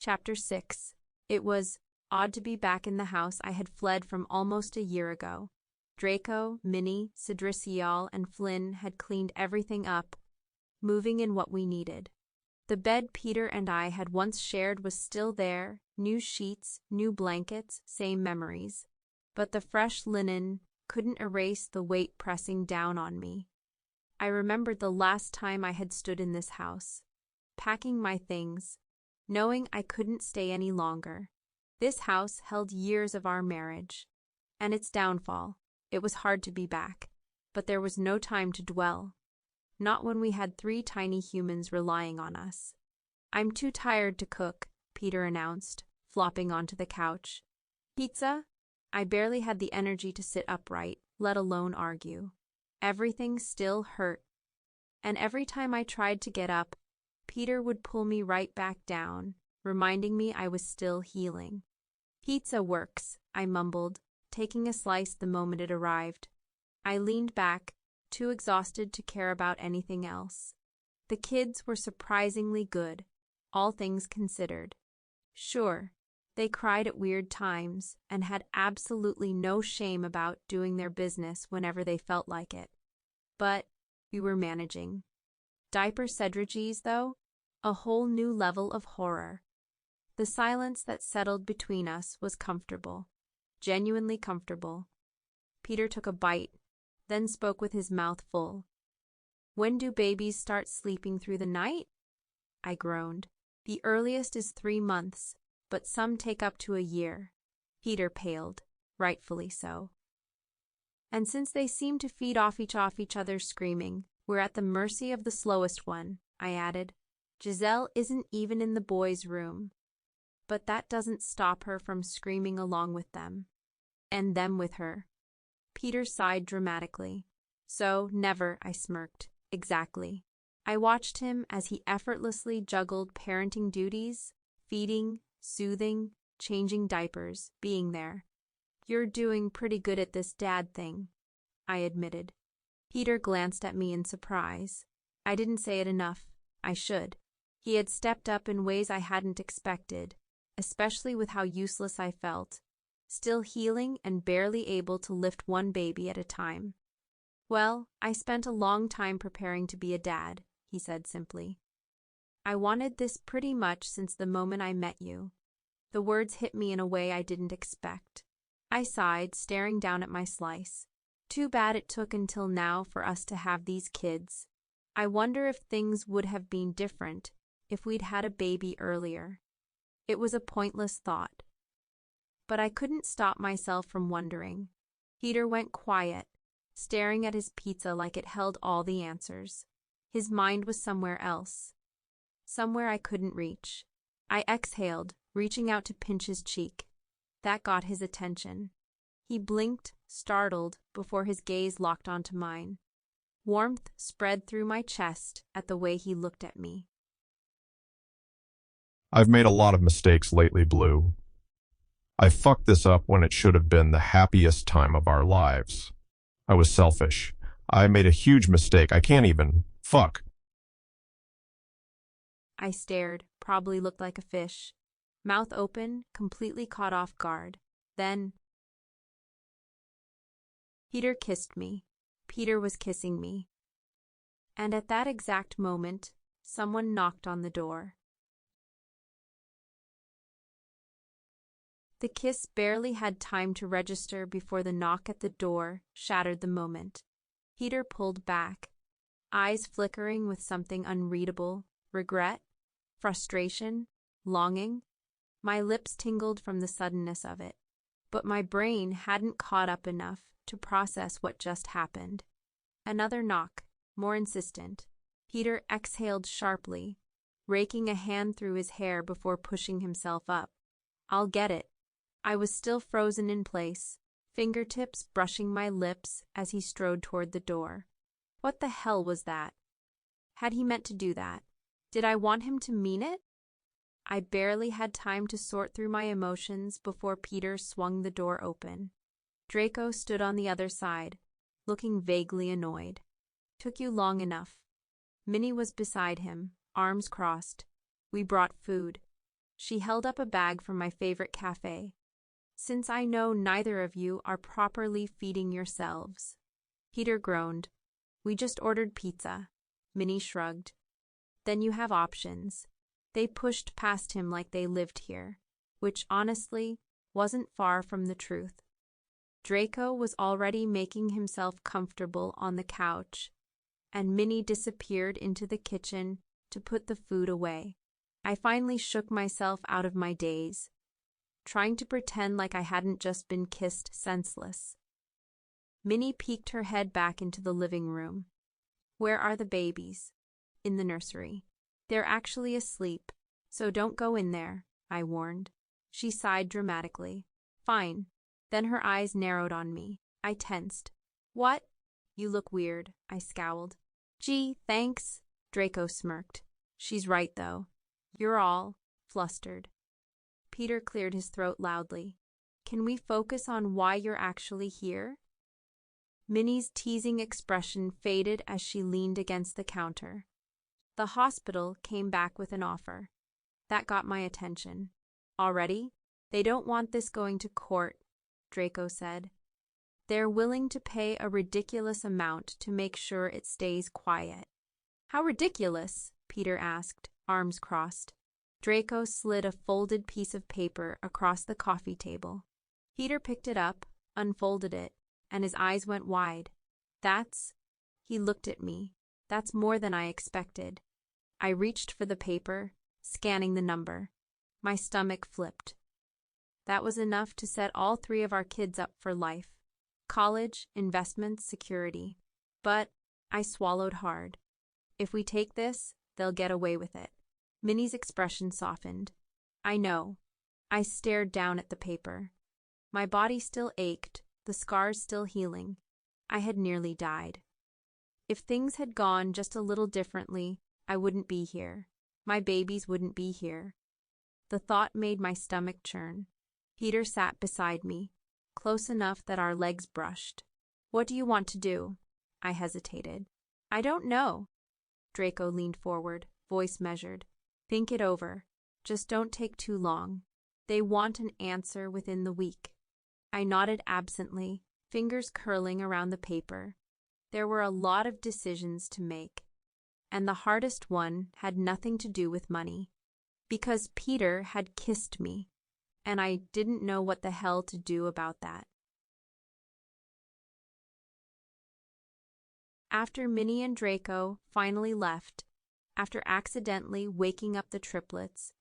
Chapter 6. It was odd to be back in the house I had fled from almost a year ago. Draco, Minnie, Cedricial, and Flynn had cleaned everything up, moving in what we needed. The bed Peter and I had once shared was still there, new sheets, new blankets, same memories. But the fresh linen couldn't erase the weight pressing down on me. I remembered the last time I had stood in this house, packing my things, knowing I couldn't stay any longer. This house held years of our marriage, and its downfall. It was hard to be back, but there was no time to dwell. Not when we had 3 tiny humans relying on us. I'm too tired to cook, Peter announced, flopping onto the couch. Pizza? I barely had the energy to sit upright, let alone argue. Everything still hurt, and every time I tried to get up, Peter would pull me right back down, reminding me I was still healing. Pizza works, I mumbled, taking a slice the moment it arrived. I leaned back, too exhausted to care about anything else. The kids were surprisingly good, all things considered. Sure, they cried at weird times and had absolutely no shame about doing their business whenever they felt like it. But we were managing. Diaper Cedriges, though, a whole new level of horror. The silence that settled between us was comfortable. Genuinely comfortable. Peter took a bite, then spoke with his mouth full. When do babies start sleeping through the night? I groaned. The earliest is 3 months, but some take up to a year. Peter paled, rightfully so. And since they seem to feed off each other's screaming, we're at the mercy of the slowest one, I added. Giselle isn't even in the boys' room. But that doesn't stop her from screaming along with them. And them with her. Peter sighed dramatically. So, never, I smirked. Exactly. I watched him as he effortlessly juggled parenting duties, feeding, soothing, changing diapers, being there. You're doing pretty good at this dad thing, I admitted. Peter glanced at me in surprise. I didn't say it enough. I should. He had stepped up in ways I hadn't expected, especially with how useless I felt, still healing and barely able to lift one baby at a time. Well, I spent a long time preparing to be a dad, he said simply. I wanted this pretty much since the moment I met you. The words hit me in a way I didn't expect. I sighed, staring down at my slice. Too bad it took until now for us to have these kids. I wonder if things would have been different if we'd had a baby earlier. It was a pointless thought. But I couldn't stop myself from wondering. Peter went quiet, staring at his pizza like it held all the answers. His mind was somewhere else. Somewhere I couldn't reach. I exhaled, reaching out to pinch his cheek. That got his attention. He blinked, startled, before his gaze locked onto mine. Warmth spread through my chest at the way he looked at me. I've made a lot of mistakes lately, Blue. I fucked this up when it should have been the happiest time of our lives. I was selfish. I made a huge mistake. I can't even. Fuck. I stared, probably looked like a fish. Mouth open, completely caught off guard. Then Peter kissed me. Peter was kissing me. And at that exact moment, someone knocked on the door. The kiss barely had time to register before the knock at the door shattered the moment. Peter pulled back, eyes flickering with something unreadable, regret, frustration, longing. My lips tingled from the suddenness of it, but my brain hadn't caught up enough to process what just happened. Another knock, more insistent. Peter exhaled sharply, raking a hand through his hair before pushing himself up. I'll get it. I was still frozen in place, fingertips brushing my lips as he strode toward the door. What the hell was that? Had he meant to do that? Did I want him to mean it? I barely had time to sort through my emotions before Peter swung the door open. Draco stood on the other side, looking vaguely annoyed. Took you long enough. Minnie was beside him, arms crossed. We brought food. She held up a bag from my favorite cafe. Since I know neither of you are properly feeding yourselves. Peter groaned. We just ordered pizza. Minnie shrugged. Then you have options. They pushed past him like they lived here, which honestly wasn't far from the truth. Draco was already making himself comfortable on the couch, and Minnie disappeared into the kitchen to put the food away. I finally shook myself out of my daze, trying to pretend like I hadn't just been kissed senseless. Minnie peeked her head back into the living room. Where are the babies? In the nursery. They're actually asleep, so don't go in there, I warned. She sighed dramatically. Fine. Then her eyes narrowed on me. I tensed. What? You look weird, I scowled. Gee, thanks, Draco smirked. She's right, though. You're all flustered. Peter cleared his throat loudly. Can we focus on why you're actually here? Minnie's teasing expression faded as she leaned against the counter. The hospital came back with an offer. That got my attention. Already? They don't want this going to court, Draco said. They're willing to pay a ridiculous amount to make sure it stays quiet. How ridiculous? Peter asked, arms crossed. Draco slid a folded piece of paper across the coffee table. Peter picked it up, unfolded it, and his eyes went wide. He looked at me. That's more than I expected. I reached for the paper, scanning the number. My stomach flipped. That was enough to set all three of our kids up for life. College, investments, security. But I swallowed hard. If we take this, they'll get away with it. Minnie's expression softened. I know. I stared down at the paper. My body still ached, the scars still healing. I had nearly died. If things had gone just a little differently, I wouldn't be here. My babies wouldn't be here. The thought made my stomach churn. Peter sat beside me, close enough that our legs brushed. What do you want to do? I hesitated. I don't know. Draco leaned forward, voice measured. Think it over. Just don't take too long. They want an answer within the week. I nodded absently, fingers curling around the paper. There were a lot of decisions to make, and the hardest one had nothing to do with money. Because Peter had kissed me, and I didn't know what the hell to do about that. After Minnie and Draco finally left, after accidentally waking up the triplets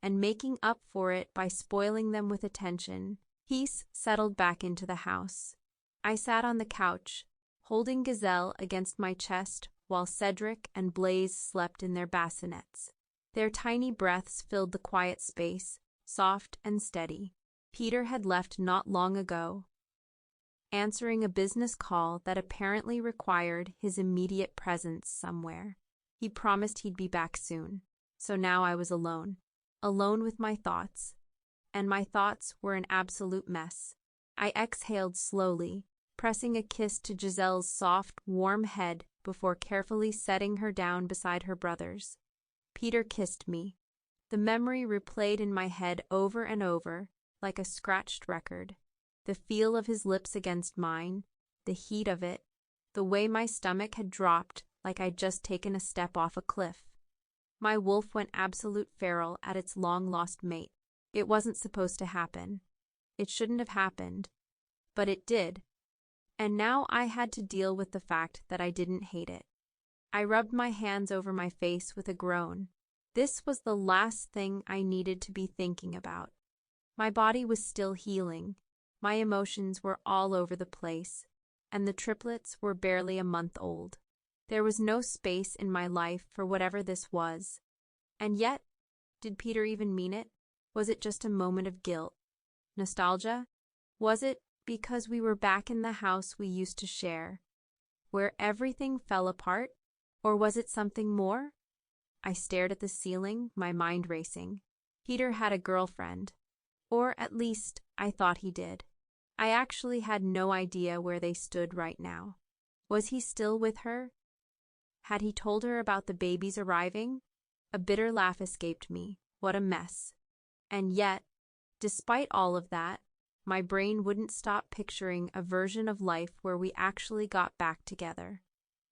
and making up for it by spoiling them with attention, peace settled back into the house. I sat on the couch, holding Gazelle against my chest while Cedric and Blaze slept in their bassinets. Their tiny breaths filled the quiet space, soft and steady. Peter had left not long ago, answering a business call that apparently required his immediate presence somewhere. He promised he'd be back soon, so now I was alone with my thoughts, and my thoughts were an absolute mess. I exhaled slowly, pressing a kiss to Giselle's soft, warm head before carefully setting her down beside her brothers. Peter kissed me. The memory replayed in my head over and over, like a scratched record. The feel of his lips against mine, the heat of it, the way my stomach had dropped like I'd just taken a step off a cliff. My wolf went absolute feral at its long-lost mate. It wasn't supposed to happen. It shouldn't have happened. But it did. And now I had to deal with the fact that I didn't hate it. I rubbed my hands over my face with a groan. This was the last thing I needed to be thinking about. My body was still healing. My emotions were all over the place, and the triplets were barely a month old. There was no space in my life for whatever this was. And yet, did Peter even mean it? Was it just a moment of guilt? Nostalgia? Was it because we were back in the house we used to share, where everything fell apart? Or was it something more? I stared at the ceiling, my mind racing. Peter had a girlfriend. Or at least, I thought he did. I actually had no idea where they stood right now. Was he still with her? Had he told her about the babies arriving? A bitter laugh escaped me. What a mess. And yet, despite all of that, my brain wouldn't stop picturing a version of life where we actually got back together.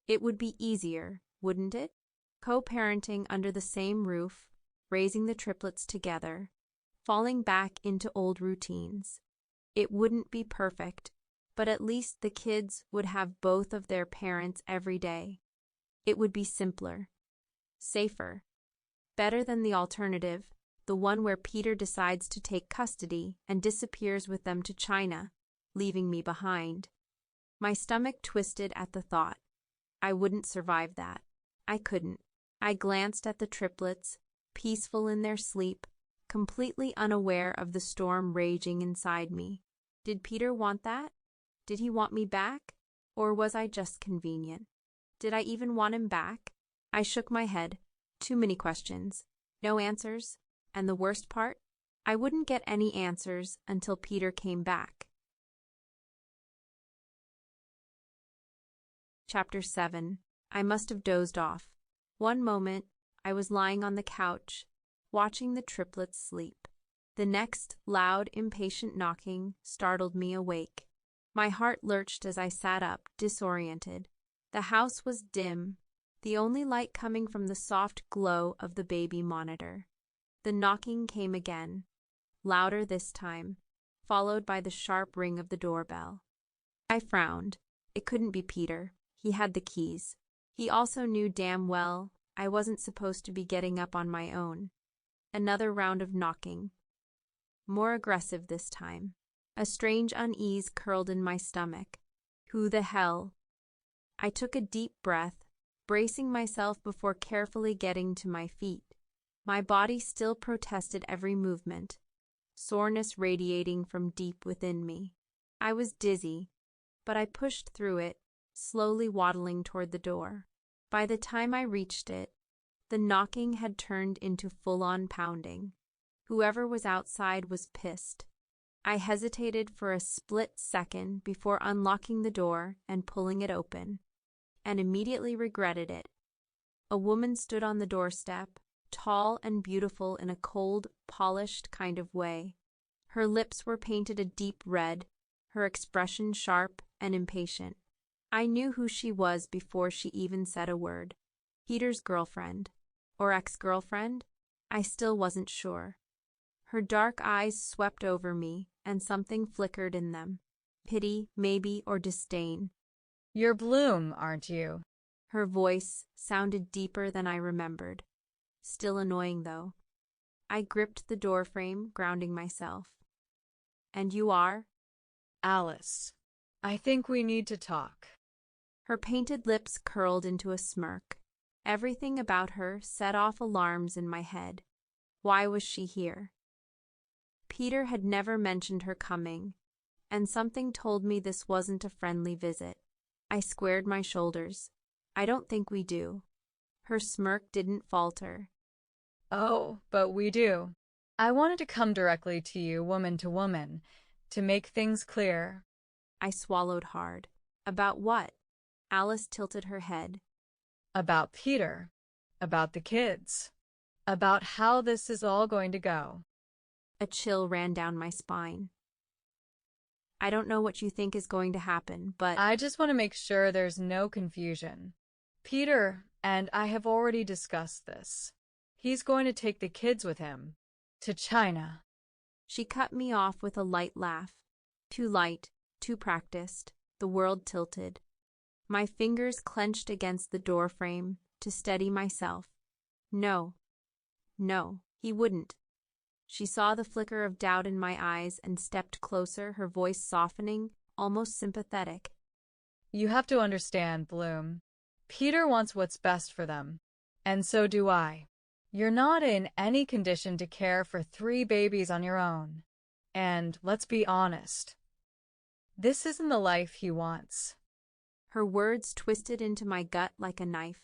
It would be easier, wouldn't it? Co-parenting under the same roof, raising the triplets together, falling back into old routines. It wouldn't be perfect, but at least the kids would have both of their parents every day. It would be simpler, safer, better than the alternative, the one where Peter decides to take custody and disappears with them to China, leaving me behind. My stomach twisted at the thought. I wouldn't survive that. I couldn't. I glanced at the triplets, peaceful in their sleep, completely unaware of the storm raging inside me. Did Peter want that? Did he want me back? Or was I just convenient? Did I even want him back? I shook my head. Too many questions. No answers. And the worst part? I wouldn't get any answers until Peter came back. Chapter 7. I must have dozed off. One moment, I was lying on the couch, watching the triplets sleep. The next, loud, impatient knocking startled me awake. My heart lurched as I sat up, disoriented. The house was dim, the only light coming from the soft glow of the baby monitor. The knocking came again, louder this time, followed by the sharp ring of the doorbell. I frowned. It couldn't be Peter. He had the keys. He also knew damn well I wasn't supposed to be getting up on my own. Another round of knocking. More aggressive this time. A strange unease curled in my stomach. Who the hell? I took a deep breath, bracing myself before carefully getting to my feet. My body still protested every movement, soreness radiating from deep within me. I was dizzy, but I pushed through it, slowly waddling toward the door. By the time I reached it, the knocking had turned into full-on pounding. Whoever was outside was pissed. I hesitated for a split second before unlocking the door and pulling it open, and immediately regretted it. A woman stood on the doorstep, tall and beautiful in a cold, polished kind of way. Her lips were painted a deep red, her expression sharp and impatient. I knew who she was before she even said a word. Peter's girlfriend, or ex-girlfriend? I still wasn't sure. Her dark eyes swept over me, and something flickered in them. Pity, maybe, or disdain. "You're Bloom, aren't you?" Her voice sounded deeper than I remembered. Still annoying, though. I gripped the doorframe, grounding myself. "And you are?" "Alice. I think we need to talk." Her painted lips curled into a smirk. Everything about her set off alarms in my head. Why was she here? Peter had never mentioned her coming, and something told me this wasn't a friendly visit. I squared my shoulders. I don't think we do. Her smirk didn't falter. "Oh, but we do. I wanted to come directly to you, woman to woman, to make things clear." I swallowed hard. About what? Alice tilted her head. "About Peter. About the kids. About how this is all going to go." A chill ran down my spine. I don't know what you think is going to happen, but I just want to make sure there's no confusion. Peter and I have already discussed this. He's going to take the kids with him to China. She cut me off with a light laugh. Too light, too practiced, the world tilted. My fingers clenched against the door frame to steady myself. No, he wouldn't. She saw the flicker of doubt in my eyes and stepped closer, her voice softening, almost sympathetic. You have to understand, Bloom. Peter wants what's best for them, and so do I. You're not in any condition to care for 3 babies on your own. And let's be honest, this isn't the life he wants. Her words twisted into my gut like a knife.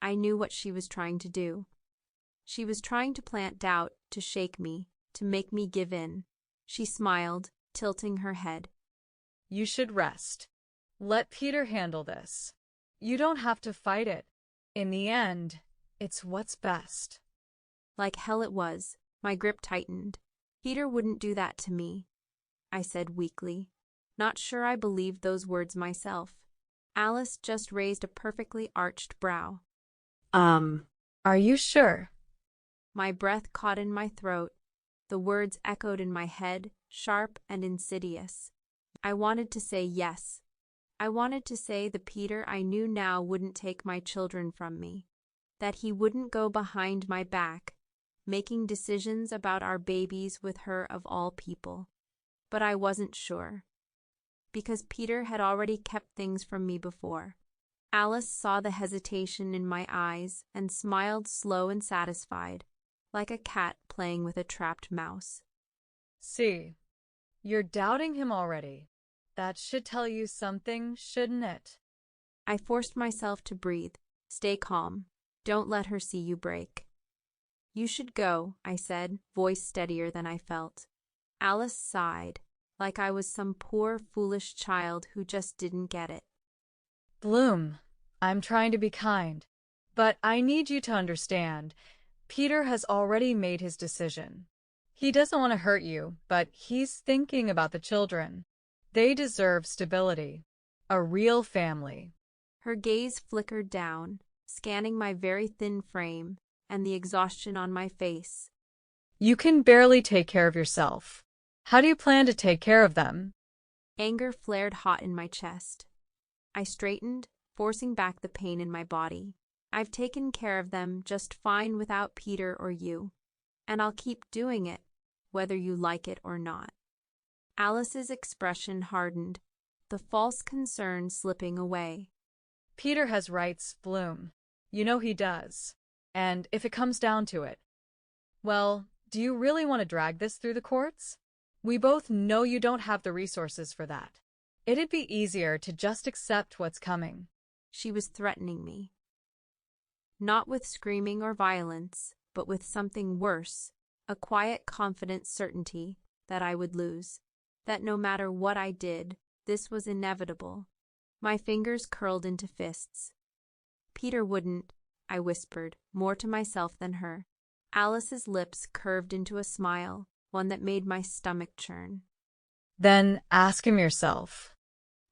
I knew what she was trying to do. She was trying to plant doubt, to shake me, to make me give in. She smiled, tilting her head. You should rest. Let Peter handle this. You don't have to fight it. In the end, it's what's best. Like hell it was. My grip tightened. Peter wouldn't do that to me, I said weakly. Not sure I believed those words myself. Alice just raised a perfectly arched brow. Are you sure? My breath caught in my throat. The words echoed in my head, sharp and insidious. I wanted to say yes. I wanted to say the Peter I knew now wouldn't take my children from me, that he wouldn't go behind my back, making decisions about our babies with her of all people. But I wasn't sure, because Peter had already kept things from me before. Alice saw the hesitation in my eyes and smiled slow and satisfied, like a cat playing with a trapped mouse. See, you're doubting him already. That should tell you something, shouldn't it? I forced myself to breathe. Stay calm. Don't let her see you break. You should go, I said, voice steadier than I felt. Alice sighed, like I was some poor, foolish child who just didn't get it. Bloom, I'm trying to be kind, but I need you to understand, Peter has already made his decision. He doesn't want to hurt you, but he's thinking about the children. They deserve stability, a real family. Her gaze flickered down, scanning my very thin frame and the exhaustion on my face. You can barely take care of yourself. How do you plan to take care of them? Anger flared hot in my chest. I straightened, forcing back the pain in my body. I've taken care of them just fine without Peter or you, and I'll keep doing it, whether you like it or not. Alice's expression hardened, the false concern slipping away. Peter has rights, Bloom. You know he does. And if it comes down to it, well, do you really want to drag this through the courts? We both know you don't have the resources for that. It'd be easier to just accept what's coming. She was threatening me. Not with screaming or violence, but with something worse, a quiet, confident certainty that I would lose, that no matter what I did, this was inevitable. My fingers curled into fists. Peter wouldn't, I whispered, more to myself than her. Alice's lips curved into a smile, one that made my stomach churn. Then ask him yourself.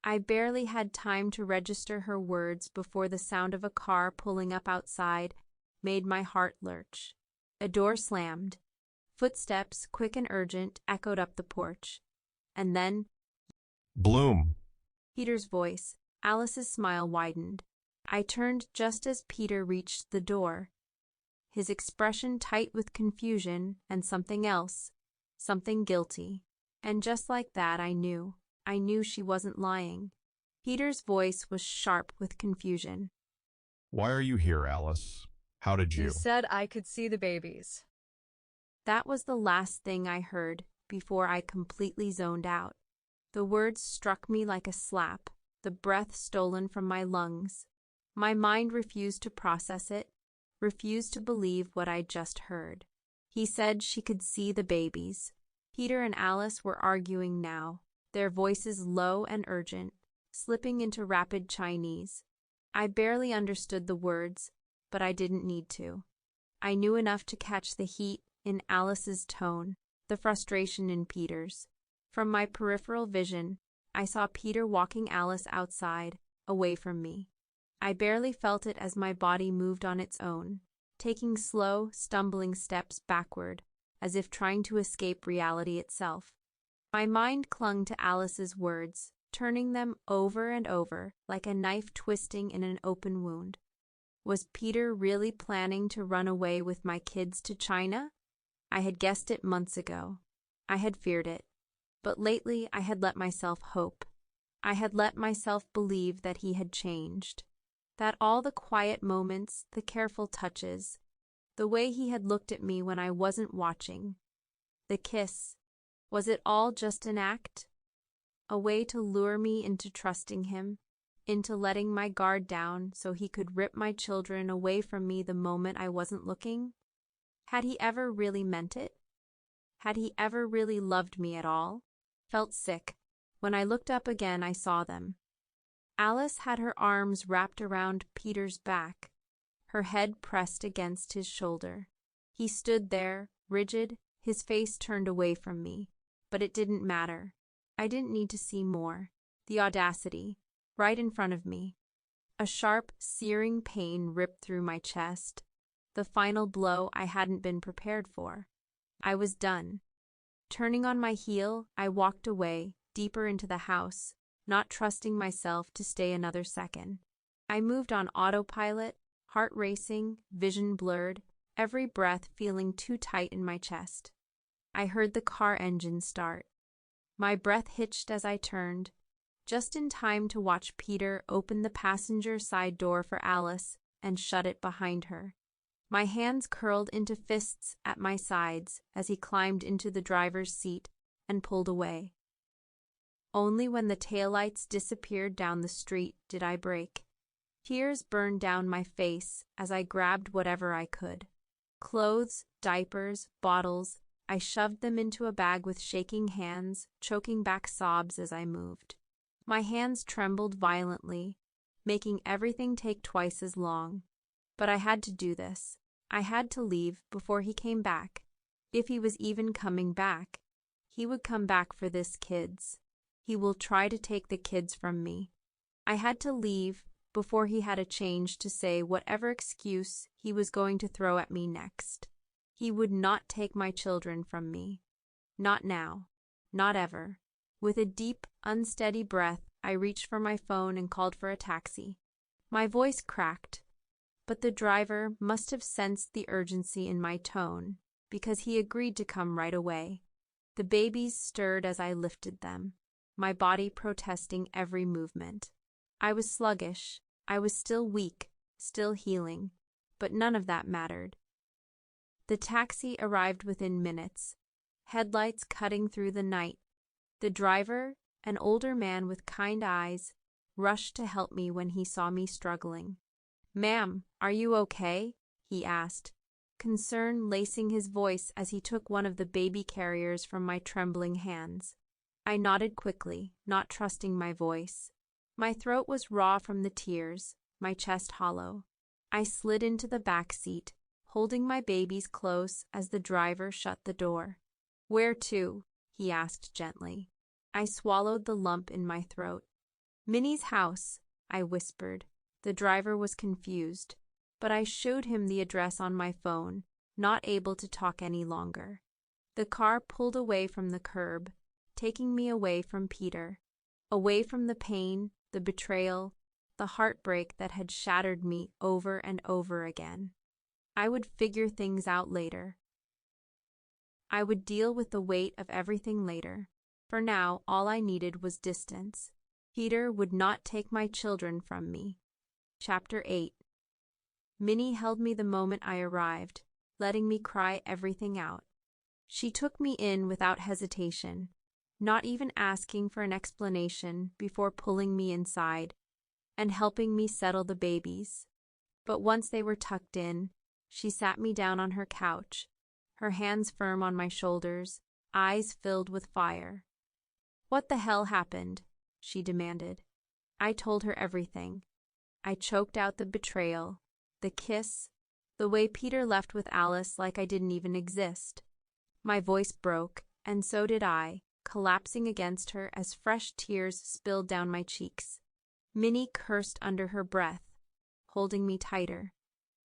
I barely had time to register her words before the sound of a car pulling up outside made my heart lurch. A door slammed. Footsteps, quick and urgent, echoed up the porch. And then, Bloom. Peter's voice. Alice's smile widened. I turned just as Peter reached the door, his expression tight with confusion and something else, something guilty. And just like that I knew she wasn't lying. Peter's voice was sharp with confusion. Why are you here, Alice? How did you? You said I could see the babies. That was the last thing I heard before I completely zoned out. The words struck me like a slap, the breath stolen from my lungs. My mind refused to process it, refused to believe what I'd just heard. He said she could see the babies. Peter and Alice were arguing now, their voices low and urgent, slipping into rapid Chinese. I barely understood the words, but I didn't need to. I knew enough to catch the heat in Alice's tone, the frustration in Peter's. From my peripheral vision, I saw Peter walking Alice outside, away from me. I barely felt it as my body moved on its own, taking slow, stumbling steps backward, as if trying to escape reality itself. My mind clung to Alice's words, turning them over and over, like a knife twisting in an open wound. Was Peter really planning to run away with my kids to China? I had guessed it months ago. I had feared it. But lately I had let myself hope. I had let myself believe that he had changed. That all the quiet moments, the careful touches, the way he had looked at me when I wasn't watching, the kiss, was it all just an act? A way to lure me into trusting him, into letting my guard down so he could rip my children away from me the moment I wasn't looking? Had he ever really meant it? Had he ever really loved me at all? Felt sick. When I looked up again, I saw them. Alice had her arms wrapped around Peter's back, her head pressed against his shoulder. He stood there, rigid, his face turned away from me. But it didn't matter. I didn't need to see more. The audacity, right in front of me. A sharp, searing pain ripped through my chest. The final blow I hadn't been prepared for. I was done. Turning on my heel, I walked away, deeper into the house, not trusting myself to stay another second. I moved on autopilot, heart racing, vision blurred, every breath feeling too tight in my chest. I heard the car engine start. My breath hitched as I turned, just in time to watch Peter open the passenger side door for Alice and shut it behind her. My hands curled into fists at my sides as he climbed into the driver's seat and pulled away. Only when the taillights disappeared down the street did I break. Tears burned down my face as I grabbed whatever I could. Clothes, diapers, bottles. I shoved them into a bag with shaking hands, choking back sobs as I moved. My hands trembled violently, making everything take twice as long. But I had to do this. I had to leave before he came back. If he was even coming back, he would come back for this kids. He will try to take the kids from me. I had to leave before he had a change to say whatever excuse he was going to throw at me next. He would not take my children from me. Not now. Not ever. With a deep, unsteady breath, I reached for my phone and called for a taxi. My voice cracked, but the driver must have sensed the urgency in my tone, because he agreed to come right away. The babies stirred as I lifted them, my body protesting every movement. I was sluggish. I was still weak, still healing, but none of that mattered. The taxi arrived within minutes, headlights cutting through the night. The driver, an older man with kind eyes, rushed to help me when he saw me struggling. "Ma'am, are you okay?" he asked, concern lacing his voice as he took one of the baby carriers from my trembling hands. I nodded quickly, not trusting my voice. My throat was raw from the tears, my chest hollow. I slid into the back seat, holding my babies close as the driver shut the door. "Where to?" he asked gently. I swallowed the lump in my throat. "Minnie's house," I whispered. The driver was confused, but I showed him the address on my phone, not able to talk any longer. The car pulled away from the curb, taking me away from Peter, away from the pain, the betrayal, the heartbreak that had shattered me over and over again. I would figure things out later. I would deal with the weight of everything later. For now, all I needed was distance. Peter would not take my children from me. Chapter 8. Minnie held me the moment I arrived, letting me cry everything out. She took me in without hesitation, not even asking for an explanation before pulling me inside and helping me settle the babies. But once they were tucked in, she sat me down on her couch, her hands firm on my shoulders, eyes filled with fire. "What the hell happened?" she demanded. I told her everything. I choked out the betrayal, the kiss, the way Peter left with Alice like I didn't even exist. My voice broke, and so did I, collapsing against her as fresh tears spilled down my cheeks. Minnie cursed under her breath, holding me tighter.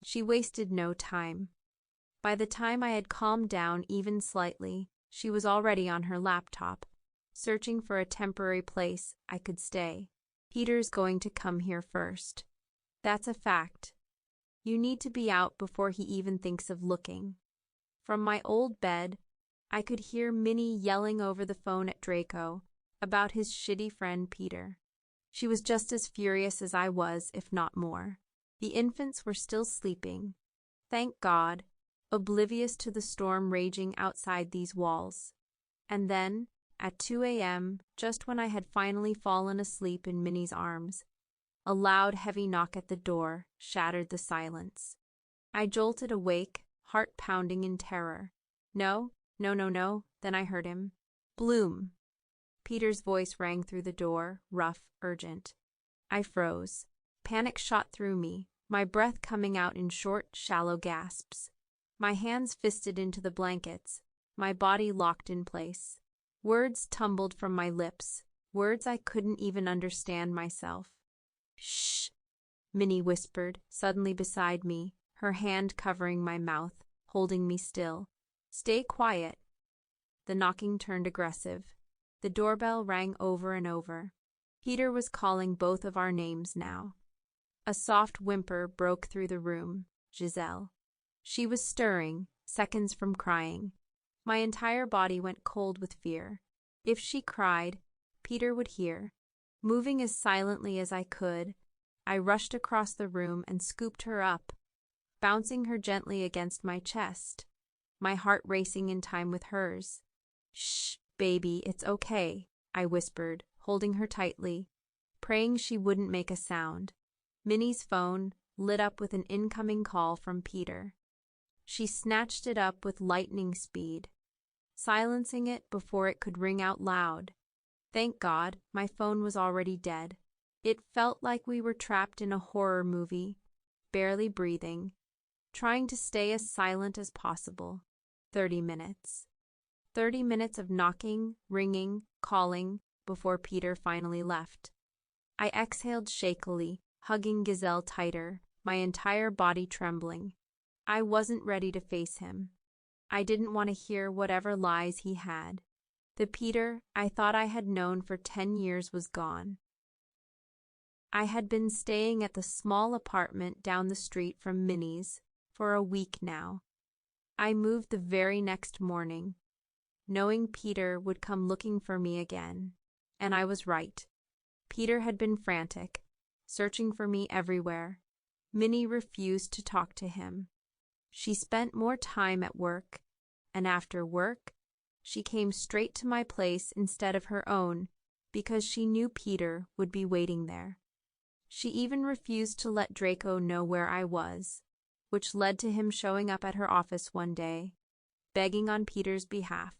She wasted no time. By the time I had calmed down even slightly, she was already on her laptop, searching for a temporary place I could stay. Peter's going to come here first. That's a fact. You need to be out before he even thinks of looking. From my old bed, I could hear Minnie yelling over the phone at Draco about his shitty friend Peter. She was just as furious as I was, if not more. The infants were still sleeping, thank God, oblivious to the storm raging outside these walls. And then, at 2 a.m., just when I had finally fallen asleep in Minnie's arms, a loud, heavy knock at the door shattered the silence. I jolted awake, heart pounding in terror. No, then I heard him. Bloom. Peter's voice rang through the door, rough, urgent. I froze. Panic shot through me, my breath coming out in short, shallow gasps. My hands fisted into the blankets, my body locked in place. Words tumbled from my lips, words I couldn't even understand myself. Shh, Minnie whispered, suddenly beside me, her hand covering my mouth, holding me still. Stay quiet. The knocking turned aggressive. The doorbell rang over and over. Peter was calling both of our names now. A soft whimper broke through the room. Giselle. She was stirring, seconds from crying. My entire body went cold with fear. If she cried, Peter would hear. Moving as silently as I could, I rushed across the room and scooped her up, bouncing her gently against my chest, my heart racing in time with hers. Shh, baby, it's okay, I whispered, holding her tightly, praying she wouldn't make a sound. Minnie's phone lit up with an incoming call from Peter. She snatched it up with lightning speed, silencing it before it could ring out loud. Thank God, my phone was already dead. It felt like we were trapped in a horror movie, barely breathing, trying to stay as silent as possible. 30 minutes. 30 minutes of knocking, ringing, calling, before Peter finally left. I exhaled shakily, hugging Giselle tighter, my entire body trembling. I wasn't ready to face him. I didn't want to hear whatever lies he had. The Peter I thought I had known for 10 years was gone. I had been staying at the small apartment down the street from Minnie's for a week now. I moved the very next morning, knowing Peter would come looking for me again. And I was right. Peter had been frantic, searching for me everywhere. Minnie refused to talk to him. She spent more time at work, and after work, she came straight to my place instead of her own because she knew Peter would be waiting there. She even refused to let Draco know where I was, which led to him showing up at her office one day, begging on Peter's behalf.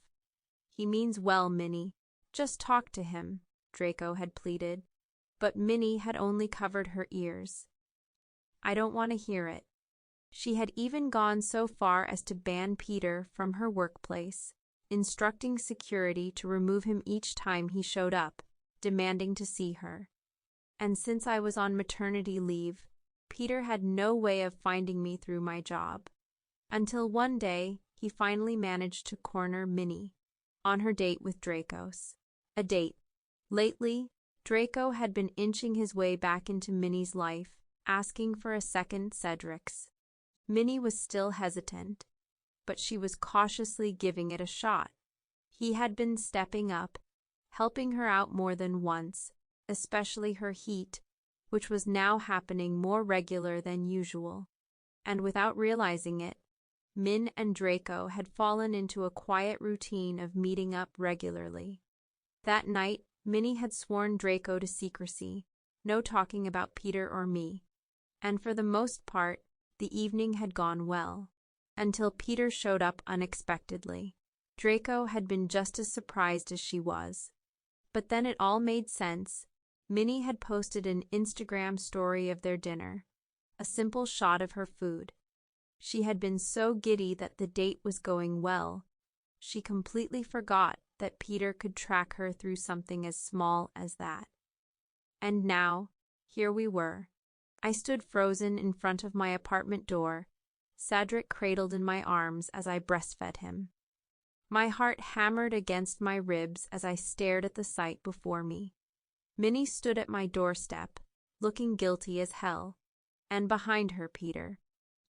He means well, Minnie. Just talk to him, Draco had pleaded, but Minnie had only covered her ears. I don't want to hear it. She had even gone so far as to ban Peter from her workplace, instructing security to remove him each time he showed up, demanding to see her. And since I was on maternity leave, Peter had no way of finding me through my job. Until one day, he finally managed to corner Minnie on her date with Dracos. A date. Lately, Draco had been inching his way back into Minnie's life, asking for a second Cedric's. Minnie was still hesitant, but she was cautiously giving it a shot. He had been stepping up, helping her out more than once, especially her heat, which was now happening more regular than usual. And without realizing it, Min and Draco had fallen into a quiet routine of meeting up regularly. That night, Minnie had sworn Draco to secrecy, no talking about Peter or me. And for the most part, the evening had gone well, until Peter showed up unexpectedly. Draco had been just as surprised as she was. But then it all made sense. Minnie had posted an Instagram story of their dinner, a simple shot of her food. She had been so giddy that the date was going well, she completely forgot that Peter could track her through something as small as that. And now, here we were. I stood frozen in front of my apartment door, Cedric cradled in my arms as I breastfed him. My heart hammered against my ribs as I stared at the sight before me. Minnie stood at my doorstep, looking guilty as hell, and behind her Peter.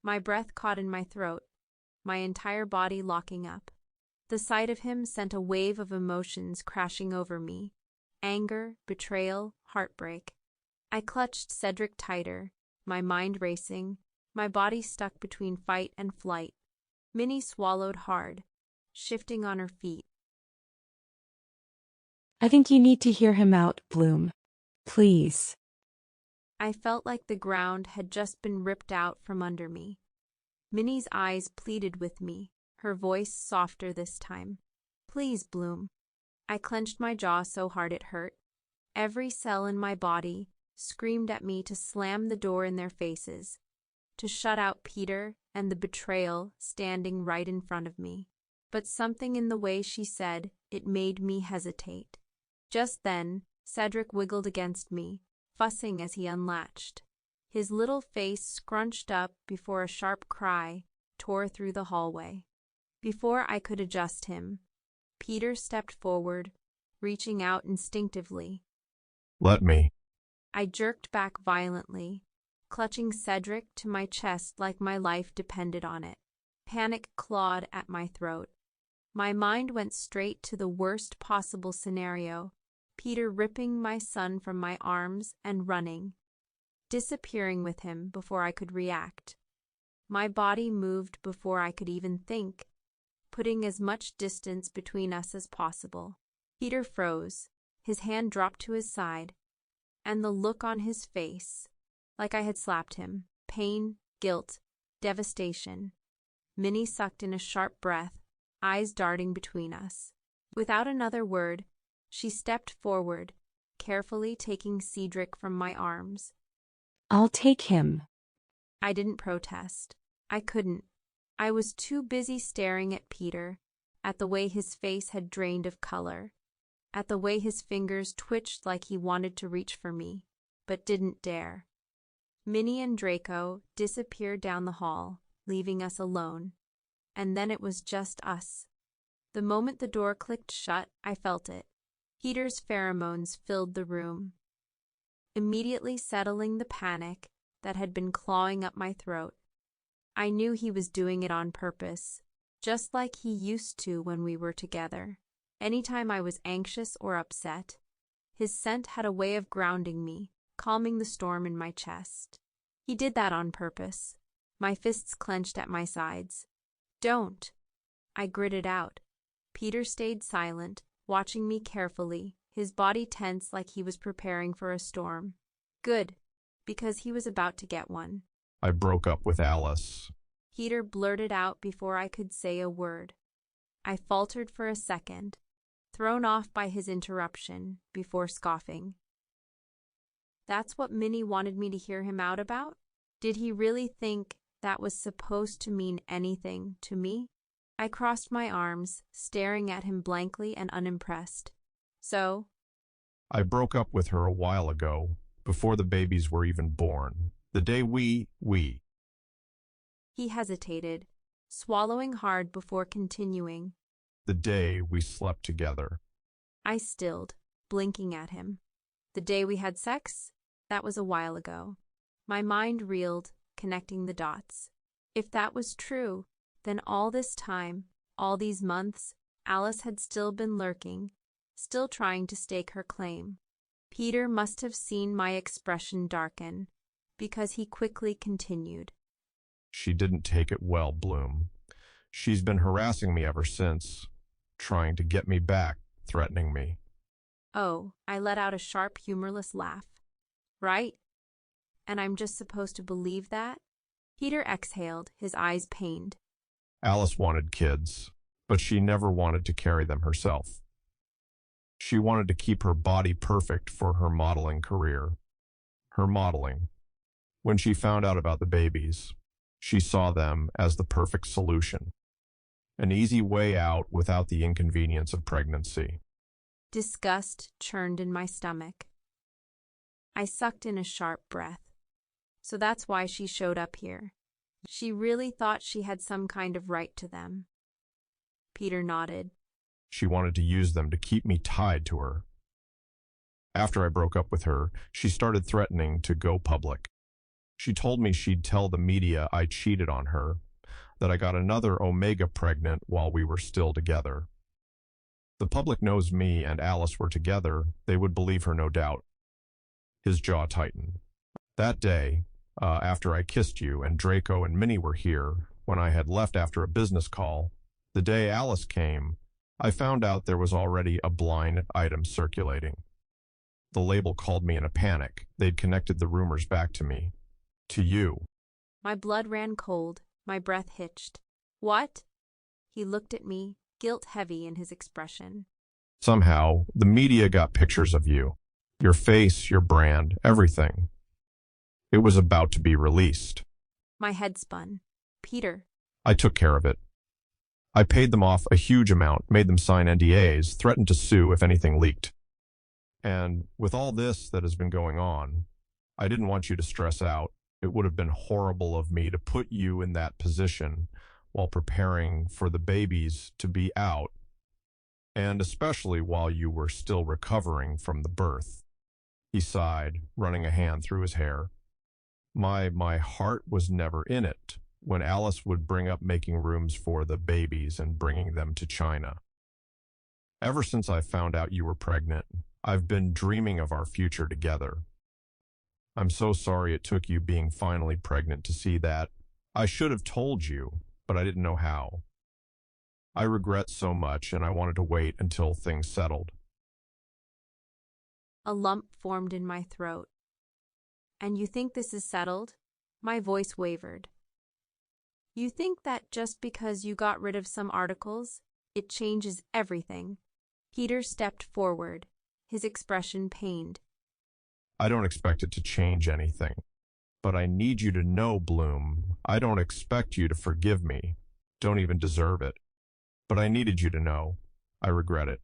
My breath caught in my throat, my entire body locking up. The sight of him sent a wave of emotions crashing over me: anger, betrayal, heartbreak. I clutched Cedric tighter, my mind racing, my body stuck between fight and flight. Minnie swallowed hard, shifting on her feet. I think you need to hear him out, Bloom. Please. I felt like the ground had just been ripped out from under me. Minnie's eyes pleaded with me, her voice softer this time. Please, Bloom. I clenched my jaw so hard it hurt. Every cell in my body screamed at me to slam the door in their faces, to shut out Peter and the betrayal standing right in front of me. But something in the way she said it made me hesitate. Just then, Cedric wiggled against me, fussing as he unlatched. His little face scrunched up before a sharp cry tore through the hallway. Before I could adjust him, Peter stepped forward, reaching out instinctively. Let me. I jerked back violently, clutching Cedric to my chest like my life depended on it. Panic clawed at my throat. My mind went straight to the worst possible scenario: Peter ripping my son from my arms and running, disappearing with him before I could react. My body moved before I could even think, putting as much distance between us as possible. Peter froze, his hand dropped to his side, and the look on his face, like I had slapped him: pain, guilt, devastation. Minnie sucked in a sharp breath, eyes darting between us. Without another word, she stepped forward, carefully taking Cedric from my arms. I'll take him. I didn't protest. I couldn't. I was too busy staring at Peter, at the way his face had drained of color, at the way his fingers twitched like he wanted to reach for me, but didn't dare. Minnie and Draco disappeared down the hall, leaving us alone. And then it was just us. The moment the door clicked shut, I felt it. Peter's pheromones filled the room, immediately settling the panic that had been clawing up my throat. I knew he was doing it on purpose, just like he used to when we were together. Anytime I was anxious or upset, his scent had a way of grounding me, calming the storm in my chest. He did that on purpose. My fists clenched at my sides. Don't, I gritted out. Peter stayed silent, watching me carefully, his body tense like he was preparing for a storm. Good, because he was about to get one. I broke up with Alice. Peter blurted out before I could say a word. I faltered for a second, thrown off by his interruption, before scoffing. That's what Minnie wanted me to hear him out about? Did he really think that was supposed to mean anything to me? I crossed my arms, staring at him blankly and unimpressed. So? I broke up with her a while ago, before the babies were even born. The day we. He hesitated, swallowing hard before continuing. The day we slept together. I stilled, blinking at him. The day we had sex? That was a while ago. My mind reeled, connecting the dots. If that was true, then all this time, all these months, Alice had still been lurking, still trying to stake her claim. Peter must have seen my expression darken, because he quickly continued. She didn't take it well, Bloom. She's been harassing me ever since, trying to get me back, threatening me. Oh, I let out a sharp, humorless laugh. Right? And I'm just supposed to believe that? Peter exhaled, his eyes pained. Alice wanted kids, but she never wanted to carry them herself. She wanted to keep her body perfect for her modeling career. Her modeling. When she found out about the babies, she saw them as the perfect solution. An easy way out without the inconvenience of pregnancy. Disgust churned in my stomach. I sucked in a sharp breath. So that's why she showed up here. She really thought she had some kind of right to them. Peter nodded. She wanted to use them to keep me tied to her. After I broke up with her, she started threatening to go public. She told me she'd tell the media I cheated on her, that I got another Omega pregnant while we were still together. The public knows me and Alice were together. They would believe her, no doubt. His jaw tightened. That day, after I kissed you and Draco and Minnie were here, when I had left after a business call, the day Alice came, I found out there was already a blind item circulating. The label called me in a panic. They'd connected the rumors back to me. To you. My blood ran cold. My breath hitched. What? He looked at me, guilt heavy in his expression. Somehow, the media got pictures of you. Your face, your brand, everything. It was about to be released. My head spun. Peter. I took care of it. I paid them off a huge amount, made them sign NDAs, threatened to sue if anything leaked. And with all this that has been going on, I didn't want you to stress out. It would have been horrible of me to put you in that position while preparing for the babies to be out, and especially while you were still recovering from the birth. He sighed, running a hand through his hair. My heart was never in it when Alice would bring up making rooms for the babies and bringing them to China. Ever since I found out you were pregnant, I've been dreaming of our future together. I'm so sorry it took you being finally pregnant to see that. I should have told you, but I didn't know how. I regret so much, and I wanted to wait until things settled. A lump formed in my throat. And you think this is settled? My voice wavered. You think that just because you got rid of some articles, it changes everything? Peter stepped forward, his expression pained. I don't expect it to change anything. But I need you to know, Bloom, I don't expect you to forgive me. Don't even deserve it. But I needed you to know. I regret it.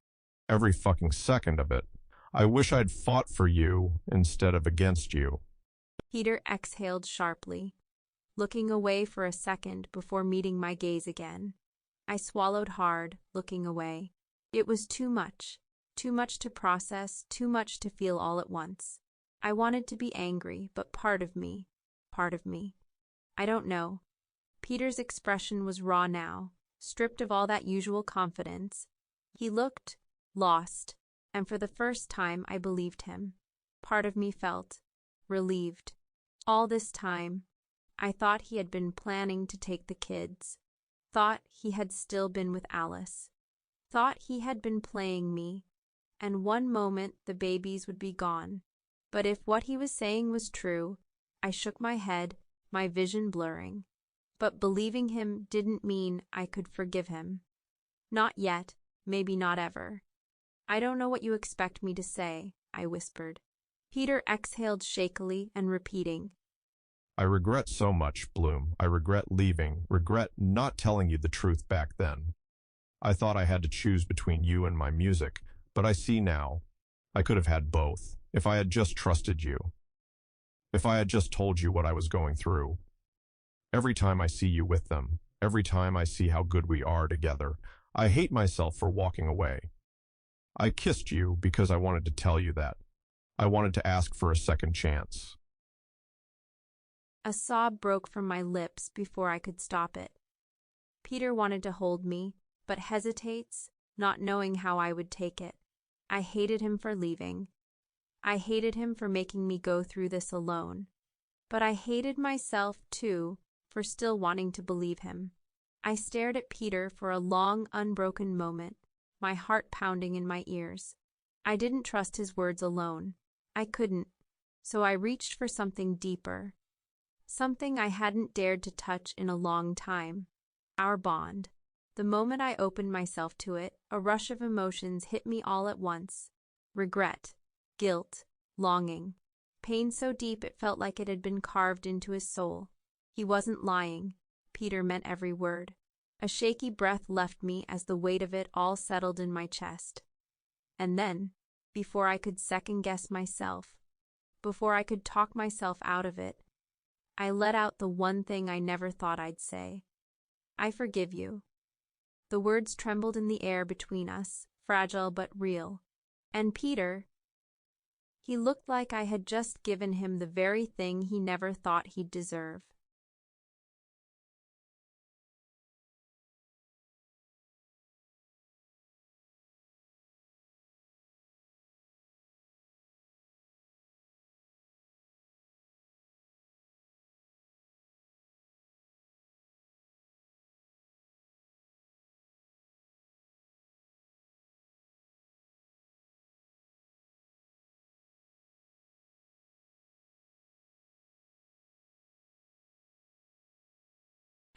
Every fucking second of it. I wish I'd fought for you instead of against you. Peter exhaled sharply, looking away for a second before meeting my gaze again. I swallowed hard, looking away. It was too much to process, too much to feel all at once. I wanted to be angry, but part of me, I don't know. Peter's expression was raw now, stripped of all that usual confidence. He looked lost, and for the first time I believed him. Part of me felt relieved. All this time, I thought he had been planning to take the kids, thought he had still been with Alice, thought he had been playing me, and one moment the babies would be gone. But if what he was saying was true, I shook my head, my vision blurring. But believing him didn't mean I could forgive him. Not yet, maybe not ever. I don't know what you expect me to say, I whispered. Peter exhaled shakily and repeating. I regret so much, Bloom. I regret leaving, regret not telling you the truth back then. I thought I had to choose between you and my music, but I see now. I could have had both, if I had just trusted you. If I had just told you what I was going through. Every time I see you with them, every time I see how good we are together, I hate myself for walking away. I kissed you because I wanted to tell you that. I wanted to ask for a second chance. A sob broke from my lips before I could stop it. Peter wanted to hold me, but hesitates, not knowing how I would take it. I hated him for leaving. I hated him for making me go through this alone. But I hated myself, too, for still wanting to believe him. I stared at Peter for a long, unbroken moment, my heart pounding in my ears. I didn't trust his words alone. I couldn't, so I reached for something deeper. Something I hadn't dared to touch in a long time. Our bond. The moment I opened myself to it, a rush of emotions hit me all at once. Regret, guilt, longing. Pain so deep it felt like it had been carved into his soul. He wasn't lying. Peter meant every word. A shaky breath left me as the weight of it all settled in my chest. And then, before I could second-guess myself, before I could talk myself out of it, I let out the one thing I never thought I'd say. I forgive you. The words trembled in the air between us, fragile but real. And Peter, he looked like I had just given him the very thing he never thought he'd deserve.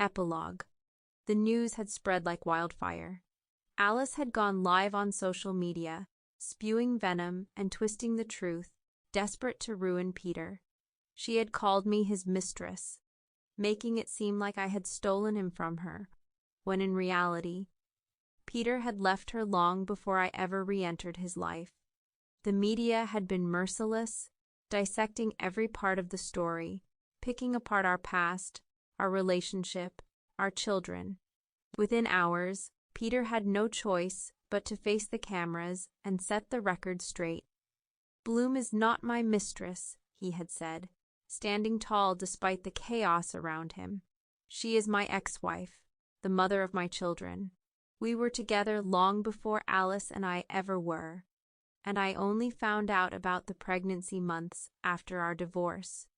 Epilogue. The news had spread like wildfire. Alice had gone live on social media, spewing venom and twisting the truth, desperate to ruin Peter. She had called me his mistress, making it seem like I had stolen him from her, when in reality, Peter had left her long before I ever re-entered his life. The media had been merciless, dissecting every part of the story, picking apart our past, our relationship, our children. Within hours, Peter had no choice but to face the cameras and set the record straight. "Bloom is not my mistress," he had said, standing tall despite the chaos around him. "She is my ex-wife, the mother of my children. We were together long before Alice and I ever were, and I only found out about the pregnancy months after our divorce.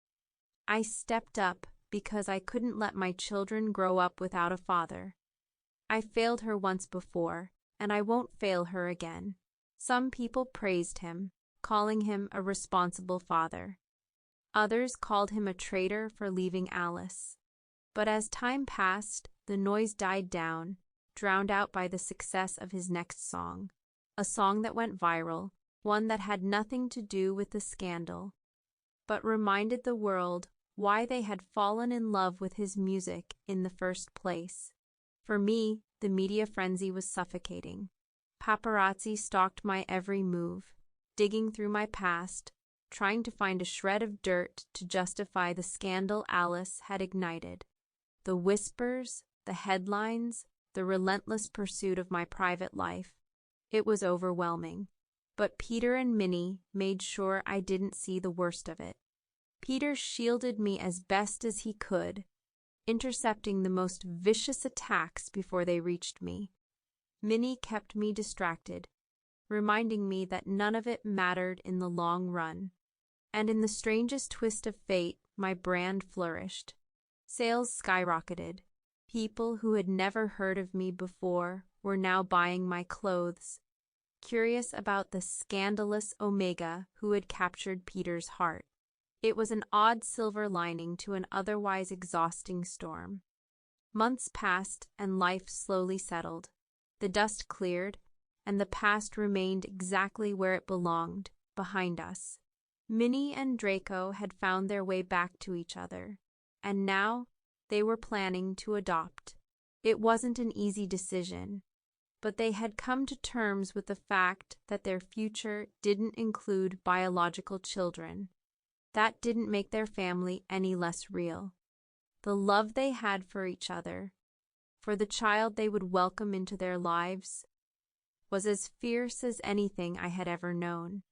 I stepped up because I couldn't let my children grow up without a father. I failed her once before, and I won't fail her again." Some people praised him, calling him a responsible father. Others called him a traitor for leaving Alice. But as time passed, the noise died down, drowned out by the success of his next song, a song that went viral, one that had nothing to do with the scandal, but reminded the world why they had fallen in love with his music in the first place. For me, the media frenzy was suffocating. Paparazzi stalked my every move, digging through my past, trying to find a shred of dirt to justify the scandal Alice had ignited. The whispers, the headlines, the relentless pursuit of my private life. It was overwhelming. But Peter and Minnie made sure I didn't see the worst of it. Peter shielded me as best as he could, intercepting the most vicious attacks before they reached me. Minnie kept me distracted, reminding me that none of it mattered in the long run. And in the strangest twist of fate, my brand flourished. Sales skyrocketed. People who had never heard of me before were now buying my clothes, curious about the scandalous Omega who had captured Peter's heart. It was an odd silver lining to an otherwise exhausting storm. Months passed and life slowly settled. The dust cleared, and the past remained exactly where it belonged, behind us. Minnie and Draco had found their way back to each other, and now they were planning to adopt. It wasn't an easy decision, but they had come to terms with the fact that their future didn't include biological children. That didn't make their family any less real. The love they had for each other, for the child they would welcome into their lives, was as fierce as anything I had ever known.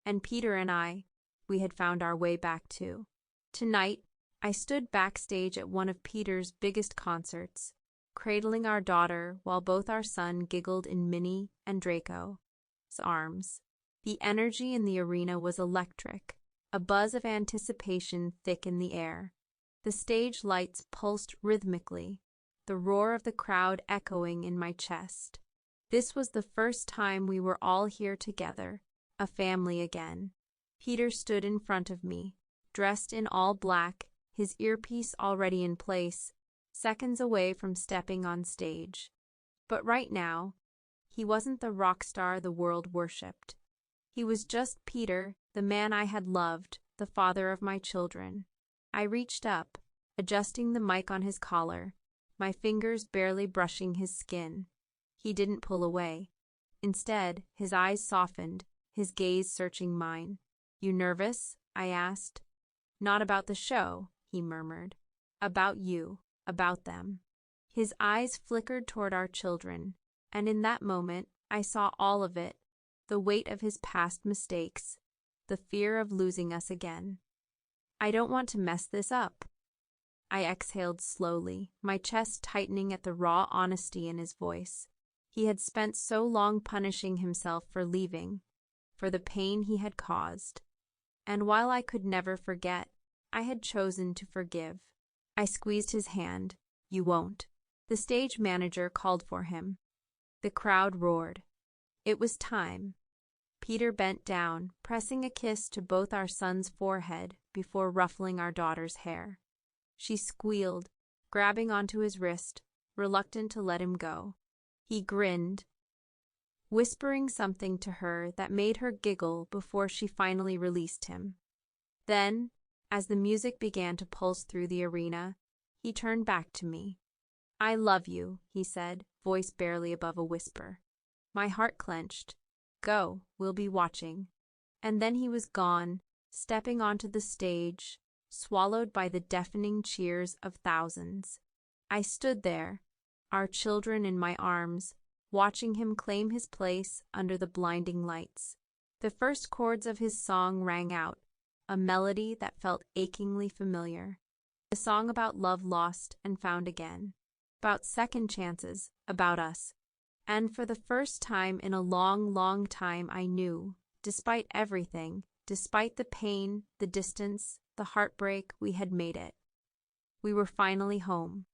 And Peter and I, we had found our way back too. Tonight, I stood backstage at one of Peter's biggest concerts, cradling our daughter while both our son giggled in Minnie and Draco's arms. The energy in the arena was electric, a buzz of anticipation thick in the air. The stage lights pulsed rhythmically, the roar of the crowd echoing in my chest. This was the first time we were all here together, a family again. Peter stood in front of me, dressed in all black, his earpiece already in place, seconds away from stepping on stage. But right now, he wasn't the rock star the world worshipped. He was just Peter, the man I had loved, the father of my children. I reached up, adjusting the mic on his collar, my fingers barely brushing his skin. He didn't pull away. Instead, his eyes softened, his gaze searching mine. "You nervous?" I asked. "Not about the show," he murmured. "About you, about them." His eyes flickered toward our children, and in that moment, I saw all of it, the weight of his past mistakes, the fear of losing us again. "I don't want to mess this up." I exhaled slowly, my chest tightening at the raw honesty in his voice. He had spent so long punishing himself for leaving, for the pain he had caused. And while I could never forget, I had chosen to forgive. I squeezed his hand. "You won't." The stage manager called for him. The crowd roared. It was time. Peter bent down, pressing a kiss to both our son's forehead before ruffling our daughter's hair. She squealed, grabbing onto his wrist, reluctant to let him go. He grinned, whispering something to her that made her giggle before she finally released him. Then, as the music began to pulse through the arena, he turned back to me. "I love you," he said, voice barely above a whisper. My heart clenched. "Go, we'll be watching." And then he was gone, stepping onto the stage, swallowed by the deafening cheers of thousands. I stood there, our children in my arms, watching him claim his place under the blinding lights. The first chords of his song rang out, a melody that felt achingly familiar. A song about love lost and found again, about second chances, about us. And for the first time in a long, long time, I knew, despite everything, despite the pain, the distance, the heartbreak, we had made it. We were finally home.